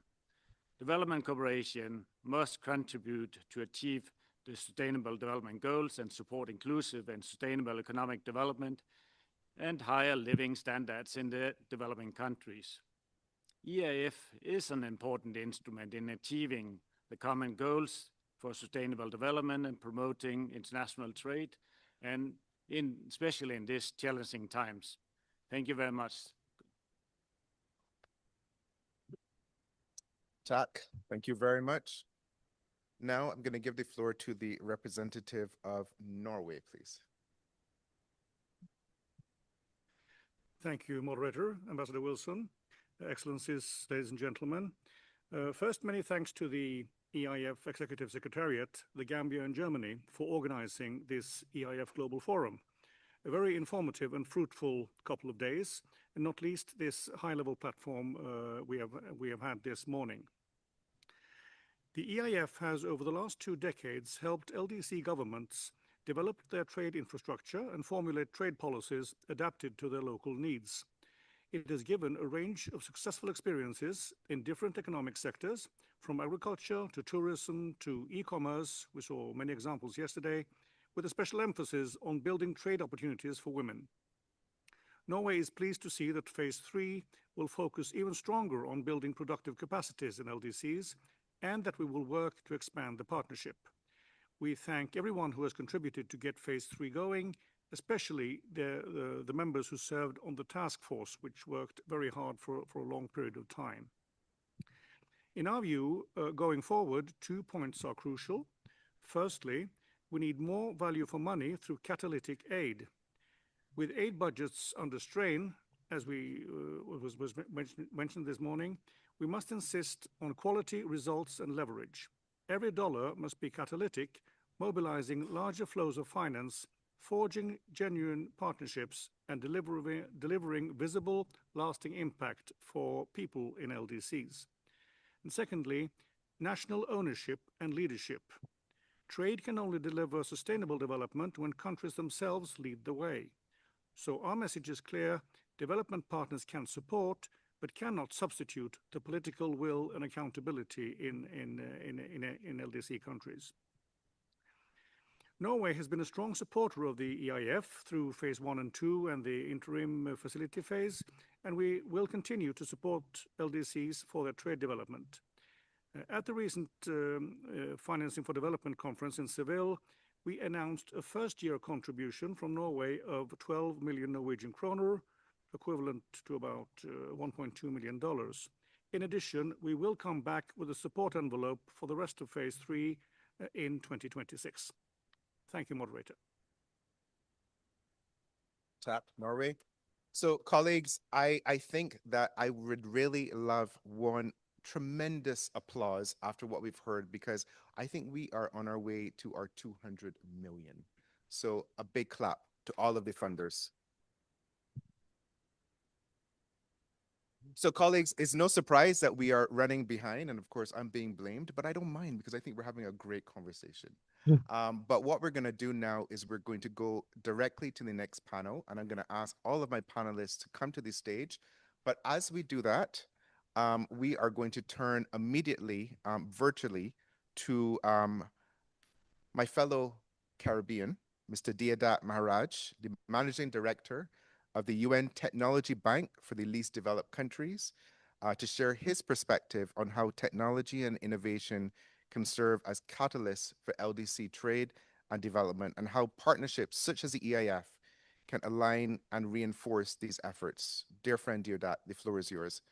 Development cooperation must contribute to achieve the Sustainable Development Goals and support inclusive and sustainable economic development and higher living standards in the developing countries. EIF is an important instrument in achieving the common goals for sustainable development and promoting international trade, and especially in these challenging times. Thank you very much. Tak, thank you very much. Now I'm going to give the floor to the representative of Norway, please. Thank you, moderator, Ambassador Wilson, Excellencies, ladies and gentlemen. First, many thanks to the EIF Executive Secretariat, the Gambia and Germany, for organizing this EIF Global Forum. A very informative and fruitful couple of days, and not least this high-level platform we have had this morning. The EIF has, over the last 2 decades, helped LDC governments develop their trade infrastructure and formulate trade policies adapted to their local needs. It has given a range of successful experiences in different economic sectors, from agriculture to tourism to e-commerce. We saw many examples yesterday, with a special emphasis on building trade opportunities for women. Norway is pleased to see that Phase 3 will focus even stronger on building productive capacities in LDCs, and that we will work to expand the partnership. We thank everyone who has contributed to get Phase 3 going, especially the members who served on the task force, which worked very hard for a long period of time. In our view, going forward, 2 points are crucial. Firstly, we need more value for money through catalytic aid. With aid budgets under strain, as was mentioned this morning, we must insist on quality, results, and leverage. Every dollar must be catalytic, mobilizing larger flows of finance, forging genuine partnerships, and delivering visible, lasting impact for people in LDCs. And secondly, national ownership and leadership. Trade can only deliver sustainable development when countries themselves lead the way. So our message is clear: development partners can support, but cannot substitute the political will and accountability in LDC countries. Norway has been a strong supporter of the EIF through Phase 1 and 2 and the interim facility phase, and we will continue to support LDCs for their trade development. At the recent Financing for Development conference in Seville, we announced a first-year contribution from Norway of 12 million Norwegian kroner, equivalent to about $1.2 million. In addition, we will come back with a support envelope for the rest of Phase 3 in 2026. Thank you, moderator. Tap, Norway. So, colleagues, I think that I would really love one tremendous applause after what we've heard, because I think we are on our way to our 200 million. So a big clap to all of the funders. So colleagues, it's no surprise that we are running behind, and of course I'm being blamed, but I don't mind because I think we're having a great conversation. But what we're going to do now is we're going to go directly to the next panel, and I'm going to ask all of my panelists to come to the stage. But as we do that, we are going to turn immediately virtually to my fellow Caribbean, Mr. Deodat Maharaj, the Managing Director of the UN Technology Bank for the Least Developed Countries, to share his perspective on how technology and innovation can serve as catalysts for LDC trade and development, and how partnerships such as the EIF can align and reinforce these efforts. Dear friend Deodat, the floor is yours.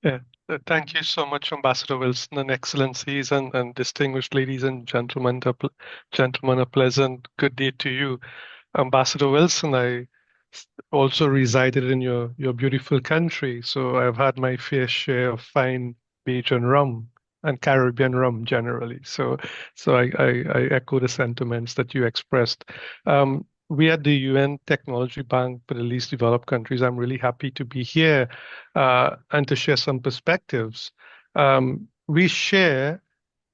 Yeah, thank you so much, Ambassador Wilson, and Excellencies and distinguished ladies and gentlemen. A pleasant good day to you. Ambassador Wilson, I also resided in your beautiful country, so I've had my fair share of fine Bajan rum and Caribbean rum generally. So I echo the sentiments that you expressed. we at the UN Technology Bank for the least developed countries, I'm really happy to be here and to share some perspectives. We share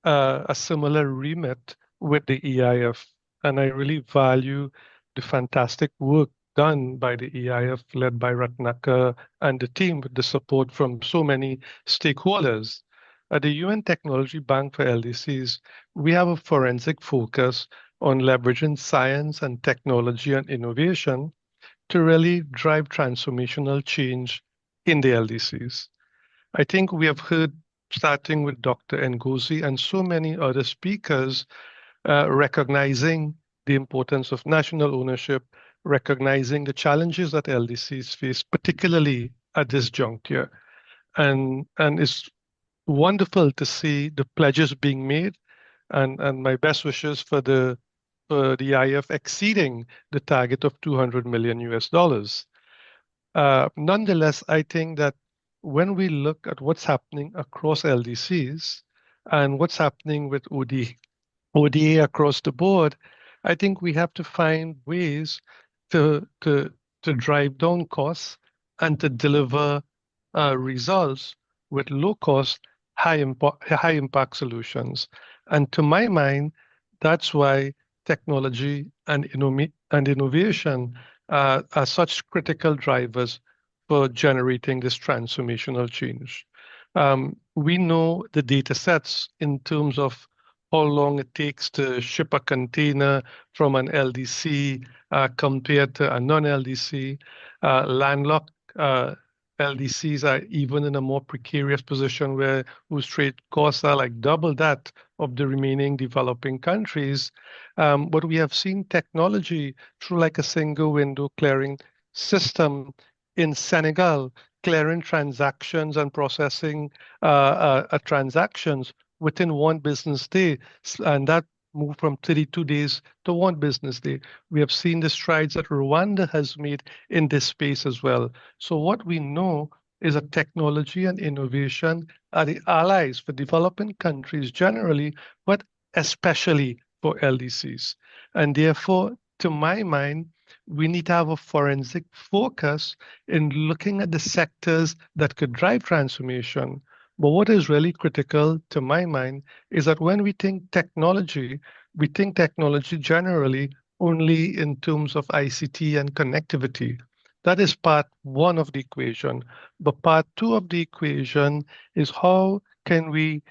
a similar remit with the EIF, and I really value the fantastic work done by the EIF, led by Ratnaka and the team, with the support from so many stakeholders. At the UN Technology Bank for LDCs, we have a forensic focus on leveraging science and technology and innovation to really drive transformational change in the LDCs. I think we have heard, starting with Dr. Ngozi and so many other speakers, recognizing the importance of national ownership, recognizing the challenges that LDCs face, particularly at this juncture. And it's wonderful to see the pledges being made, and my best wishes for the IF exceeding the target of 200 million US dollars. Nonetheless, I think that when we look at what's happening across LDCs and what's happening with ODA across the board, I think we have to find ways to drive down costs and to deliver results with low cost, high impact solutions. And to my mind, that's why technology and innovation are such critical drivers for generating this transformational change. We know the data sets in terms of how long it takes to ship a container from an LDC compared to a non-LDC. Landlocked LDCs are even in a more precarious position whose trade costs are like double that of the remaining developing countries. But we have seen technology through like a single window clearing system in Senegal, clearing transactions and processing transactions within one business day, and that moved from 32 days to one business day. We have seen the strides that Rwanda has made in this space as well. So what we know is that technology and innovation are the allies for developing countries generally, but especially for LDCs. And therefore, to my mind, we need to have a forensic focus in looking at the sectors that could drive transformation. But what is really critical to my mind is that when we think technology generally only in terms of ICT and connectivity. That is part one of the equation. But part two of the equation is how can we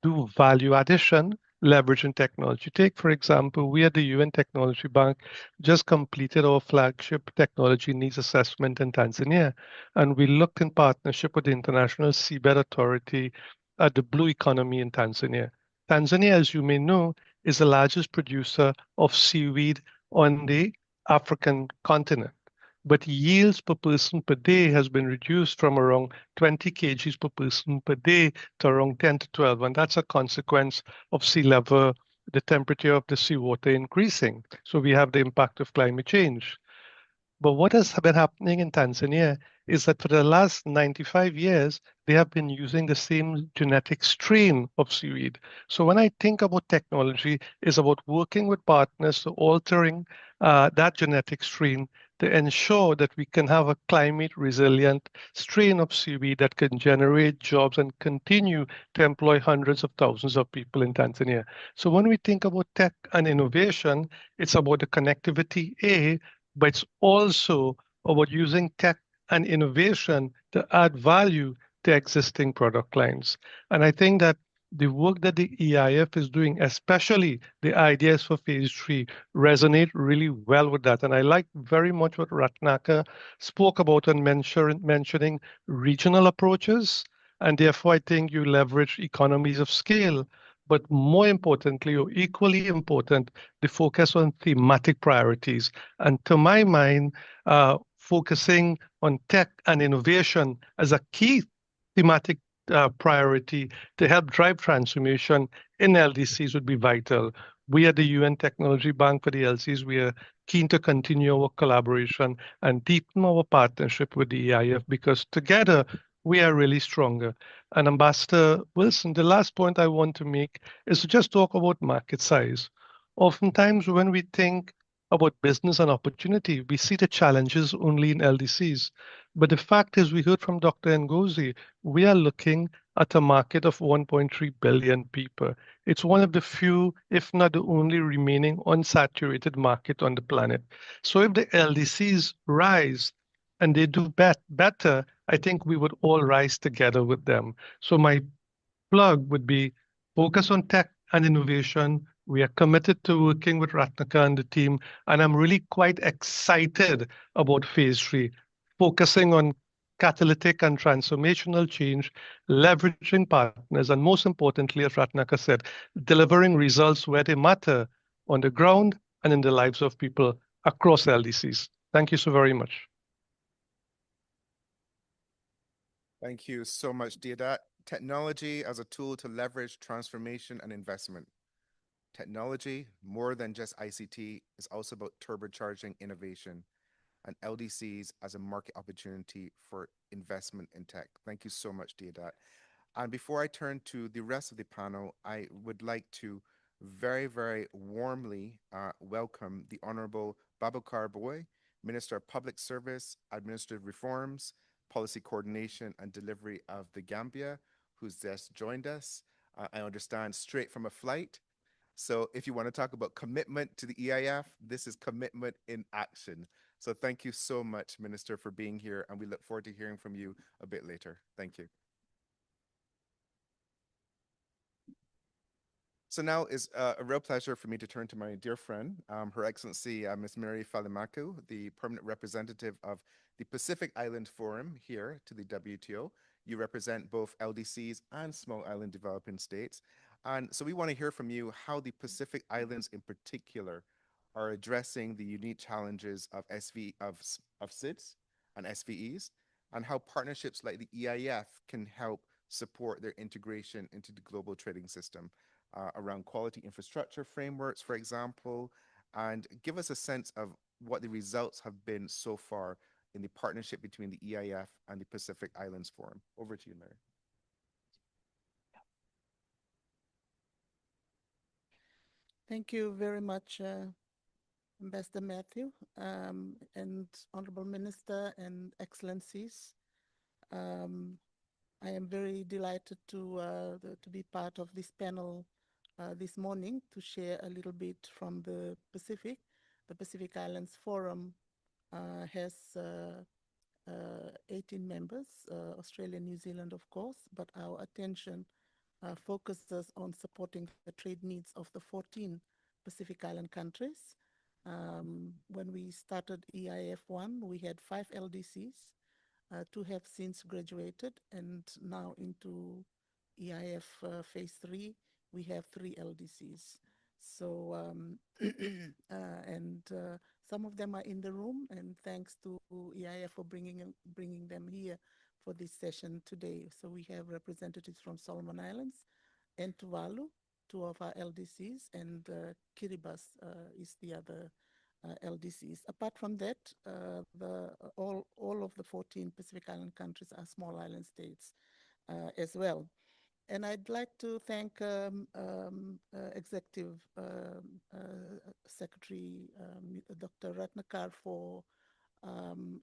do value addition, leveraging technology. Take, for example, we at the UN Technology Bank just completed our flagship technology needs assessment in Tanzania. And we looked in partnership with the International Seabed Authority at the blue economy in Tanzania. Tanzania, as you may know, is the largest producer of seaweed on the African continent. But yields per person per day has been reduced from around 20 kgs per person per day to around 10 to 12. And that's a consequence of sea level, the temperature of the seawater increasing. So we have the impact of climate change. But what has been happening in Tanzania is that for the last 95 years, they have been using the same genetic strain of seaweed. So when I think about technology, it's about working with partners to altering that genetic strain to ensure that we can have a climate resilient strain of seaweed that can generate jobs and continue to employ hundreds of thousands of people in Tanzania. So when we think about tech and innovation, it's about the connectivity, but it's also about using tech and innovation to add value to existing product lines. And I think that the work that the EIF is doing, especially the ideas for phase 3, resonate really well with that. And I like very much what Ratnaka spoke about and mentioning regional approaches. And therefore, I think you leverage economies of scale. But more importantly, or equally important, the focus on thematic priorities. And to my mind, focusing on tech and innovation as a key thematic priority to help drive transformation in LDCs would be vital. We at the UN Technology Bank for the LDCs, we are keen to continue our collaboration and deepen our partnership with the EIF because together we are really stronger. And Ambassador Wilson, the last point I want to make is to just talk about market size. Oftentimes when we think about business and opportunity, we see the challenges only in LDCs. But the fact is, we heard from Dr. Ngozi, we are looking at a market of 1.3 billion people. It's one of the few, if not the only remaining unsaturated market on the planet. So if the LDCs rise and they do better, I think we would all rise together with them. So my plug would be focus on tech and innovation. We are committed to working with Ratnaka and the team, and I'm really quite excited about phase three, focusing on catalytic and transformational change, leveraging partners, and most importantly, as Ratnaka said, delivering results where they matter on the ground and in the lives of people across LDCs. Thank you so very much. Thank you so much, Deodat. Technology as a tool to leverage transformation and investment. Technology, more than just ICT, is also about turbocharging innovation and LDCs as a market opportunity for investment in tech. Thank you so much, Deodat. And before I turn to the rest of the panel, I would like to very, very warmly welcome the Honorable Babukar Boy, Minister of Public Service, Administrative Reforms, Policy Coordination and Delivery of the Gambia, who's just joined us. I understand straight from a flight. So if you want to talk about commitment to the EIF, this is commitment in action. So thank you so much, Minister, for being here, and we look forward to hearing from you a bit later. Thank you. So now is a real pleasure for me to turn to my dear friend, Her Excellency Ms. Mary Falimaku, the permanent representative of the Pacific Island Forum here to the WTO. You represent both LDCs and small island developing states. And so we want to hear from you how the Pacific Islands in particular are addressing the unique challenges of SIDS and SVEs, and how partnerships like the EIF can help support their integration into the global trading system. Around quality infrastructure frameworks, for example, and give us a sense of what the results have been so far in the partnership between the EIF and the Pacific Islands Forum. Over to you, Mary. Thank you very much, Ambassador Matthew, and Honorable Minister and Excellencies. I am very delighted to be part of this panel this morning to share a little bit from the Pacific. The Pacific Islands Forum has 18 members, Australia, New Zealand, of course, but our attention focuses on supporting the trade needs of the 14 Pacific Island countries. When we started EIF1, we had 5 LDCs. 2 have since graduated, and now into EIF phase 3, we have 3 LDCs. So, some of them are in the room, and thanks to EIF for bringing them here for this session today. So we have representatives from Solomon Islands and Tuvalu, 2 of our LDCs, and Kiribati is the other LDCs. Apart from that, all of the 14 Pacific Island countries are small island states as well. And I'd like to thank Executive Secretary Dr. Ratnakar for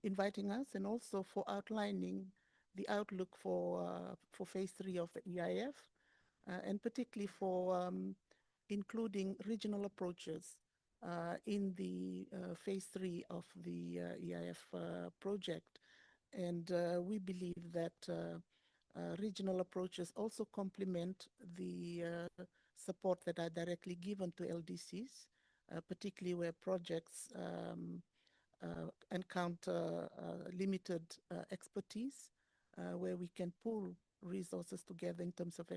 inviting us, and also for outlining the outlook for phase 3 of the EIF, and particularly for including regional approaches in the phase 3 of the EIF project. And we believe that regional approaches also complement the support that are directly given to LDCs, particularly where projects encounter limited expertise, where we can pool resources together in terms of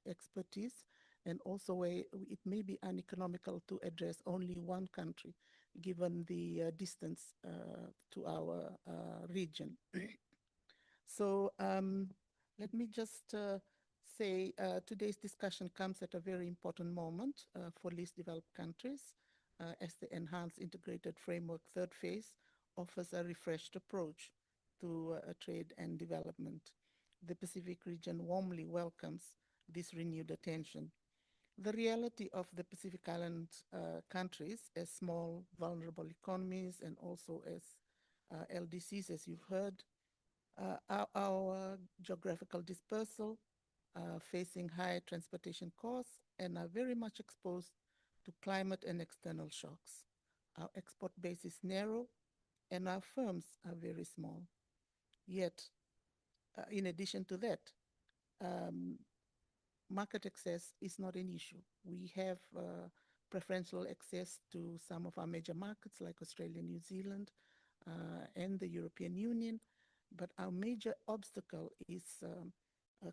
expertise, and also where it may be uneconomical to address only one country, given the distance to our region. So let me just say today's discussion comes at a very important moment for least developed countries, as the Enhanced Integrated Framework third phase offers a refreshed approach to trade and development. The Pacific region warmly welcomes this renewed attention. The reality of the Pacific Island countries as small, vulnerable economies and also as LDCs, as you've heard, our geographical dispersal, facing high transportation costs, and are very much exposed to climate and external shocks. Our export base is narrow, and our firms are very small. Yet, in addition to that, um, market access is not an issue. We have preferential access to some of our major markets like Australia, New Zealand, and the European Union, but our major obstacle is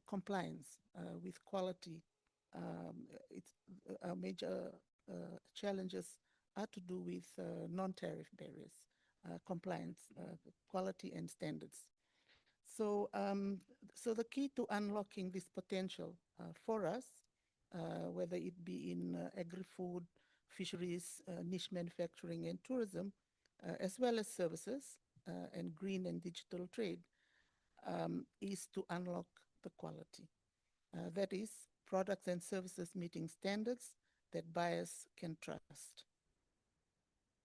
compliance with quality. It's, our major challenges are to do with non-tariff barriers, compliance, quality and standards. So, so the key to unlocking this potential for us, whether it be in agri-food, fisheries, niche manufacturing and tourism, as well as services and green and digital trade, is to unlock the quality. That is, products and services meeting standards that buyers can trust.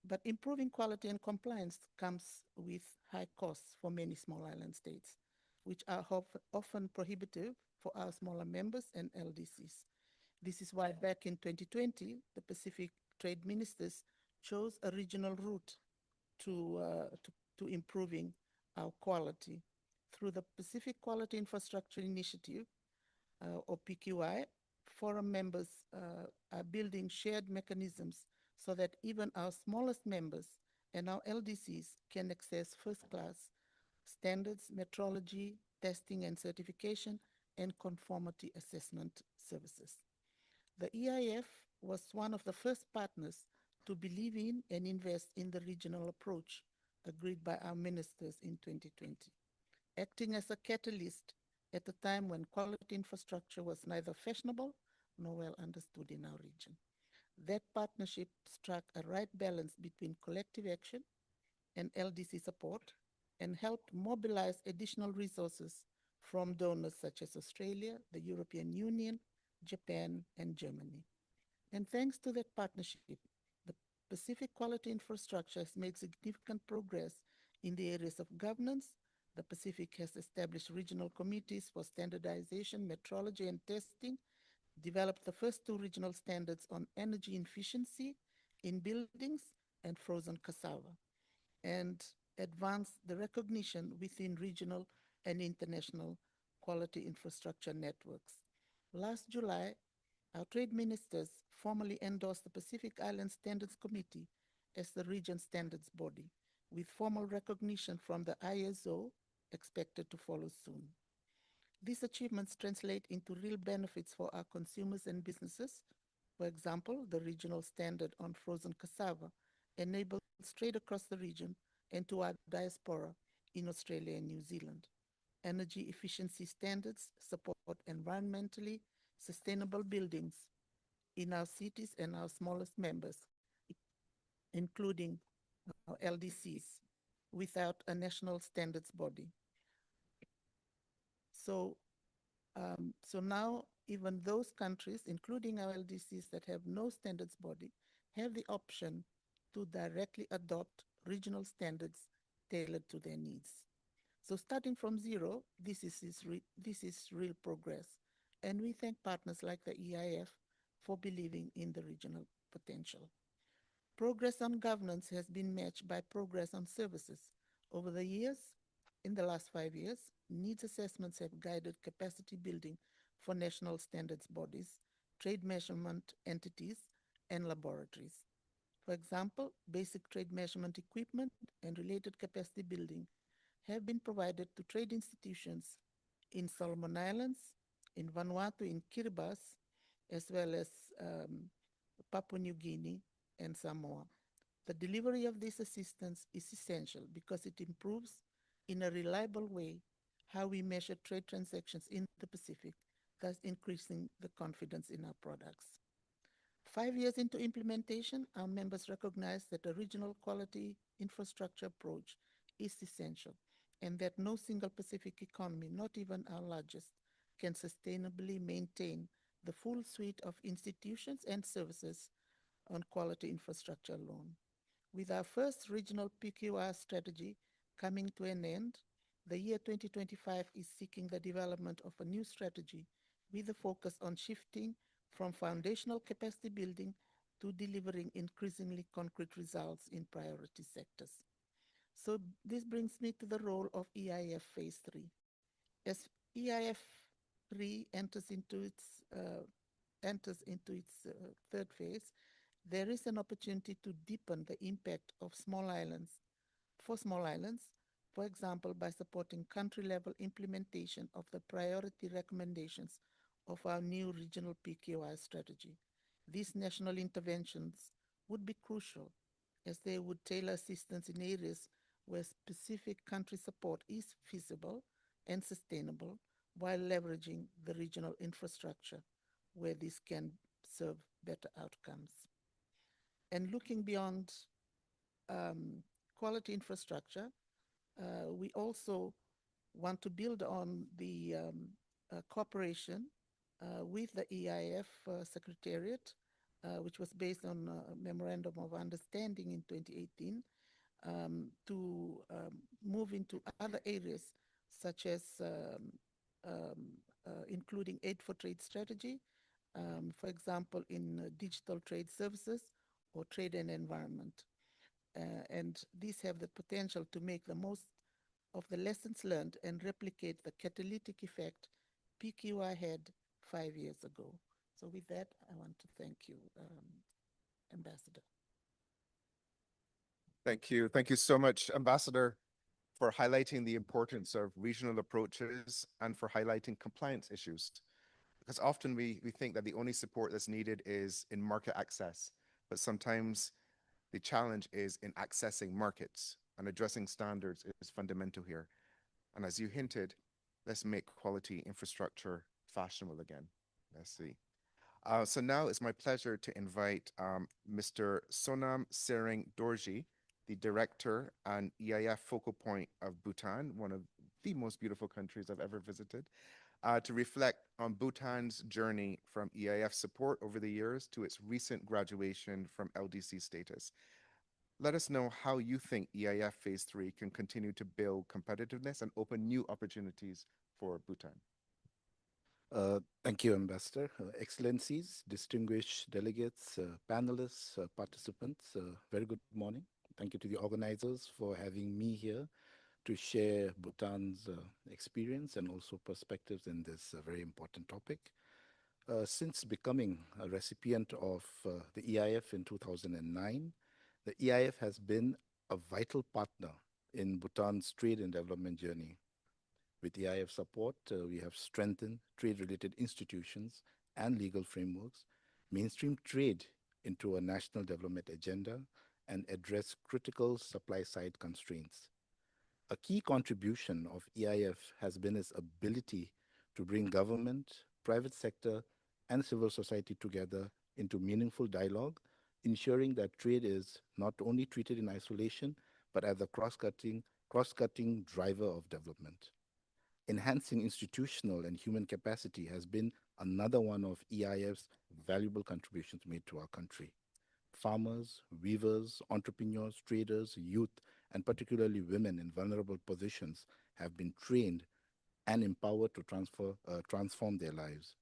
But improving quality and compliance comes with high costs for many small island states, which are often prohibitive for our smaller members and LDCs. This is why back in 2020, the Pacific Trade Ministers chose a regional route to improving our quality. Through the Pacific Quality Infrastructure Initiative, or PQI, forum members are building shared mechanisms so that even our smallest members and our LDCs can access first-class standards, metrology, testing and certification, and conformity assessment services. The EIF was one of the first partners to believe in and invest in the regional approach agreed by our ministers in 2020, acting as a catalyst at a time when quality infrastructure was neither fashionable nor well understood in our region. That partnership struck a right balance between collective action and LDC support and helped mobilize additional resources from donors such as Australia, the European Union, Japan, and Germany. And thanks to that partnership, the Pacific Quality Infrastructure has made significant progress in the areas of governance. The Pacific has established regional committees for standardization, metrology, and testing, developed the first two regional standards on energy efficiency in buildings and frozen cassava, and advanced the recognition within regional and international quality infrastructure networks. Last July, our trade ministers formally endorsed the Pacific Island Standards Committee as the region standards body, with formal recognition from the ISO expected to follow soon. These achievements translate into real benefits for our consumers and businesses. For example, the regional standard on frozen cassava enables trade across the region and to our diaspora in Australia and New Zealand. Energy efficiency standards support environmentally sustainable buildings in our cities and our smallest members, including our LDCs, without a national standards body. So now even those countries, including our LDCs that have no standards body, have the option to directly adopt regional standards tailored to their needs. So starting from zero, this is real progress. And we thank partners like the EIF for believing in the regional potential. Progress on governance has been matched by progress on services. Over the years, in the last 5 years, needs assessments have guided capacity building for national standards bodies, trade measurement entities, and laboratories. For example, basic trade measurement equipment and related capacity building have been provided to trade institutions in Solomon Islands, in Vanuatu, in Kiribati, as well as Papua New Guinea and Samoa. The delivery of this assistance is essential because it improves in a reliable way how we measure trade transactions in the Pacific, thus increasing the confidence in our products. 5 years into implementation, our members recognize that a regional quality infrastructure approach is essential and that no single Pacific economy, not even our largest, can sustainably maintain the full suite of institutions and services on quality infrastructure alone. With our first regional PQR strategy coming to an end, the year 2025 is seeking the development of a new strategy with a focus on shifting from foundational capacity building to delivering increasingly concrete results in priority sectors. So this brings me to the role of EIF Phase 3. As EIF 3 enters into its third phase, there is an opportunity to deepen the impact of small islands, for example, by supporting country-level implementation of the priority recommendations of our new regional PQI strategy. These national interventions would be crucial as they would tailor assistance in areas where specific country support is feasible and sustainable while leveraging the regional infrastructure where this can serve better outcomes. And looking beyond quality infrastructure, we also want to build on the cooperation with the EIF Secretariat, which was based on a Memorandum of Understanding in 2018, to move into other areas such as including aid for trade strategy, for example, in digital trade services or trade and environment. And these have the potential to make the most of the lessons learned and replicate the catalytic effect PQI had 5 years ago. So with that, I want to thank you, Ambassador. Thank you. Thank you so much, Ambassador, for highlighting the importance of regional approaches and for highlighting compliance issues. Because often we think that the only support that's needed is in market access, but sometimes the challenge is in accessing markets, and addressing standards is fundamental here. And as you hinted, let's make quality infrastructure fashionable again. Let's see. So now it's my pleasure to invite Mr. Sonam Sering Dorji, the Director and EIF Focal Point of Bhutan, one of the most beautiful countries I've ever visited, to reflect on Bhutan's journey from EIF support over the years to its recent graduation from LDC status. Let us know how you think EIF Phase 3 can continue to build competitiveness and open new opportunities for Bhutan. Thank you, Ambassador. Excellencies, distinguished delegates, panelists, participants, very good morning. Thank you to the organizers for having me here to share Bhutan's experience and also perspectives in this very important topic. Since becoming a recipient of the EIF in 2009, the EIF has been a vital partner in Bhutan's trade and development journey. With EIF support, we have strengthened trade-related institutions and legal frameworks, mainstream trade into a national development agenda, and address critical supply-side constraints. A key contribution of EIF has been its ability to bring government, private sector, and civil society together into meaningful dialogue, ensuring that trade is not only treated in isolation, but as a cross-cutting driver of development. Enhancing institutional and human capacity has been another one of EIF's valuable contributions made to our country. Farmers, weavers, entrepreneurs, traders, youth, and particularly women in vulnerable positions have been trained and empowered to transform their lives.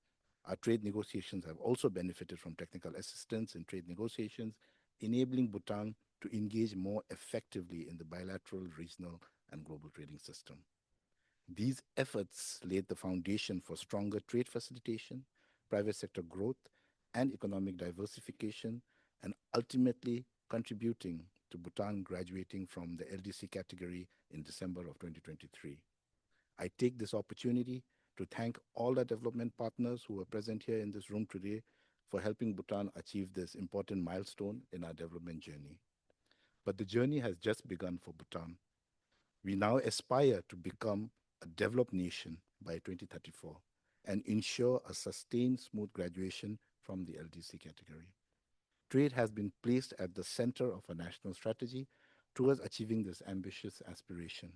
Our trade negotiations have also benefited from technical assistance in trade negotiations, enabling Bhutan to engage more effectively in the bilateral, regional, and global trading system. These efforts laid the foundation for stronger trade facilitation, private sector growth, and economic diversification, and ultimately contributing to Bhutan graduating from the LDC category in December of 2023. I take this opportunity to thank all the development partners who are present here in this room today for helping Bhutan achieve this important milestone in our development journey. But the journey has just begun for Bhutan. We now aspire to become a developed nation by 2034 and ensure a sustained smooth graduation from the LDC category. Trade has been placed at the center of a national strategy towards achieving this ambitious aspiration.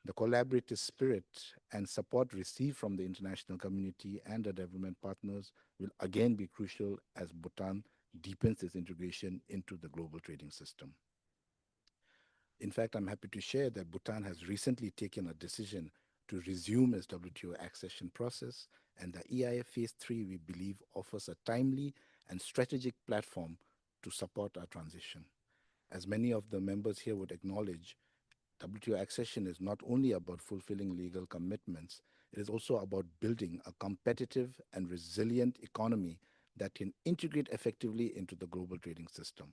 The collaborative spirit and support received from the international community and the development partners will again be crucial as Bhutan deepens its integration into the global trading system. In fact, I'm happy to share that Bhutan has recently taken a decision to resume its WTO accession process, and the EIF Phase 3, we believe, offers a timely and strategic platform to support our transition. As many of the members here would acknowledge, WTO accession is not only about fulfilling legal commitments, it is also about building a competitive and resilient economy that can integrate effectively into the global trading system.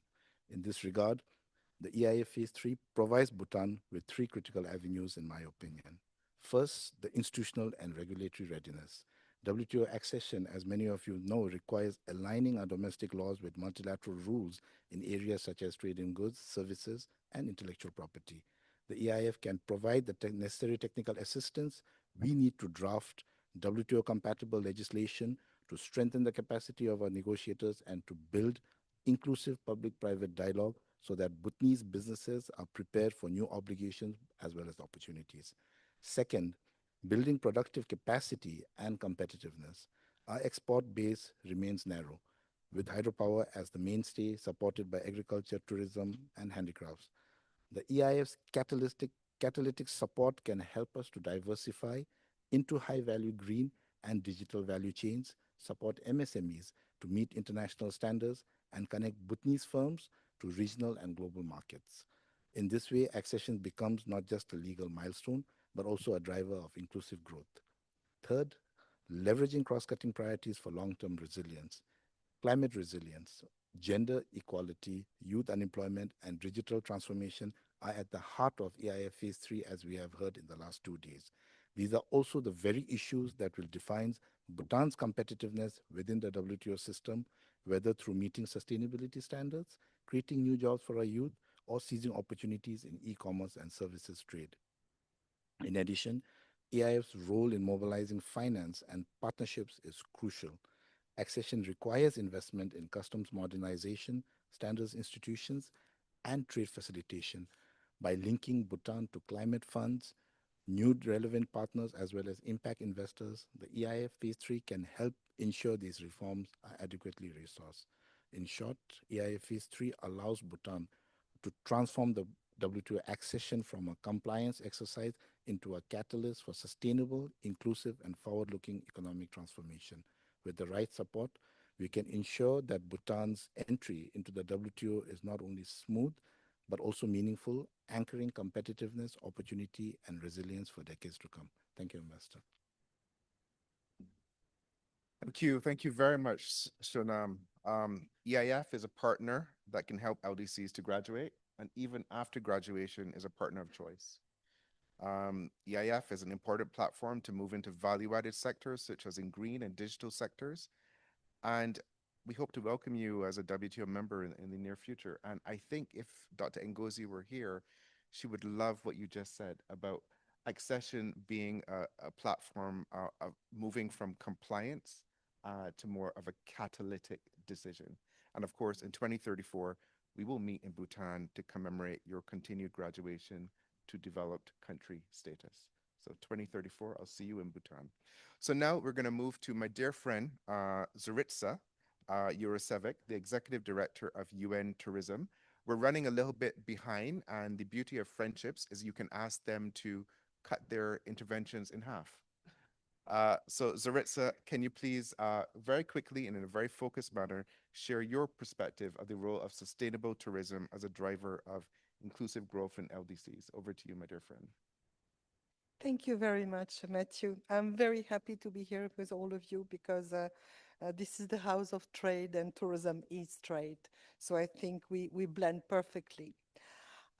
In this regard, the EIF Phase 3 provides Bhutan with three critical avenues, in my opinion. First, the institutional and regulatory readiness. WTO accession, as many of you know, requires aligning our domestic laws with multilateral rules in areas such as trade in goods, services, and intellectual property. The EIF can provide the necessary technical assistance we need to draft WTO-compatible legislation to strengthen the capacity of our negotiators and to build inclusive public-private dialogue so that Bhutanese businesses are prepared for new obligations as well as opportunities. Second, building productive capacity and competitiveness. Our export base remains narrow, with hydropower as the mainstay supported by agriculture, tourism, and handicrafts. The EIF's catalytic support can help us to diversify into high-value green and digital value chains, support MSMEs to meet international standards, and connect Bhutanese firms to regional and global markets. In this way, accession becomes not just a legal milestone, but also a driver of inclusive growth. Third, leveraging cross-cutting priorities for long-term resilience. Climate resilience, gender equality, youth unemployment, and digital transformation are at the heart of EIF Phase 3, as we have heard in the last 2 days. These are also the very issues that will define Bhutan's competitiveness within the WTO system, whether through meeting sustainability standards, creating new jobs for our youth, or seizing opportunities in e-commerce and services trade. In addition, EIF's role in mobilizing finance and partnerships is crucial. Accession requires investment in customs modernization, standards institutions, and trade facilitation. By linking Bhutan to climate funds, new relevant partners, as well as impact investors, the EIF Phase 3 can help ensure these reforms are adequately resourced. In short, EIF Phase 3 allows Bhutan to transform the WTO accession from a compliance exercise into a catalyst for sustainable, inclusive, and forward-looking economic transformation. With the right support, we can ensure that Bhutan's entry into the WTO is not only smooth, but also meaningful, anchoring competitiveness, opportunity, and resilience for decades to come. Thank you, Ambassador. Thank you. Thank you very much, Sonam. EIF is a partner that can help LDCs to graduate, and even after graduation is a partner of choice. EIF is an important platform to move into value-added sectors, such as in green and digital sectors. And we hope to welcome you as a WTO member in the near future. And I think if Dr. Ngozi were here, she would love what you just said about accession being a platform of moving from compliance to more of a catalytic decision. And of course, in 2034, we will meet in Bhutan to commemorate your continued graduation to developed country status. So 2034, I'll see you in Bhutan. So now we're going to move to my dear friend, Zaritza Yurasevic, the Executive Director of UN Tourism. We're running a little bit behind, and the beauty of friendships is you can ask them to cut their interventions in half. So Zaritza, can you please very quickly and in a very focused manner share your perspective of the role of sustainable tourism as a driver of inclusive growth in LDCs? Over to you, my dear friend. Thank you very much, Matthew. I'm very happy to be here with all of you because this is the house of trade and tourism is trade. So I think we blend perfectly.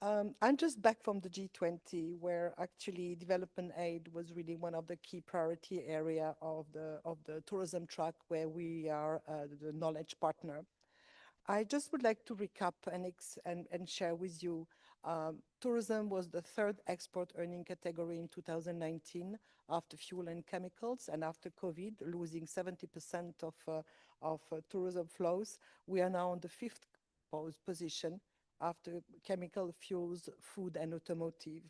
I'm just back from the G20, where actually development aid was really one of the key priority area of the tourism track, where we are the knowledge partner. I just would like to recap and share with you. Tourism was the third export earning category in 2019 after fuel and chemicals, and after COVID, losing 70% of tourism flows. We are now on the fifth position after chemical, fuels, food, and automotive.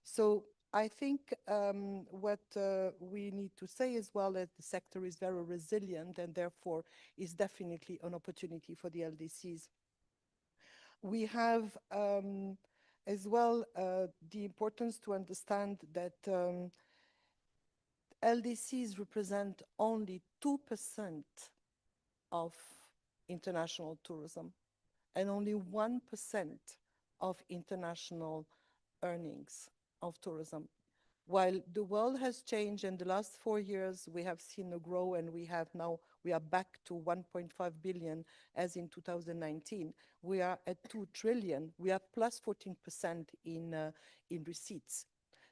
So I think what we need to say as well is the sector is very resilient and therefore is definitely an opportunity for the LDCs. We have as well the importance to understand that LDCs represent only 2% of international tourism and only 1% of international earnings of tourism. While the world has changed in the last 4 years, we have seen a grow and we are back to 1.5 billion as in 2019. We are at 2 trillion. We are plus 14% in receipts.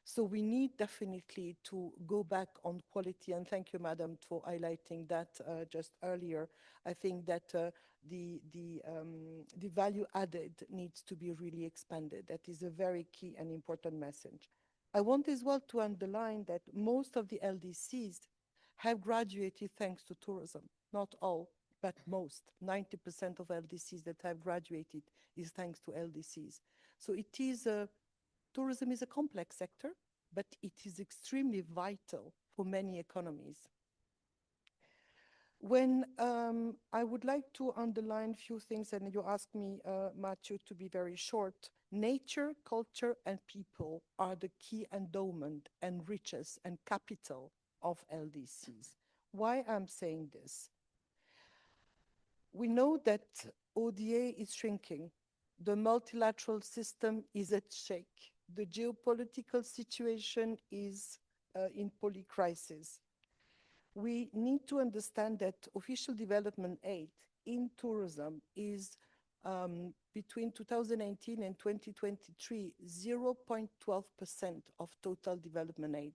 So we need definitely to go back on quality, and thank you, Madam, for highlighting that just earlier. I think that the value added needs to be really expanded. That is a very key and important message. I want as well to underline that most of the LDCs have graduated thanks to tourism. Not all, but most. 90% of LDCs that have graduated is thanks to LDCs. So it is tourism is a complex sector, but it is extremely vital for many economies. When I would like to underline a few things, and you asked me, Matthew, to be very short. Nature, culture, and people are the key endowment and riches and capital of LDCs. Why I'm saying this? We know that ODA is shrinking. The multilateral system is at stake. The geopolitical situation is in polycrisis. We need to understand that official development aid in tourism is between 2019 and 2023, 0.12% of total development aid.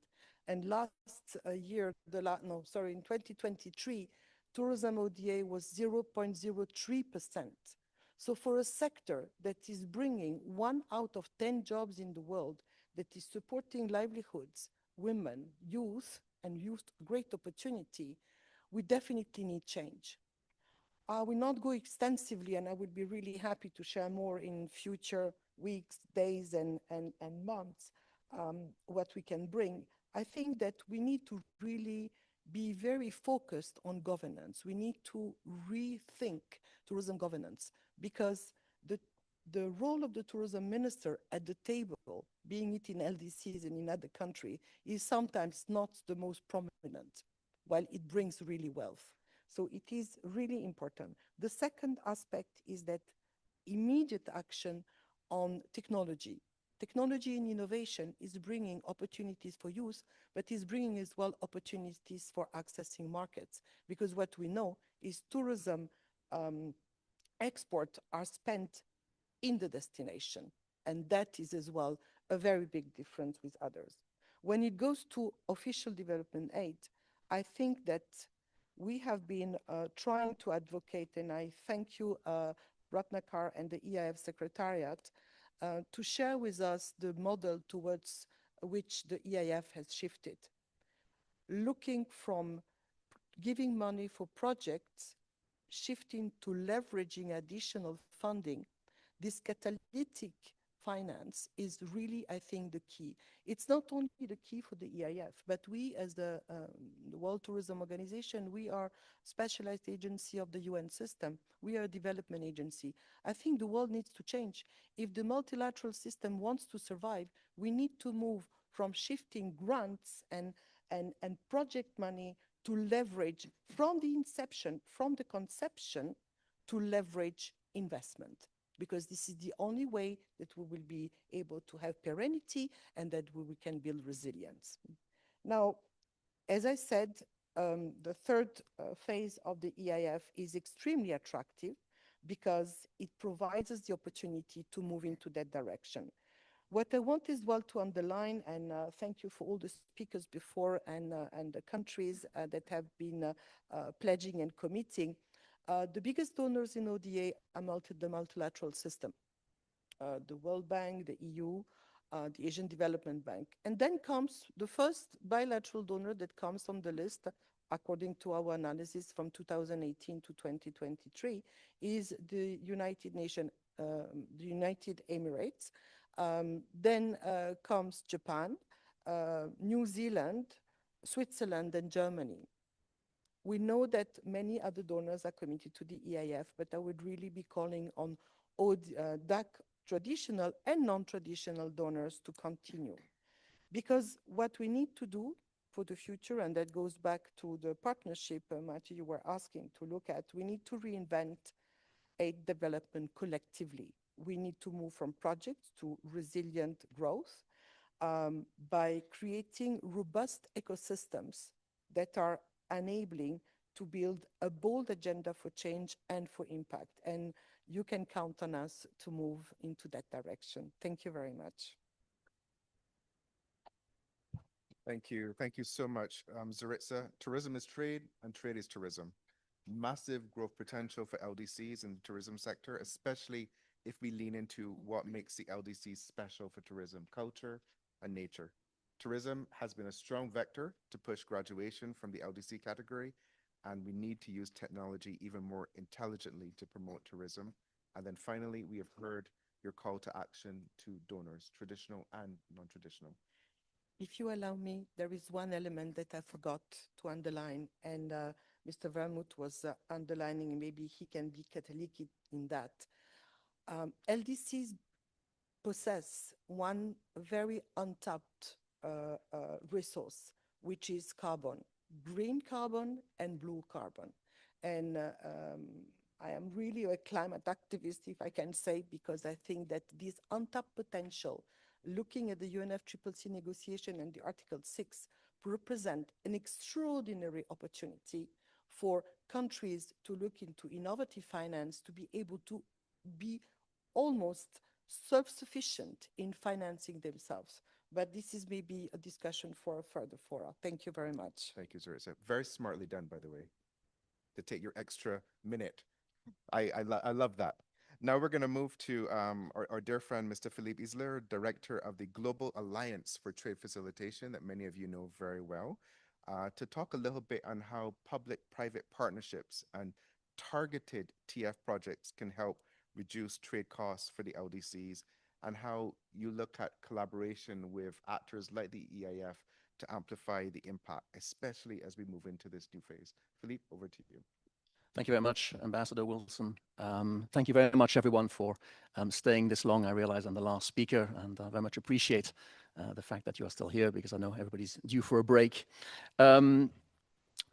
And last year, in 2023, tourism ODA was 0.03%. So for a sector that is bringing 1 out of 10 jobs in the world, that is supporting livelihoods, women, youth, and youth great opportunity, we definitely need change. I will not go extensively, and I would be really happy to share more in future weeks, days, and months what we can bring. I think that we need to really be very focused on governance. We need to rethink tourism governance because the role of the tourism minister at the table, being it in LDCs and in other countries, is sometimes not the most prominent, while it brings really wealth. So it is really important. The second aspect is that immediate action on technology. Technology and innovation is bringing opportunities for youth, but is bringing as well opportunities for accessing markets. Because what we know is tourism exports are spent in the destination. And that is as well a very big difference with others. When it goes to official development aid, I think that we have been trying to advocate, and I thank you, Ratnakar and the EIF Secretariat, to share with us the model towards which the EIF has shifted. Looking from giving money for projects, shifting to leveraging additional funding, this catalytic finance is really, I think, the key. It's not only the key for the EIF, but we as the World Tourism Organization, we are specialized agency of the UN system. We are a development agency. I think the world needs to change. If the multilateral system wants to survive, we need to move from shifting grants and project money to leverage from the inception, from the conception, to leverage investment, because this is the only way that we will be able to have perennity and that we can build resilience. Now, as I said, the third phase of the EIF is extremely attractive because it provides us the opportunity to move into that direction. What I want as well to underline, and thank you for all the speakers before and the countries that have been pledging and committing, the biggest donors in ODA are the multilateral system, the World Bank, the EU, the Asian Development Bank. And then comes the first bilateral donor that comes on the list, according to our analysis from 2018 to 2023, is the United Nations, the United Emirates. Then comes Japan, New Zealand, Switzerland, and Germany. We know that many other donors are committed to the EIF, but I would really be calling on all DAC traditional and non-traditional donors to continue. Because what we need to do for the future, and that goes back to the partnership, Matthew, you were asking to look at, we need to reinvent aid development collectively. We need to move from projects to resilient growth by creating robust ecosystems that are enabling to build a bold agenda for change and for impact. And you can count on us to move into that direction. Thank you very much. Thank you. Thank you so much, Zaritza. Tourism is trade and trade is tourism. Massive growth potential for LDCs in the tourism sector, especially if we lean into what makes the LDCs special for tourism, culture and nature. Tourism has been a strong vector to push graduation from the LDC category, and we need to use technology even more intelligently to promote tourism. And then finally, we have heard your call to action to donors, traditional and non-traditional. If you allow me, there is one element that I forgot to underline, and Mr. Vermouth was underlining, maybe he can be catalytic in that. LDCs possess one very untapped resource, which is carbon, green carbon and blue carbon. And I am really a climate activist, if I can say, because I think that this untapped potential, looking at the UNFCCC negotiation and the Article 6, represent an extraordinary opportunity for countries to look into innovative finance, to be able to be almost self-sufficient in financing themselves. But this is maybe a discussion for a further fora. Thank you very much. Thank you, Zaritza. Very smartly done, by the way, to take your extra minute. I love that. Now we're going to move to our dear friend, Mr. Philippe Isler, Director of the Global Alliance for Trade Facilitation, that many of you know very well, to talk a little bit on how public-private partnerships and targeted TF projects can help reduce trade costs for the LDCs, and how you look at collaboration with actors like the EIF to amplify the impact, especially as we move into this new phase. Philippe, over to you. Thank you very much, Ambassador Wilson. Thank you very much, everyone, for staying this long. I realize I'm the last speaker, and I very much appreciate the fact that you are still here, because I know everybody's due for a break.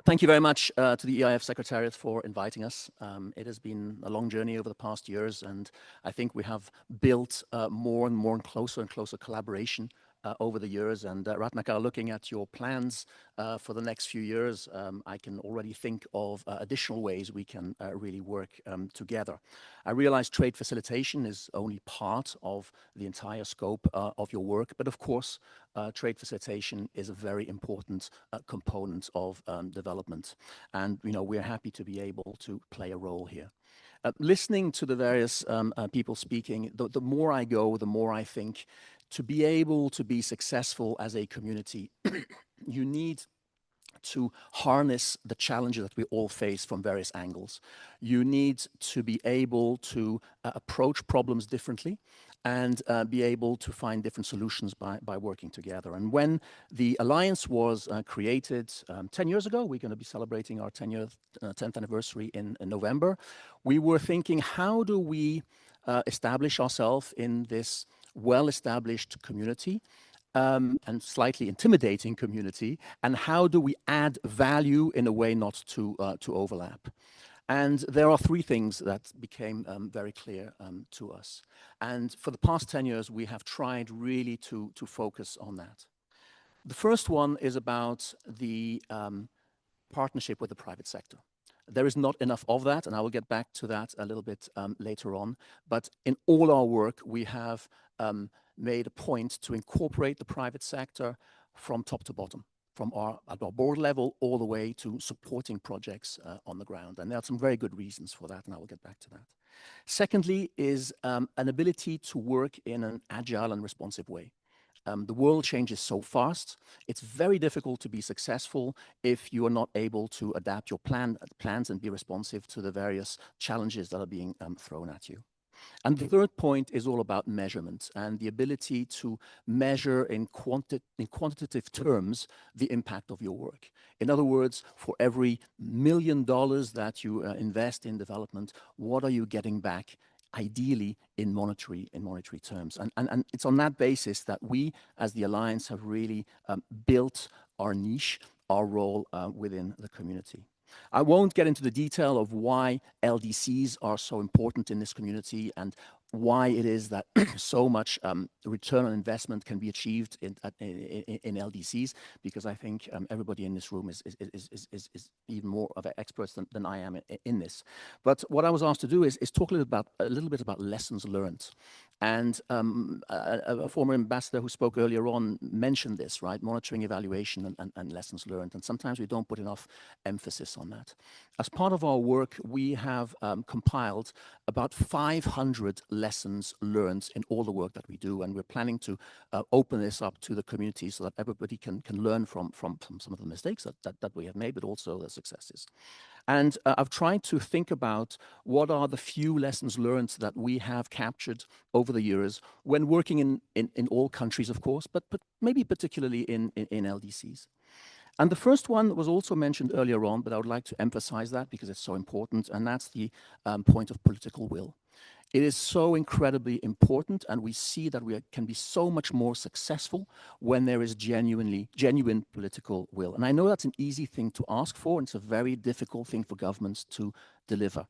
Thank you very much to the EIF Secretariat for inviting us. It has been a long journey over the past years, and I think we have built more and closer collaboration over the years. And Ratnakar, looking at your plans for the next few years, I can already think of additional ways we can really work together. I realize trade facilitation is only part of the entire scope of your work, but of course, trade facilitation is a very important component of development. And we're happy to be able to play a role here. Listening to the various people speaking, the more I go, the more I think to be able to be successful as a community, you need to harness the challenges that we all face from various angles. You need to be able to approach problems differently and be able to find different solutions by working together. And when the Alliance was created 10 years ago, we're going to be celebrating our 10th anniversary in November, we were thinking, how do we establish ourselves in this well-established community and slightly intimidating community, and how do we add value in a way not to overlap? And there are three things that became very clear to us. And for the past 10 years, we have tried really to focus on that. The first one is about the partnership with the private sector. There is not enough of that, and I will get back to that a little bit later on. But in all our work, we have made a point to incorporate the private sector from top to bottom, from at our board level all the way to supporting projects on the ground. And there are some very good reasons for that, and I will get back to that. Secondly is an ability to work in an agile and responsive way. The world changes so fast. It's very difficult to be successful if you are not able to adapt your plans and be responsive to the various challenges that are being thrown at you. And the third point is all about measurement and the ability to measure in quantitative terms the impact of your work. In other words, for every $1 million that you invest in development, what are you getting back, ideally in monetary terms? And it's on that basis that we, as the Alliance, have really built our niche, our role within the community. I won't get into the detail of why LDCs are so important in this community and why it is that so much return on investment can be achieved in LDCs, because I think everybody in this room is even more of experts than I am in this. But what I was asked to do is talk a little bit about lessons learned. And a former ambassador who spoke earlier on mentioned this, right? Monitoring, evaluation, and lessons learned. And sometimes we don't put enough emphasis on that. As part of our work, we have compiled about 500 lessons learned in all the work that we do. And we're planning to open this up to the community so that everybody can learn from some of the mistakes that we have made, but also the successes. And I've tried to think about what are the few lessons learned that we have captured over the years when working in all countries, of course, but maybe particularly in LDCs. And the first one was also mentioned earlier on, but I would like to emphasize that because it's so important, and that's the point of political will. It is so incredibly important, and we see that we can be so much more successful when there is genuine political will. And I know that's an easy thing to ask for, and it's a very difficult thing for governments to deliver.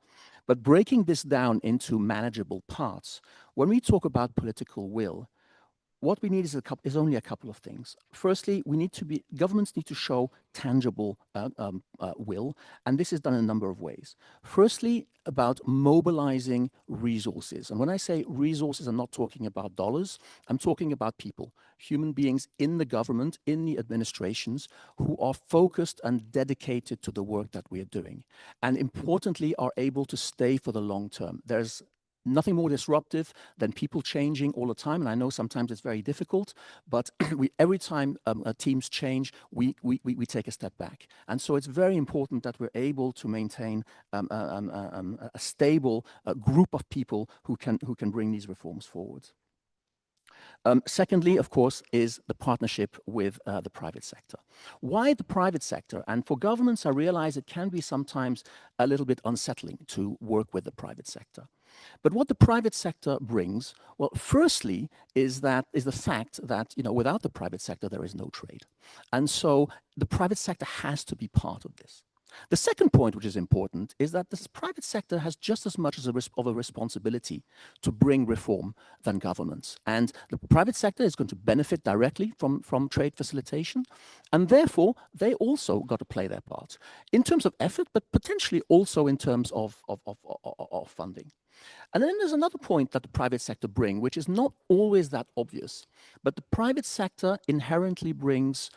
But breaking this down into manageable parts, when we talk about political will, what we need is only a couple of things. Firstly, governments need to show tangible will, and this is done in a number of ways. Firstly, about mobilizing resources. And when I say resources, I'm not talking about dollars, I'm talking about people, human beings in the government, in the administrations, who are focused and dedicated to the work that we are doing. And importantly, are able to stay for the long term. There's nothing more disruptive than people changing all the time. And I know sometimes it's very difficult, but every time teams change, we take a step back. And so it's very important that we're able to maintain a stable group of people who can bring these reforms forward. Secondly, of course, is the partnership with the private sector. Why the private sector? And for governments, I realize it can be sometimes a little bit unsettling to work with the private sector. But what the private sector brings, well, firstly, is the fact that, without the private sector, there is no trade. And so the private sector has to be part of this. The second point, which is important, is that this private sector has just as much of a responsibility to bring reform than governments. And the private sector is going to benefit directly from trade facilitation. And therefore, they also got to play their part in terms of effort, but potentially also in terms of funding. And then there's another point that the private sector brings, which is not always that obvious, but the private sector inherently brings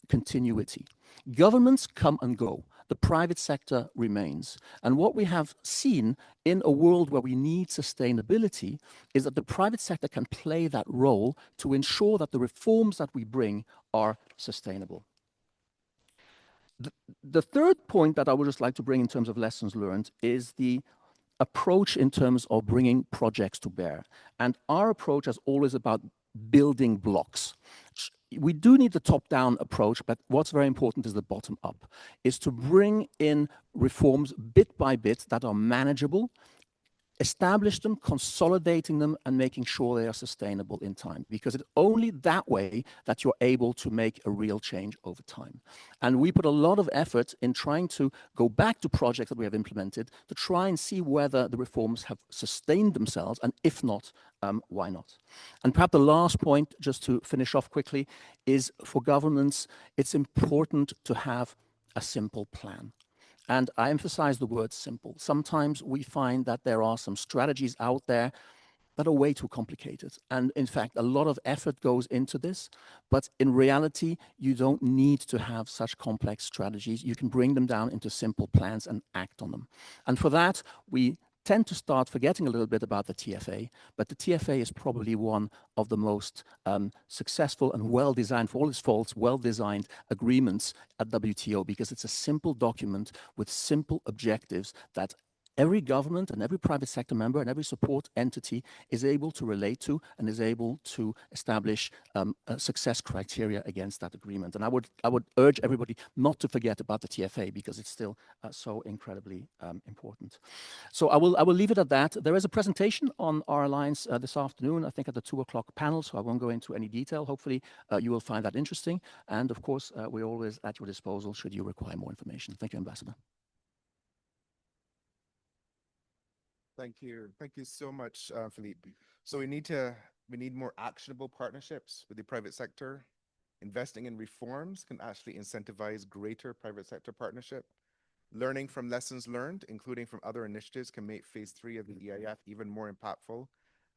continuity. Governments come and go. The private sector remains. And what we have seen in a world where we need sustainability is that the private sector can play that role to ensure that the reforms that we bring are sustainable. The third point that I would just like to bring in terms of lessons learned is the approach in terms of bringing projects to bear. And our approach is always about building blocks. We do need the top-down approach, but what's very important is the bottom-up, is to bring in reforms bit by bit that are manageable, establish them, consolidating them, and making sure they are sustainable in time. Because it's only that way that you're able to make a real change over time. And we put a lot of effort in trying to go back to projects that we have implemented to try and see whether the reforms have sustained themselves, and if not, why not? And perhaps the last point, just to finish off quickly, is for governments, it's important to have a simple plan. And I emphasize the word simple. Sometimes we find that there are some strategies out there that are way too complicated. And in fact, a lot of effort goes into this, but in reality, you don't need to have such complex strategies. You can bring them down into simple plans and act on them. And for that, we tend to start forgetting a little bit about the TFA, but the TFA is probably one of the most successful and well-designed, for all its faults, well-designed agreements at WTO, because it's a simple document with simple objectives that every government and every private sector member and every support entity is able to relate to and is able to establish success criteria against that agreement. And I would urge everybody not to forget about the TFA because it's still so incredibly important. So I will leave it at that. There is a presentation on our alliance this afternoon, I think at the 2 o'clock panel, so I won't go into any detail. Hopefully you will find that interesting. And of course, we're always at your disposal should you require more information. Thank you, Ambassador. Thank you. Thank you so much, Philippe. So we need more actionable partnerships with the private sector. Investing in reforms can actually incentivize greater private sector partnership. Learning from lessons learned, including from other initiatives, can make phase 3 of the EIF even more impactful.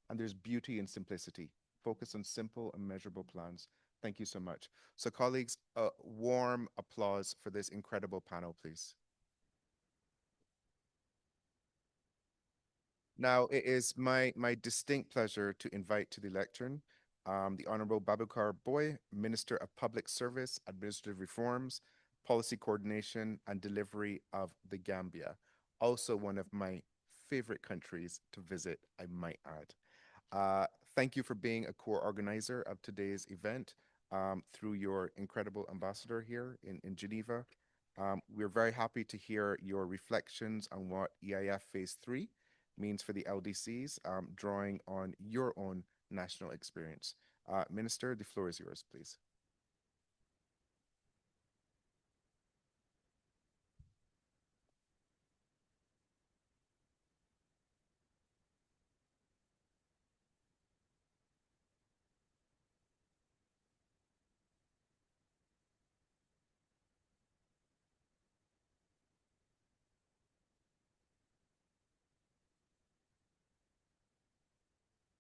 And there's beauty in simplicity. Focus on simple and measurable plans. Thank you so much. So colleagues, a warm applause for this incredible panel, please. Now, it is my distinct pleasure to invite to the lectern the Honorable Babukar Boy, Minister of Public Service, Administrative Reforms, Policy Coordination and Delivery of the Gambia. Also one of my favorite countries to visit, I might add. Thank you for being a core organizer of today's event through your incredible ambassador here in Geneva. We're very happy to hear your reflections on what EIF Phase 3 means for the LDCs, drawing on your own national experience. Minister, the floor is yours, please.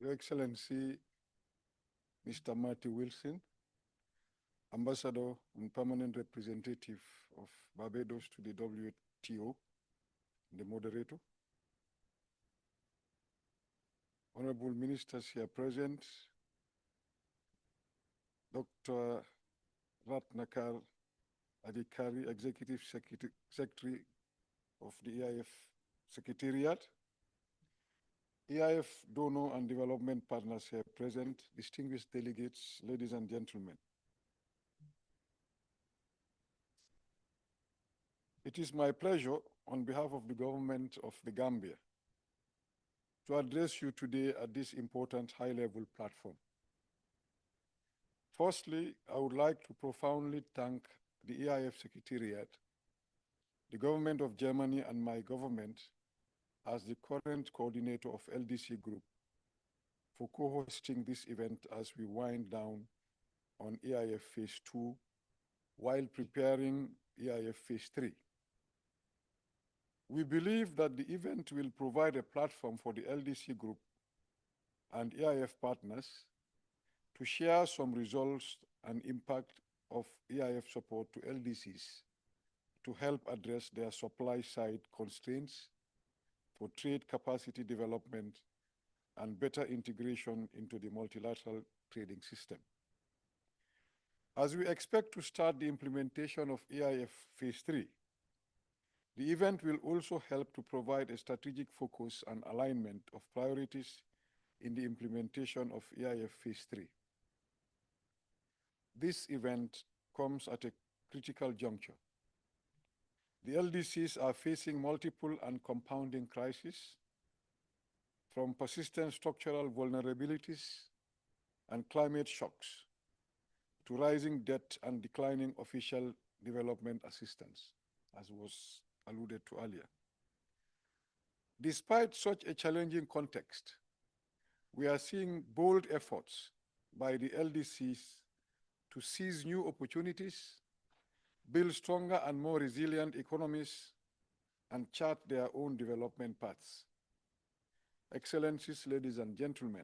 Your Excellency, Mr. Matthew Wilson, Ambassador and Permanent Representative of Barbados to the WTO, the moderator, Honorable Ministers here present, Dr. Ratnakar Adhikari, Executive Secretary of the EIF Secretariat, EIF donor and development partners here present, distinguished delegates, ladies and gentlemen. It is my pleasure on behalf of the government of the Gambia to address you today at this important high-level platform. Firstly, I would like to profoundly thank the EIF Secretariat, the government of Germany and my government as the current coordinator of LDC Group for co-hosting this event as we wind down on EIF Phase 2 while preparing EIF Phase 3. We believe that the event will provide a platform for the LDC Group and EIF partners to share some results and impact of EIF support to LDCs to help address their supply side constraints for trade capacity development and better integration into the multilateral trading system. As we expect to start the implementation of EIF Phase 3, the event will also help to provide a strategic focus and alignment of priorities in the implementation of EIF Phase 3. This event comes at a critical juncture. The LDCs are facing multiple and compounding crises, from persistent structural vulnerabilities and climate shocks to rising debt and declining official development assistance, as was alluded to earlier. Despite such a challenging context, we are seeing bold efforts by the LDCs to seize new opportunities, build stronger and more resilient economies, and chart their own development paths. Excellencies, ladies and gentlemen,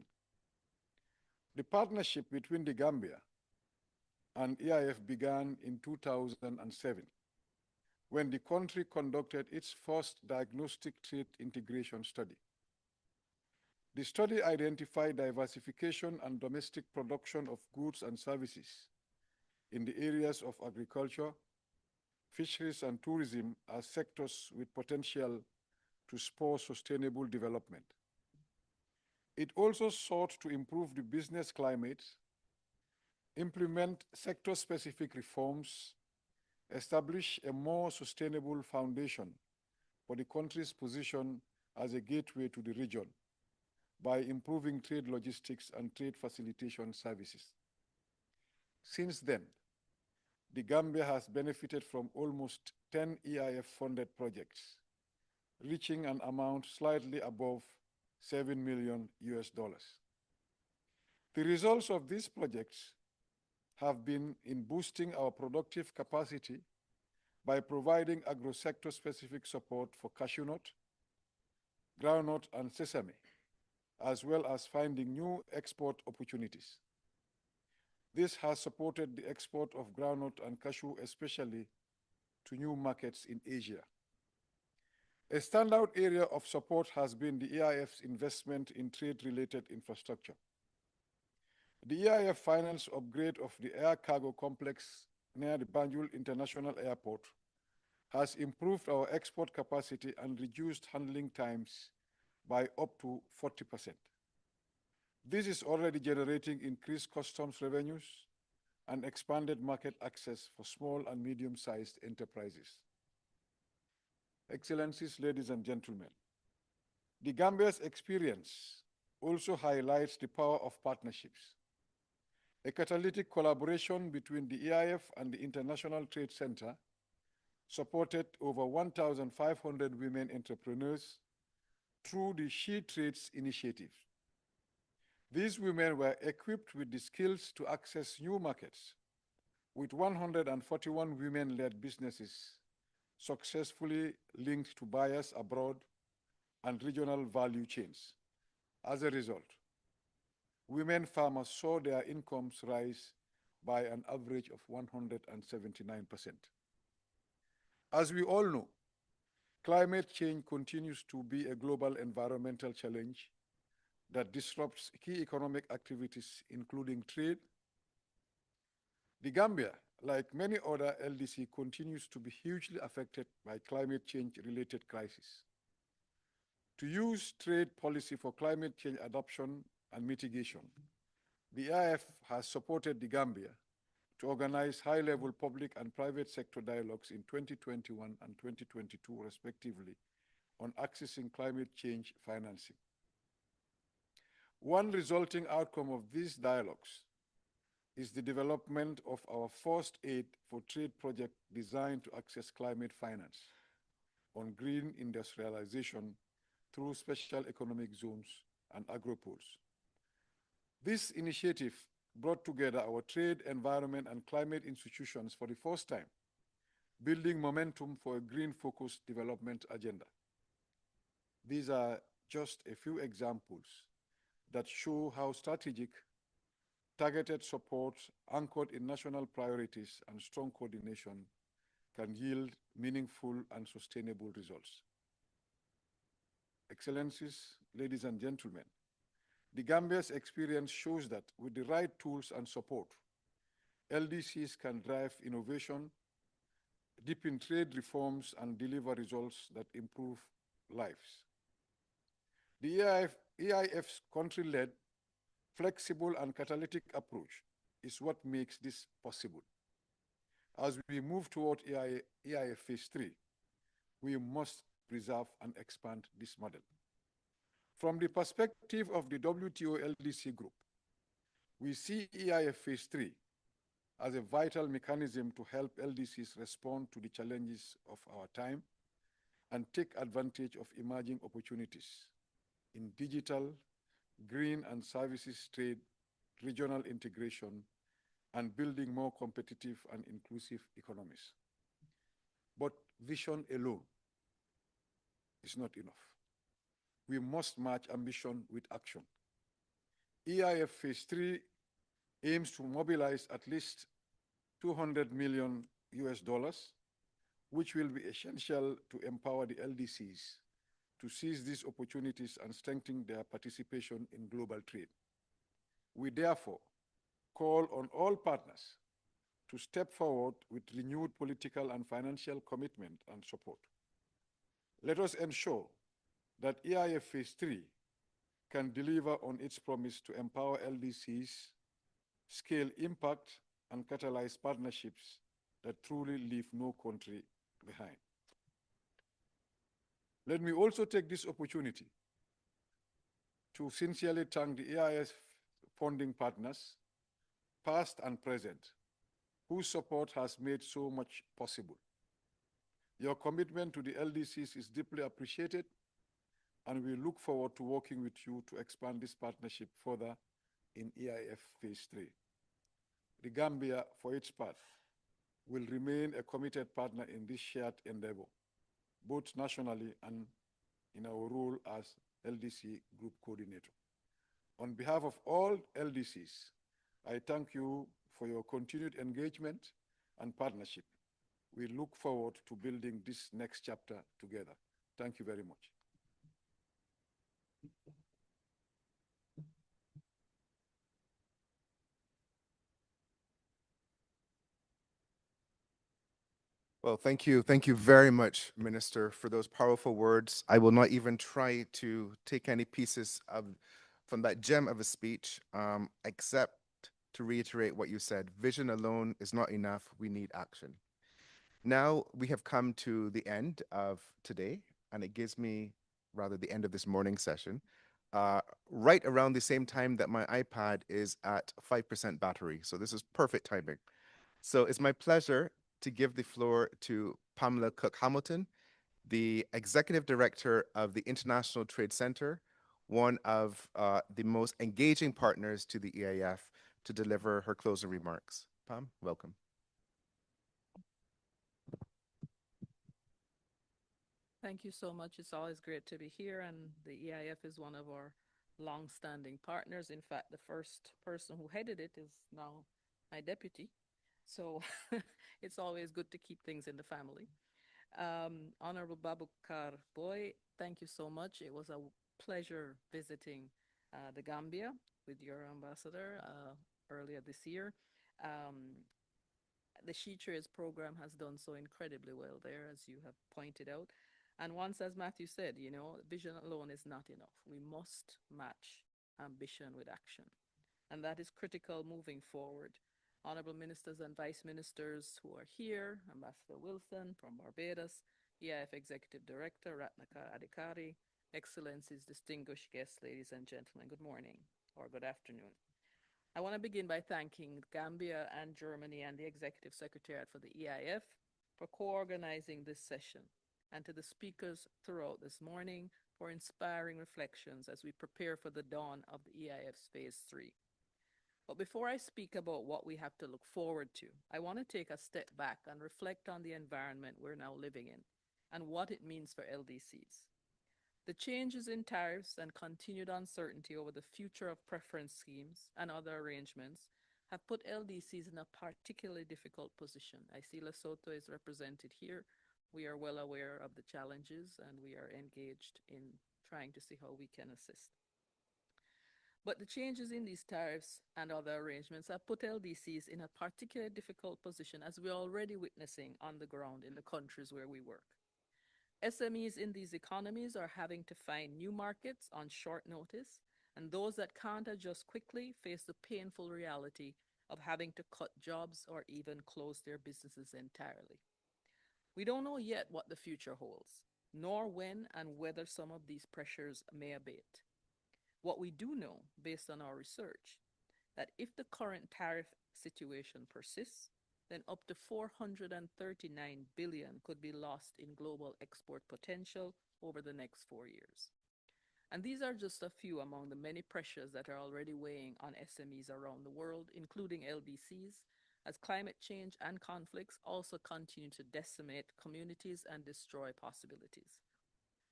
the partnership between the Gambia and EIF began in 2007, when the country conducted its first diagnostic trade integration study. The study identified diversification and domestic production of goods and services in the areas of agriculture, fisheries, and tourism as sectors with potential to spur sustainable development. It also sought to improve the business climate, implement sector-specific reforms, establish a more sustainable foundation for the country's position as a gateway to the region by improving trade logistics and trade facilitation services. Since then, the Gambia has benefited from almost 10 EIF-funded projects, reaching an amount slightly above $7 million. The results of these projects have been in boosting our productive capacity by providing agro-sector specific support for cashew nut, groundnut, and sesame, as well as finding new export opportunities. This has supported the export of groundnut and cashew, especially to new markets in Asia. A standout area of support has been the EIF's investment in trade-related infrastructure. The EIF finance upgrade of the air cargo complex near the Banjul International Airport has improved our export capacity and reduced handling times by up to 40%. This is already generating increased customs revenues and expanded market access for small and medium-sized enterprises. Excellencies, ladies and gentlemen, the Gambia's experience also highlights the power of partnerships. A catalytic collaboration between the EIF and the International Trade Center supported over 1,500 women entrepreneurs through the She Trades initiative. These women were equipped with the skills to access new markets, with 141 women-led businesses successfully linked to buyers abroad and regional value chains. As a result, women farmers saw their incomes rise by an average of 179%. As we all know, climate change continues to be a global environmental challenge that disrupts key economic activities, including trade. The Gambia, like many other LDC, continues to be hugely affected by climate change-related crises. To use trade policy for climate change adoption and mitigation, the EIF has supported the Gambia to organize high-level public and private sector dialogues in 2021 and 2022, respectively, on accessing climate change financing. One resulting outcome of these dialogues is the development of our first aid for trade project designed to access climate finance on green industrialization through special economic zones and agropoles. This initiative brought together our trade, environment, and climate institutions for the first time, building momentum for a green-focused development agenda. These are just a few examples that show how strategic, targeted support anchored in national priorities and strong coordination can yield meaningful and sustainable results. Excellencies, ladies and gentlemen, the Gambia's experience shows that with the right tools and support, LDCs can drive innovation, deepen trade reforms, and deliver results that improve lives. The EIF's country-led, flexible, and catalytic approach is what makes this possible. As we move toward EIF Phase 3, we must preserve and expand this model. From the perspective of the WTO LDC Group, we see EIF Phase 3 as a vital mechanism to help LDCs respond to the challenges of our time and take advantage of emerging opportunities in digital, green and services trade, regional integration, and building more competitive and inclusive economies. But vision alone is not enough. We must match ambition with action. EIF Phase 3 aims to mobilize at least $200 million, which will be essential to empower the LDCs to seize these opportunities and strengthen their participation in global trade. We therefore call on all partners to step forward with renewed political and financial commitment and support. Let us ensure that EIF Phase 3 can deliver on its promise to empower LDCs, scale impact, and catalyze partnerships that truly leave no country behind. Let me also take this opportunity to sincerely thank the EIF funding partners, past and present, whose support has made so much possible. Your commitment to the LDCs is deeply appreciated, and we look forward to working with you to expand this partnership further in EIF Phase 3. The Gambia, for its part, will remain a committed partner in this shared endeavor, both nationally and in our role as LDC Group Coordinator. On behalf of all LDCs, I thank you for your continued engagement and partnership. We look forward to building this next chapter together. Thank you very much. Well, thank you. Thank you very much, Minister, for those powerful words. I will not even try to take any pieces from that gem of a speech, except to reiterate what you said. Vision alone is not enough. We need action. Now we have come to the end of today, and it gives me, rather, the end of this morning session, right around the same time that my iPad is at 5% battery. So this is perfect timing. So it's my pleasure to give the floor to Pamela Cook-Hamilton, the Executive Director of the International Trade Center, one of the most engaging partners to the EIF, to deliver her closing remarks. Pam, welcome. Thank you so much. It's always great to be here, and the EIF is one of our long-standing partners. In fact, the first person who headed it is now my deputy. So it's always good to keep things in the family. Honorable Babukar Boy, thank you so much. It was a pleasure visiting the Gambia with your ambassador earlier this year. The She Trades program has done so incredibly well there, as you have pointed out. And once, as Matthew said, you know, vision alone is not enough. We must match ambition with action. And that is critical moving forward. Honorable ministers and vice ministers who are here, Ambassador Wilson from Barbados, EIF Executive Director Ratnakar Adhikari, Excellencies, distinguished guests, ladies and gentlemen, good morning or good afternoon. I want to begin by thanking Gambia and Germany and the Executive Secretariat for the EIF for co-organizing this session, and to the speakers throughout this morning for inspiring reflections as we prepare for the dawn of the EIF's Phase 3. But before I speak about what we have to look forward to, I want to take a step back and reflect on the environment we're now living in and what it means for LDCs. The changes in tariffs and continued uncertainty over the future of preference schemes and other arrangements have put LDCs in a particularly difficult position. I see Lesotho is represented here. We are well aware of the challenges, and we are engaged in trying to see how we can assist. But the changes in these tariffs and other arrangements have put LDCs in a particularly difficult position, as we're already witnessing on the ground in the countries where we work. SMEs in these economies are having to find new markets on short notice, and those that can't adjust quickly face the painful reality of having to cut jobs or even close their businesses entirely. We don't know yet what the future holds, nor when and whether some of these pressures may abate. What we do know, based on our research, that if the current tariff situation persists, then up to 439 billion could be lost in global export potential over the next 4 years. And these are just a few among the many pressures that are already weighing on SMEs around the world, including LDCs, as climate change and conflicts also continue to decimate communities and destroy possibilities.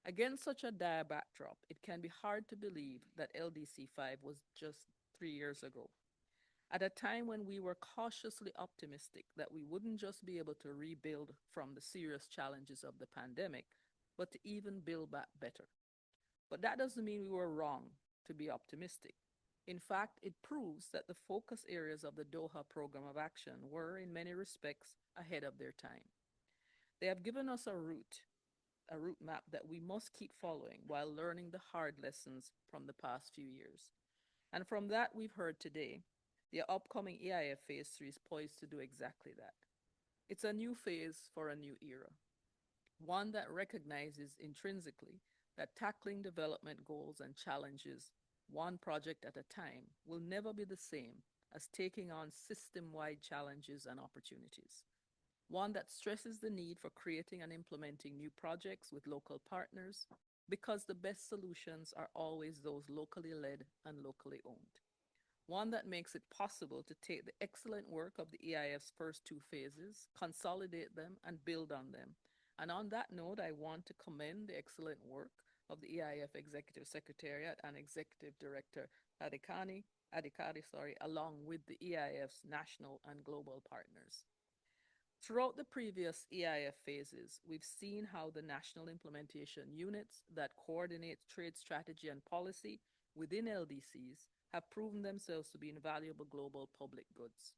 Against such a dire backdrop, it can be hard to believe that LDC 5 was just 3 years ago, at a time when we were cautiously optimistic that we wouldn't just be able to rebuild from the serious challenges of the pandemic, but to even build back better. But that doesn't mean we were wrong to be optimistic. In fact, it proves that the focus areas of the Doha Program of Action were, in many respects, ahead of their time. They have given us a route a route map that we must keep following while learning the hard lessons from the past few years. And from that we've heard today, the upcoming EIF Phase 3 is poised to do exactly that. It's a new phase for a new era, one that recognizes intrinsically that tackling development goals and challenges one project at a time will never be the same as taking on system-wide challenges and opportunities. One that stresses the need for creating and implementing new projects with local partners because the best solutions are always those locally led and locally owned. One that makes it possible to take the excellent work of the EIF's first two phases, consolidate them, and build on them. And on that note, I want to commend the excellent work of the EIF Executive Secretariat and Executive Director Adikari, along with the EIF's national and global partners. Throughout the previous EIF phases, we've seen how the national implementation units that coordinate trade strategy and policy within LDCs have proven themselves to be invaluable global public goods.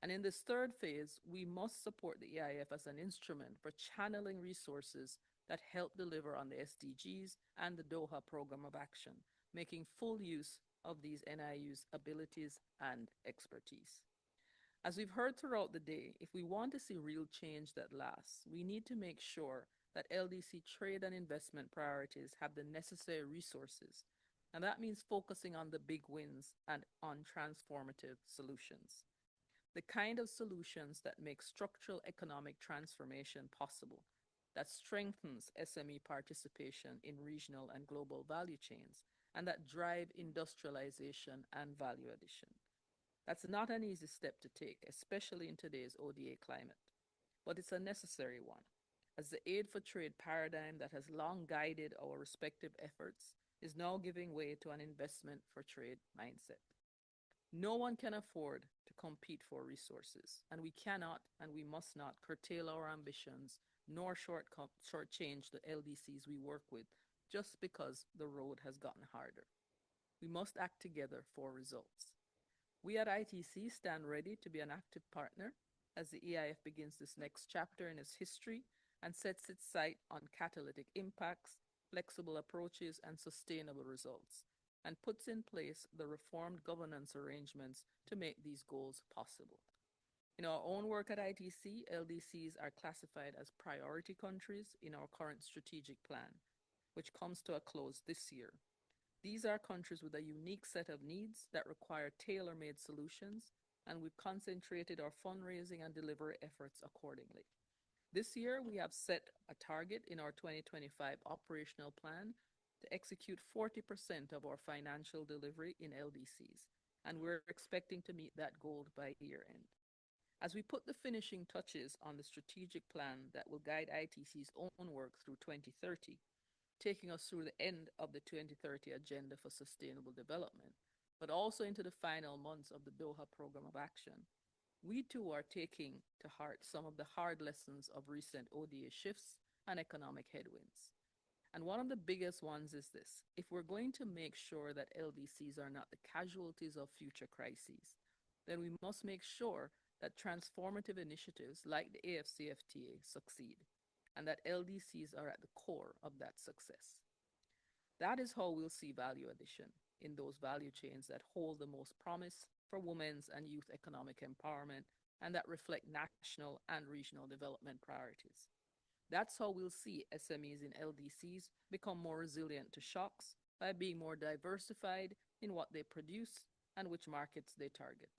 And in this third phase, we must support the EIF as an instrument for channeling resources that help deliver on the SDGs and the Doha Program of Action, making full use of these NIU's abilities and expertise. As we've heard throughout the day, if we want to see real change that lasts, we need to make sure that LDC trade and investment priorities have the necessary resources. And that means focusing on the big wins and on transformative solutions. The kind of solutions that make structural economic transformation possible, that strengthens SME participation in regional and global value chains, and that drive industrialization and value addition. That's not an easy step to take, especially in today's ODA climate, but it's a necessary one, as the aid for trade paradigm that has long guided our respective efforts is now giving way to an investment for trade mindset. No one can afford to compete for resources, and we cannot and we must not curtail our ambitions nor shortchange the LDCs we work with just because the road has gotten harder. We must act together for results. We at ITC stand ready to be an active partner as the EIF begins this next chapter in its history and sets its sight on catalytic impacts, flexible approaches, and sustainable results, and puts in place the reformed governance arrangements to make these goals possible. In our own work at ITC, LDCs are classified as priority countries in our current strategic plan, which comes to a close this year. These are countries with a unique set of needs that require tailor-made solutions, and we've concentrated our fundraising and delivery efforts accordingly. This year, we have set a target in our 2025 operational plan to execute 40% of our financial delivery in LDCs, and we're expecting to meet that goal by year end. As we put the finishing touches on the strategic plan that will guide ITC's own work through 2030, taking us through the end of the 2030 Agenda for Sustainable Development, but also into the final months of the Doha Program of Action, we too are taking to heart some of the hard lessons of recent ODA shifts and economic headwinds. And one of the biggest ones is this: if we're going to make sure that LDCs are not the casualties of future crises, then we must make sure that transformative initiatives like the AFCFTA succeed, and that LDCs are at the core of that success. That is how we'll see value addition in those value chains that hold the most promise for women's and youth economic empowerment and that reflect national and regional development priorities. That's how we'll see SMEs in LDCs become more resilient to shocks by being more diversified in what they produce and which markets they target.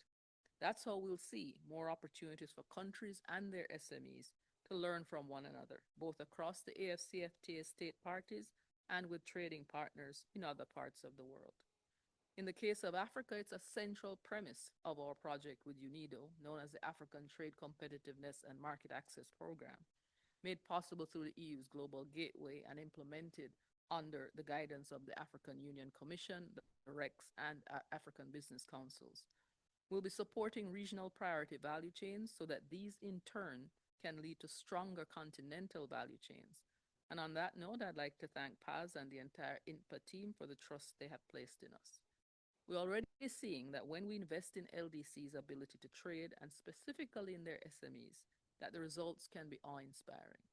That's how we'll see more opportunities for countries and their SMEs to learn from one another, both across the AFCFTA state parties and with trading partners in other parts of the world. In the case of Africa, it's a central premise of our project with UNIDO, known as the African Trade Competitiveness and Market Access Program, made possible through the EU's Global Gateway and implemented under the guidance of the African Union Commission, the REX, and African Business Councils. We'll be supporting regional priority value chains so that these in turn can lead to stronger continental value chains. And on that note, I'd like to thank Paz and the entire INPA team for the trust they have placed in us. We're already seeing that when we invest in LDC's ability to trade, and specifically in their SMEs, that the results can be awe-inspiring.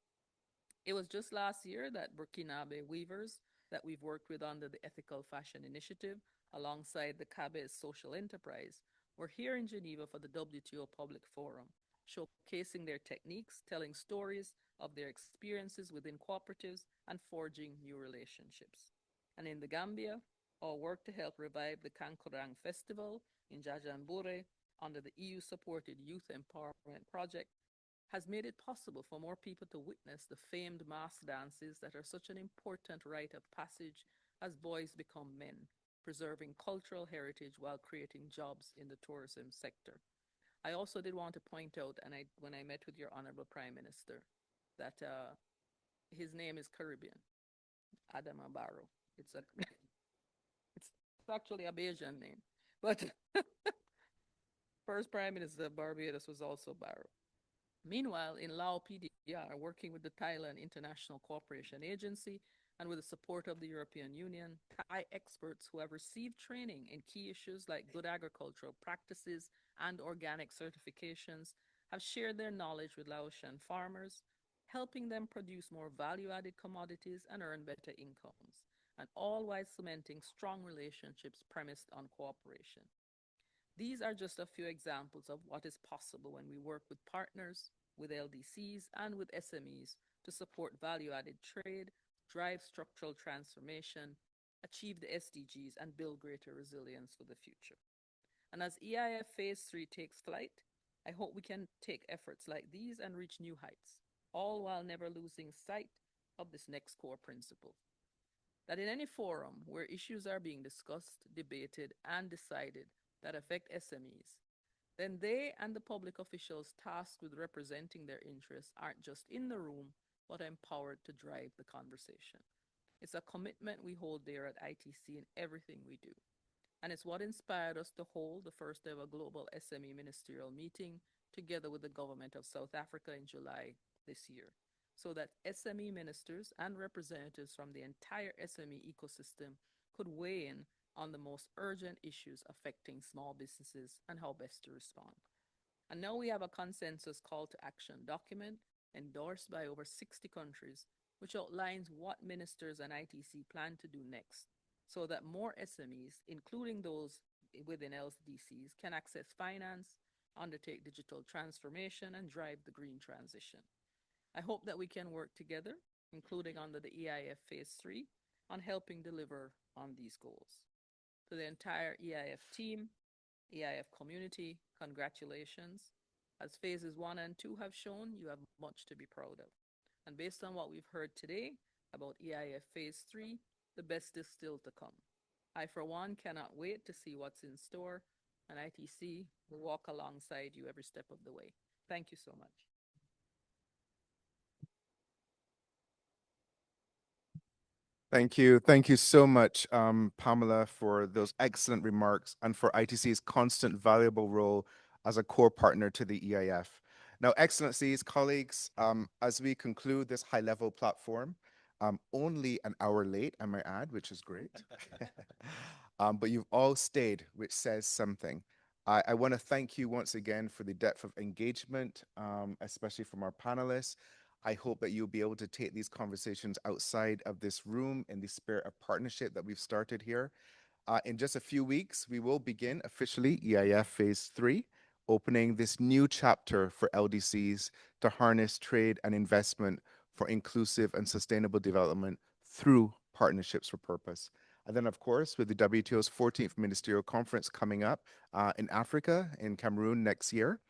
It was just last year that Burkinabe weavers that we've worked with under the Ethical Fashion Initiative alongside the Cabe's social enterprise were here in Geneva for the WTO Public Forum, showcasing their techniques, telling stories of their experiences within cooperatives, and forging new relationships. And in the Gambia, our work to help revive the Kankurang Festival in Jajambure under the EU-supported Youth Empowerment Project has made it possible for more people to witness the famed mass dances that are such an important rite of passage as boys become men, preserving cultural heritage while creating jobs in the tourism sector. I also did want to point out, and when I met with your Honorable Prime Minister, that his name is Caribbean, Adama Barrow. It's it's actually a Bayesian name, but first Prime Minister of Barbados was also Barrow. Meanwhile, in Lao PDR, working with the Thailand International Cooperation Agency and with the support of the European Union, Thai experts who have received training in key issues like good agricultural practices and organic certifications have shared their knowledge with Laotian farmers, helping them produce more value-added commodities and earn better incomes, and all while cementing strong relationships premised on cooperation. These are just a few examples of what is possible when we work with partners, with LDCs, and with SMEs to support value-added trade, drive structural transformation, achieve the SDGs, and build greater resilience for the future. And as EIF Phase 3 takes flight, I hope we can take efforts like these and reach new heights, all while never losing sight of this next core principle. That in any forum where issues are being discussed, debated, and decided that affect SMEs, then they and the public officials tasked with representing their interests aren't just in the room, but empowered to drive the conversation. It's a commitment we hold dear at ITC in everything we do. And it's what inspired us to hold the first ever global SME ministerial meeting together with the government of South Africa in July this year, so that SME ministers and representatives from the entire SME ecosystem could weigh in on the most urgent issues affecting small businesses and how best to respond. And now we have a consensus call to action document endorsed by over 60 countries, which outlines what ministers and ITC plan to do next, so that more SMEs, including those within LDCs, can access finance, undertake digital transformation, and drive the green transition. I hope that we can work together, including under the EIF Phase 3, on helping deliver on these goals. To the entire EIF team, EIF community, congratulations. As Phases 1 and 2 have shown, you have much to be proud of. And based on what we've heard today about EIF Phase 3, the best is still to come. I, for one, cannot wait to see what's in store, and ITC will walk alongside you every step of the way. Thank you so much. Thank you. Thank you so much, Pamela, for those excellent remarks and for ITC's constant valuable role as a core partner to the EIF. Now, Excellencies, colleagues, as we conclude this high-level platform, only an hour late, I might add, which is great. But you've all stayed, which says something. I want to thank you once again for the depth of engagement, especially from our panelists. I hope that you'll be able to take these conversations outside of this room in the spirit of partnership that we've started here. In just a few weeks, we will begin officially EIF Phase 3, opening this new chapter for LDCs to harness trade and investment for inclusive and sustainable development through partnerships for purpose. And then, of course, with the WTO's 14th Ministerial Conference coming up in Africa, in Cameroon next year,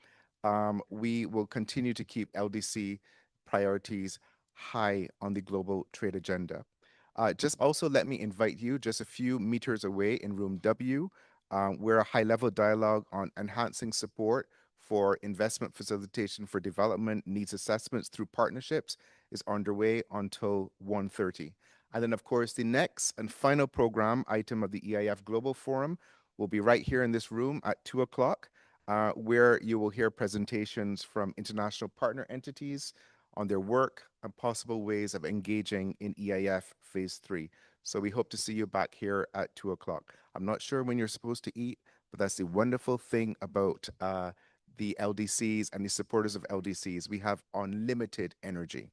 we will continue to keep LDC priorities high on the global trade agenda. Just also let me invite you just a few meters away in room W, where a high-level dialogue on enhancing support for investment facilitation for development needs assessments through partnerships is underway until 1:30. And then, of course, the next and final program item of the EIF Global Forum will be right here in this room at 2 o'clock, where you will hear presentations from international partner entities on their work and possible ways of engaging in EIF Phase 3. So we hope to see you back here at 2 o'clock. I'm not sure when you're supposed to eat, but that's the wonderful thing about the LDCs and the supporters of LDCs. We have unlimited energy.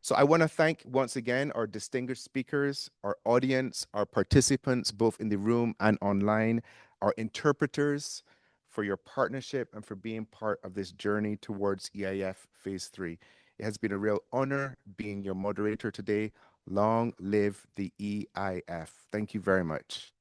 So I want to thank once again our distinguished speakers, our audience, our participants, both in the room and online, our interpreters for your partnership and for being part of this journey towards EIF Phase 3. It has been a real honor being your moderator today. Long live the EIF. Thank you very much.